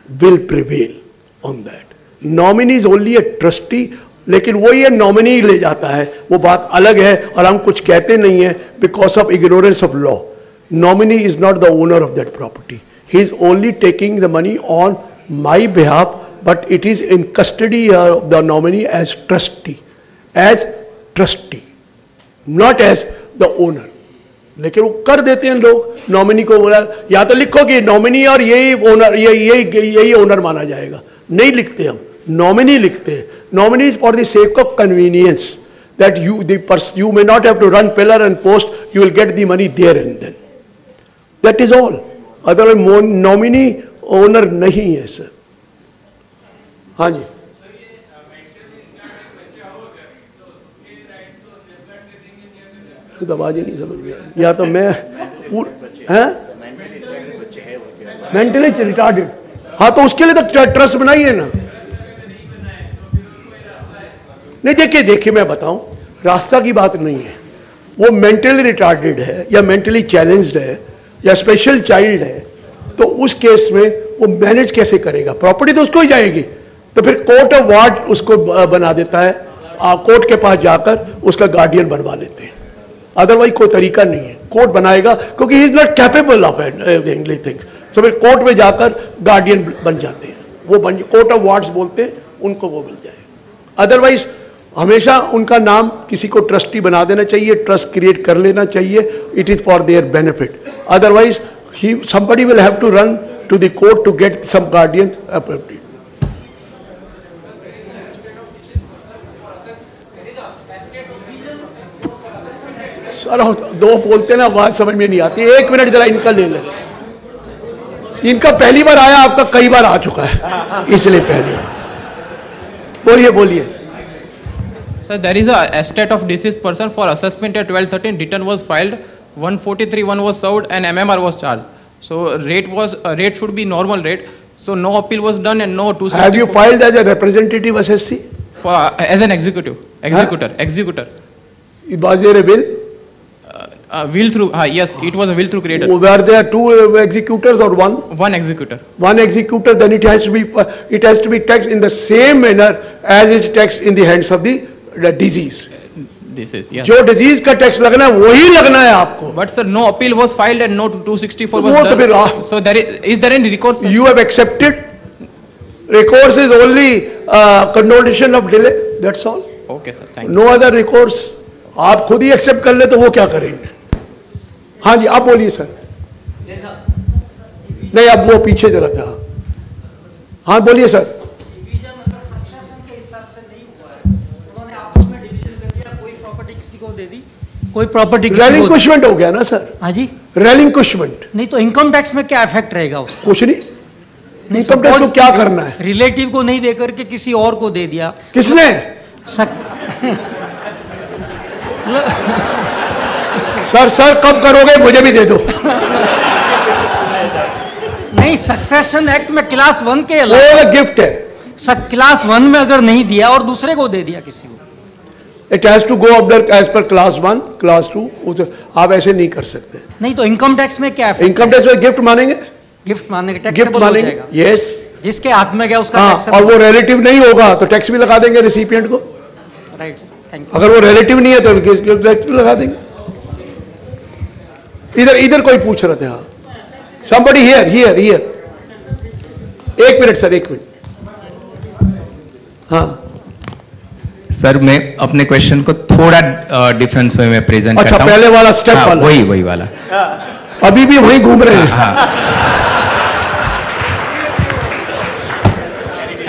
will prevail on that. Nominee is only a trustee, लेकिन वो ये नॉमिनी ले जाता है, वो बात अलग है, और हम कुछ कहते नहीं है because of ignorance of law. Nominee is not the owner of that property, he is only taking the money on my behalf, but it is in custody of the nominee as trustee, not as the owner. लेकिन वो कर देते हैं लोग nominee को owner, या तो लिखो कि नॉमिनी और यही ओनर, यही ओनर माना जाएगा, नहीं लिखते हम, नॉमिनी लिखते हैं। Nominee is for the sake of convenience, that you may not have to run pillar and post, you will get the money there and then, that is all. Otherwise nominee owner नहीं है sir. हाँ जी, तो आवाज ही नहीं समझ गया, या तो मैं मेंटली रिटार्डेड, हाँ तो उसके लिए तो ट्रस्ट बनाइए ना। नहीं देखिए मैं बताऊं, रास्ता की बात नहीं है, वो मेंटली रिटार्डेड है या मेंटली चैलेंज्ड है या स्पेशल चाइल्ड है, तो उस केस में वो मैनेज कैसे करेगा? प्रॉपर्टी तो उसको ही जाएगी, तो फिर कोर्ट ऑफ वार्ड उसको बना देता है, कोर्ट के पास जाकर उसका गार्डियन बनवा लेते हैं, अदरवाइज कोई तरीका नहीं है। कोर्ट बनाएगा क्योंकि he is not capable of handling things, तो फिर कोर्ट में जाकर गार्डियन बन जाते हैं, वो कोर्ट ऑफ वार्ड्स बोलते हैं, उनको वो मिल जाए। अदरवाइज हमेशा उनका नाम किसी को ट्रस्टी बना देना चाहिए, ट्रस्ट क्रिएट कर लेना चाहिए, it is for their benefit. Otherwise somebody will have to run to the court to get some guardian appointed. Sir दो बोलते ना, आवाज समझ में नहीं आती, एक मिनट जरा इनका ले ले। इनका पहली बार आया, आपका कई बार आ चुका है, इसलिए पहली बार। बोलिए बोलिए। Sir, there is a estate of deceased person for assessment at 1213. Return was filed, 143(1) was served, and MMR was charged. So rate should be normal rate. So no appeal was done and no 264. Have you filed as a representative SSC? For as an executor. Was there a will? Will through yes, it was a will through creator. Were there two executors or one? One executor. One executor, then it has to be taxed in the same manner as it taxed in the hands of the deceased. This is yes. जो disease का tax लगना है वही लगना है आपको। But sir, no appeal was filed and no 264 was done. So is there any recourse? Sir? You have accepted. Recourse is only condonation of delay. That's all. Okay sir, thank you. No other recourse. आप खुद ही accept कर ले तो वो क्या करेंगे? हाँ जी, आप बोलिए सर। नहीं, अब वो पीछे जरा था। हाँ बोलिए सर। कोई प्रॉपर्टी रेलिंक्विशमेंट हो गया ना सर? हाँ जी, रेलिंक्विशमेंट। नहीं तो इनकम टैक्स में क्या इफेक्ट रहेगा उसका? कुछ नहीं, इनकम टैक्स को क्या करना है? रिलेटिव को नहीं देकर के किसी और को दे दिया। किसने? सर कब करोगे, मुझे भी दे दो। नहीं, सक्सेशन एक्ट में क्लास 1 के वो गिफ्ट है। क्लास 1 में अगर नहीं दिया और दूसरे को दे दिया किसी को, it has to go up as per class 1, class 2। आप ऐसे नहीं कर सकते। नहीं तो इनकम टैक्स में क्या है? इनकम टैक्स में गिफ्ट मानेंगे, गिफ्ट मानेंगे, गिफ्ट मानेंगे। यस, जिसके हाथ में गया उसका टैक्स। और वो रिलेटिव नहीं होगा तो टैक्स भी लगा देंगे रिसिपिएंट को। Right, thank you. अगर वो रिलेटिव नहीं है तो टैक्स भी लगा देंगे। इधर कोई पूछ रहे थे। हाँ, somebody here। एक मिनट सर, एक मिनट। हाँ सर, मैं अपने क्वेश्चन को थोड़ा डिफरेंस में मैं प्रेजेंट करता हूं। अच्छा, पहले वाला स्टेप वाला। वही वाला। अभी भी वही घूम रहे हैं।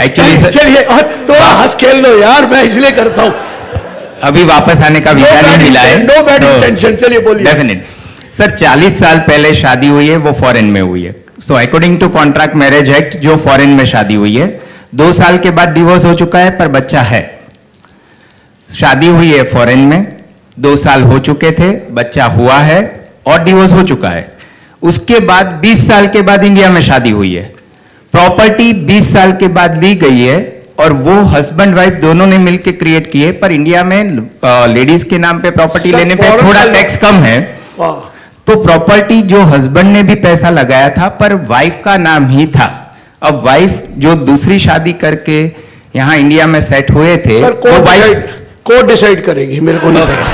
एक्चुअली सर, चलिए थोड़ा हंस खेल लो यार, मैं इसलिए करता हूं। अभी वापस आने का वीजा नहीं मिला है। No bad intention. चलिए बोलिए। डेफिनेट सर, 40 साल पहले शादी हुई है, वो फॉरेन में हुई है। So according to contract marriage act, जो फॉरेन में शादी हुई है, 2 साल के बाद डिवोर्स हो चुका है, पर बच्चा है। शादी हुई है फॉरेन में, 2 साल हो चुके थे, बच्चा हुआ है और डिवोर्स हो चुका है। उसके बाद 20 साल के बाद इंडिया में शादी हुई है। प्रॉपर्टी 20 साल के बाद ली गई है और वो हस्बैंड वाइफ दोनों ने मिलकर क्रिएट की है। पर इंडिया में लेडीज के नाम पे प्रॉपर्टी लेने पे थोड़ा टैक्स कम है। तो प्रॉपर्टी जो हस्बैंड ने भी पैसा लगाया था, पर वाइफ का नाम ही था। अब वाइफ जो दूसरी शादी करके यहाँ इंडिया में सेट हुए थे, वो वाइफ कोर्ट डिसाइड करेगी, मेरे को नहीं पता।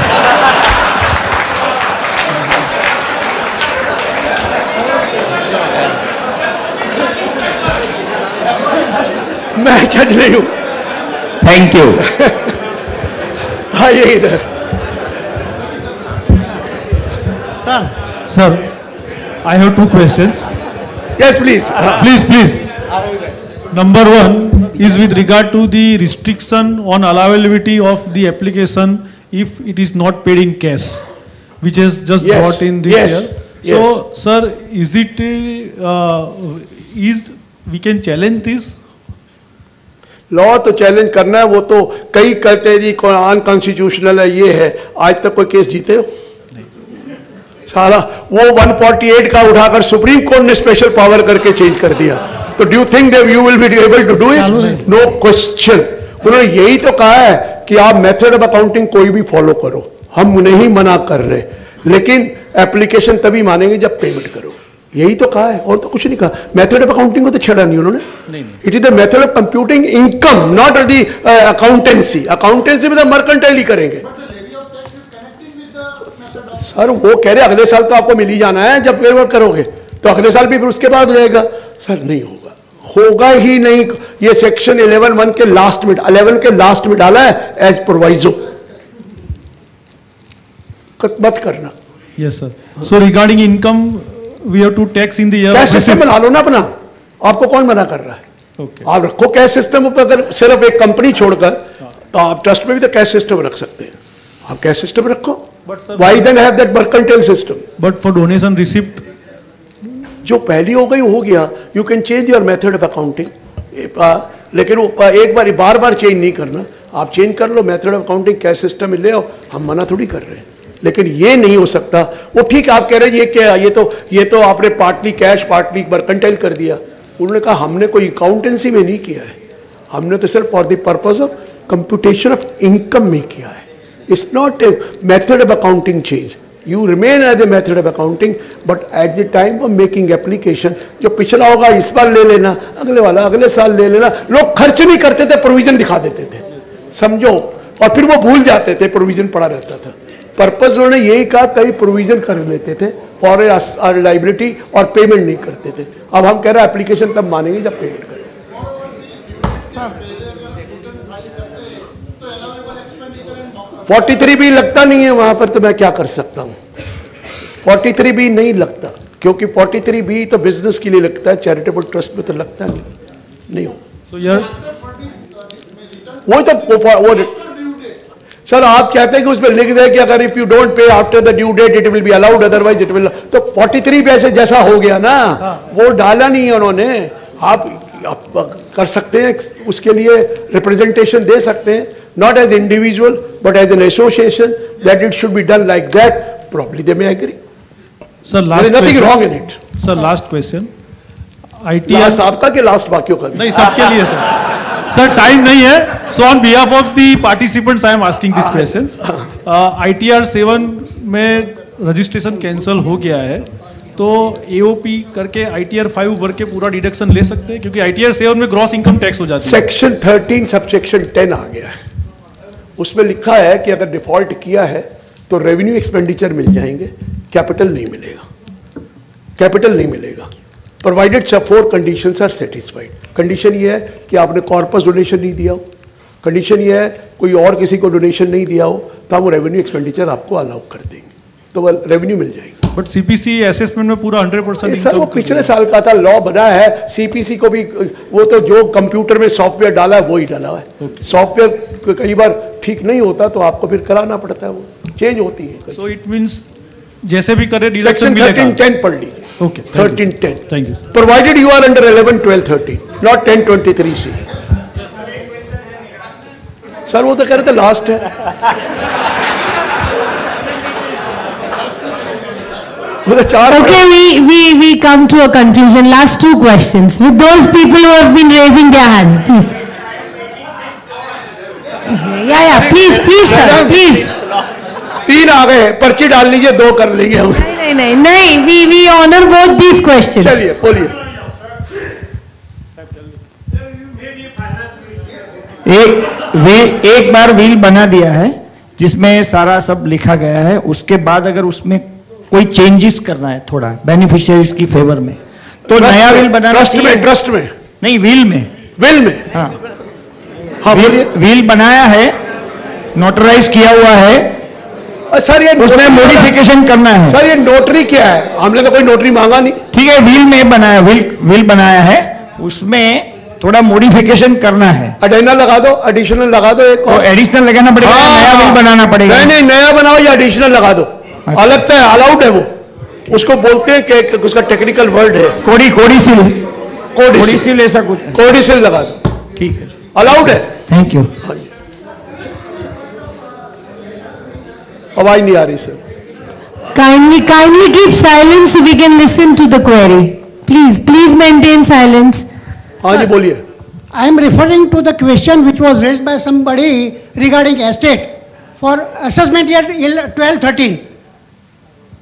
मैं जज नहीं हूं। Thank you. आइए इधर। Sir, I have 2 questions. Yes, please. Please. Number 1 is with regard to the restriction on allowability of the application if it is not paid in cash, which is just brought in this year. So, sir, is it we can challenge this? Law तो challenge करना है, वो तो कई कहते हैं जी unconstitutional है, ये है। आज तक कोई केस जीते हो? सारा वो 148 का उठाकर सुप्रीम कोर्ट ने स्पेशल पावर करके चेंज कर दिया। तो do you think that you will be able to do it? No question. उन्होंने यही तो कहा है कि आप मेथड ऑफ अकाउंटिंग कोई भी फॉलो करो, हम नहीं मना कर रहे, लेकिन एप्लीकेशन तभी मानेंगे जब पेमेंट करो, यही तो कहा है, और तो कुछ नहीं कहा। मेथड ऑफ अकाउंटिंग को तो छेड़ा नहीं उन्होंने। It is the method of computing income, not the accountancy. Accountancy में तो मर्केंटाइल ही करेंगे। सर वो कह रहे अगले साल तो आपको मिल ही जाना है, जब पेपर करोगे तो अगले साल भी फिर उसके बाद रहेगा। सर नहीं होगा, होगा ही नहीं। ये सेक्शन 11(1) के लास्ट में, 11 के लास्ट में डाला है एज प्रोवाइजो, मत करना। Yes sir. So regarding income we have to tax in the year. Cash system बना लो ना अपना, आपको कौन मना कर रहा है? Okay. आप रखो कैश सिस्टम पर, अगर सिर्फ एक कंपनी छोड़कर, तो आप ट्रस्ट में भी तो कैश सिस्टम रख सकते हैं। आप कैश सिस्टम रखो, why then have that mercantile system? But for donation receipt, जो पहली हो गई हो गया, you can change your method of accounting, लेकिन वो एक बार बार चेंज नहीं करना। आप चेंज कर लो method of accounting, cash system में ले आओ, हम मना थोड़ी कर रहे हैं, लेकिन ये नहीं हो सकता। वो ठीक आप कह रहे हैं ये क्या, ये तो आपने पार्टली कैश पार्टली मर्केंटाइल कर दिया। उन्होंने कहा हमने कोई अकाउंटेंसी में नहीं किया है, हमने तो सिर्फ for the purpose of computation of income में किया है। It's not a method of accounting change, you remain as a method of accounting, but at the time of making application, जो पिछला होगा इस बार ले लेना, अगले वाला अगले साल ले लेना। लोग खर्च नहीं करते थे, प्रोविजन दिखा देते थे, समझो, और फिर वो भूल जाते थे, प्रोविजन पड़ा रहता था। पर्पज उन्होंने यही कहा, कई प्रोविजन कर लेते थे फॉर लाइबिलिटी और पेमेंट नहीं करते थे। अब हम कह रहे हैं एप्लीकेशन तब मानेंगे जब पेमेंट करें। 43 भी लगता नहीं है वहां पर, तो मैं क्या कर सकता हूं? 43 भी नहीं लगता, क्योंकि 43 भी तो बिजनेस के लिए लगता है, चैरिटेबल ट्रस्ट में तो लगता नहीं हो। सो यार वो तो सर आप कहते हैं कि उसमें लिख दे कि अगर if you don't pay after the due date it will be allowed, otherwise it will, तो 43 पैसे जैसा हो गया ना, वो डाला नहीं है उन्होंने। आप कर सकते हैं, उसके लिए रिप्रेजेंटेशन दे सकते हैं, not as individual but as an association, that it should be done like that. Probably they may agree. Sir, last there is nothing question. wrong in it. Sir, last question. Last आपका के last बाकियों का? नहीं, सबके लिए sir. Sir time नहीं है, so on behalf of the participants I am asking these questions. ITR 7 में रजिस्ट्रेशन कैंसिल हो गया है, तो AOP करके ITR 5 भर के पूरा डिडक्शन ले सकते हैं, क्योंकि ITR 7 में ग्रॉस इनकम टैक्स हो जाती है। सेक्शन 13 सबसेक्शन 10 आ गया है, उसमें लिखा है कि अगर डिफॉल्ट किया है तो रेवेन्यू एक्सपेंडिचर मिल जाएंगे, कैपिटल नहीं मिलेगा, कैपिटल नहीं मिलेगा, प्रोवाइडेड सब 4 कंडीशंस आर सेटिस्फाइड। कंडीशन ये है कि आपने कॉर्पस डोनेशन नहीं दिया हो, कंडीशन ये है कोई और किसी को डोनेशन नहीं दिया हो, तो हम रेवेन्यू एक्सपेंडिचर आपको अलाउ कर देंगे, तो वह रेवेन्यू मिल जाएगी। बट CPC असेसमेंट में पूरा 100% सर वो पिछले साल का था, लॉ बना है, CPC को भी वो तो जो कंप्यूटर में सॉफ्टवेयर डाला है वो ही डाला है। सॉफ्टवेयर कई बार ठीक नहीं होता तो आपको फिर कराना पड़ता है, वो चेंज होती है। सो इट मींस जैसे भी करे डिडक्शन सेक्शन मिलेगा। 13(10) पढ़ लीजिए। Okay, 13(10). Thank you. Provided you are under 11, 12, 13, not 10(23)(c). Sir वो तो कह रहे थे लास्ट है। Okay, we come to a conclusion. Last 2 questions with those people who have been raising their hands, please. Yeah, please sir, please. 3 आ गए, पर्ची डाल लीजिए, 2 कर लेंगे हम। नहीं, we honor both these questions. चलिए बोलिए। एक बार व्हील बना दिया है जिसमें सारा सब लिखा गया है, उसके बाद अगर उसमें कोई चेंजेस करना है थोड़ा बेनिफिशियरीज की फेवर में, तो नया व्हील बनाना चाहिए। ट्रस्ट में नहीं, व्हील में हाँ व्हील बनाया है, नोटराइज किया हुआ है सर, ये उसमें मॉडिफिकेशन करना है। सर ये नोटरी क्या है? हमने तो कोई नोटरी मांगा नहीं। ठीक है, व्हील में बनाया, व्हील बनाया है, उसमें थोड़ा मॉडिफिकेशन करना है। एडिशनल लगा दो, एक और एडिशनल लगाना पड़ेगा, नया व्हील बनाना पड़ेगा। नहीं, नया बनाओ या एडिशनल लगा दो, अलग है, अलाउड है वो, उसको बोलते हैं कि उसका टेक्निकल वर्ड है कोडिसिल, ऐसा कुछ कोडिसिल लगा दो, ठीक है, अलाउड है। Thank you. आवाज नहीं आ रही sir. Kindly keep silence so we can listen to the query. Please maintain silence. हाँ जी बोलिए। I am referring to the question which was raised by somebody regarding estate for assessment year 12-13.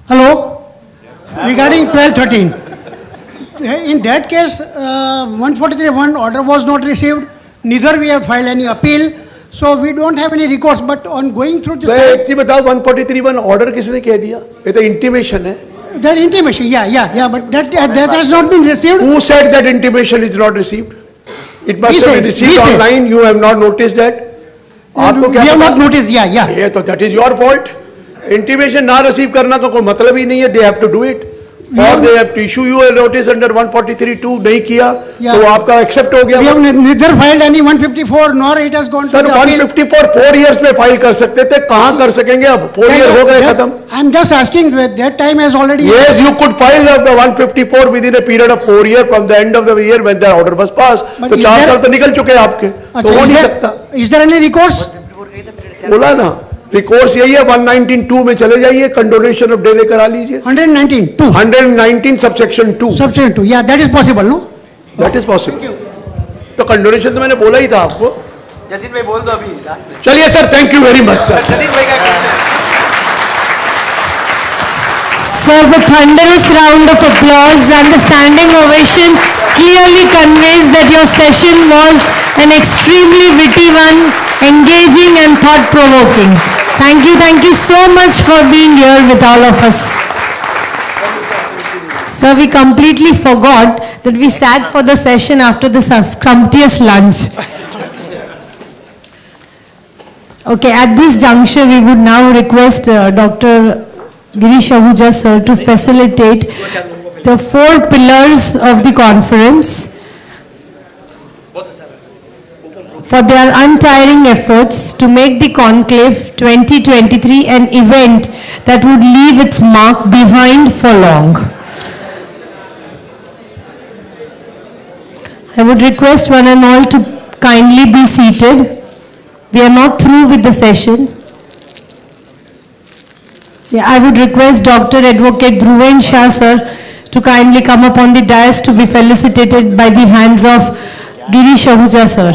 Hello? Regarding 12-13. In that case, 143(1) order was not received. Neither we have filed any appeal. So we don't have any recourse. But on going through the एक चीज बताओ, 143(1) order किसने कह दिया? ये तो intimation है. That intimation, yeah, but that has not been received. Who said that intimation is not received? It must have been received online. You have not noticed that. आपको क्या? We have not noticed. Yeah. ये तो that is your fault. Intimation ना receive करना का कोई मतलब ही नहीं है. They have to do it. Or they have to issue you a notice under 143(2) नहीं किया तो आपका accept हो गया. We have neither filed any 154 nor it has gone to the appeal. 154 4 years में फाइल कर सकते थे, कहाँ कर सकेंगे अब? 4 years हो गए खत्म. I am just asking, that time has already. Yes, you could file the 154 within a period of 4 years from the end of the year when the order was passed. तो 4 साल तो निकल चुके हैं आपके, तो हो नहीं सकता. Is there any recourse? बोला ना, रिकोर्स यही है. 119(2) में चले जाइए, कंडोनेशन ऑफ डिले करा लीजिए. 119 subsection 2. Subsection 2, yeah, that is possible, no? That is possible. तो कंडोनेशन तो मैंने बोला ही था आपको. जतिन भाई बोल दो अभी लास्ट में. चलिए sir, thank you very much sir. Jatin भाई का question. Sir, the thunderous round of applause and the standing ovation clearly conveys that your session was an extremely witty one, engaging and thought-provoking. Thank you so much for being here with all of us. Sir, we completely forgot that we sat for the session after the scrumptious lunch. Okay, at this juncture, we would now request Dr. Girish Ahuja sir to facilitate the 4 pillars of the conference for their untiring efforts to make the Conclave 2023 an event that would leave its mark behind for long. I would request one and all to kindly be seated. We are not through with the session. Yeah, I would request Dr. Advocate Dhruven Shah sir to kindly come up on the dais to be felicitated by the hands of Girish Ahuja sir.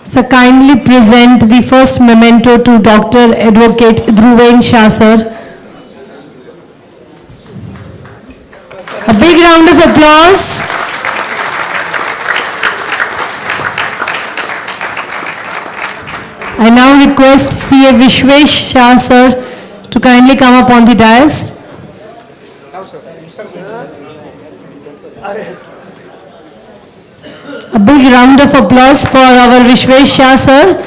So kindly present the first memento to Dr. Advocate Dhruven Shah sir. A big round of applause. I now request C.A. Vishwesh Shah sir to kindly come up on the dais. A big round of applause for our Vishwesh Shah sir.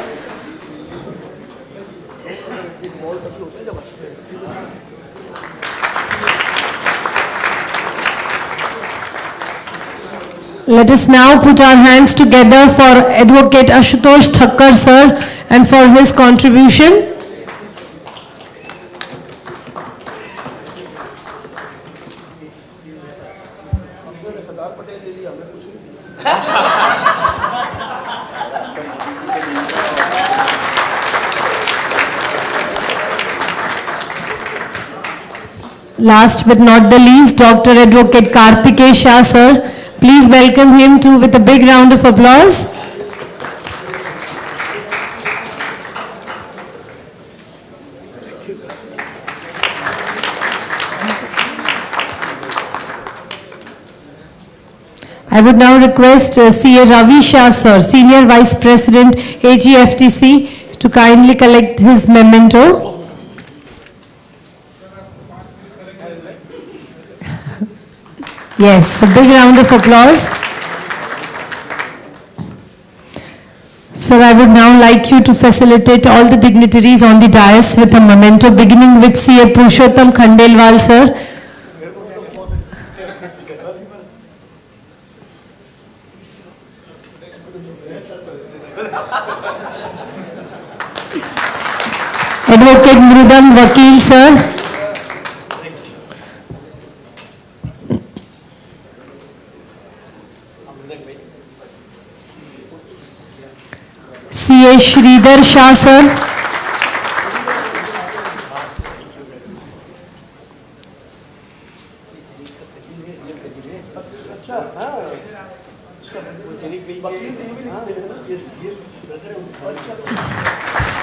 Let us now put our hands together for Advocate Ashutosh Thakkar sir and for his contribution. Last but not the least, Dr. Advocate Karthikeya Shah sir. Please welcome him too with a big round of applause. I would now request C.A. Ravi Shah sir, Senior Vice President, AGFTC, to kindly collect his memento. Yes, a big round of applause. Sir, I would now like you to facilitate all the dignitaries on the dais with a memento, beginning with C.A. Purushottam Khandelwal sir. Advocate Mrudam Vakil sir. C.A. Sridhar Shah sir.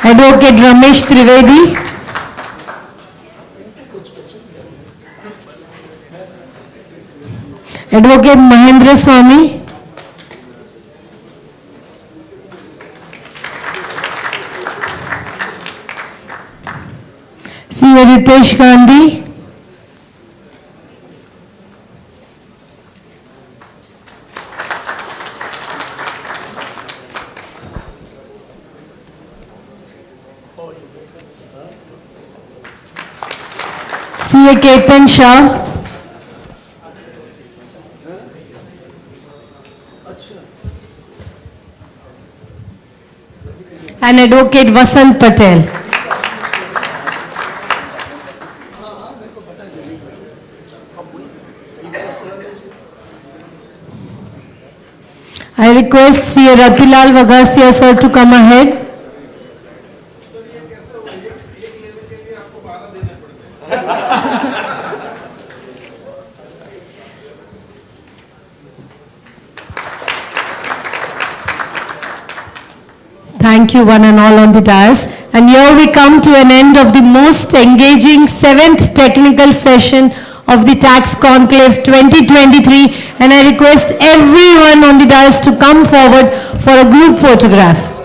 Advocate Ramesh Trivedi. Advocate Mahendra Swamy. C.A. Ritesh Gandhi. C.A. Ketan Shah. And Advocate Vasant Patel. I request C.A. Ratilal Vagasia sir to come ahead. Thank you one and all on the dais. And here we come to an end of the most engaging 7th technical session of the Tax Conclave 2023, and I request everyone on the dais to come forward for a group photograph.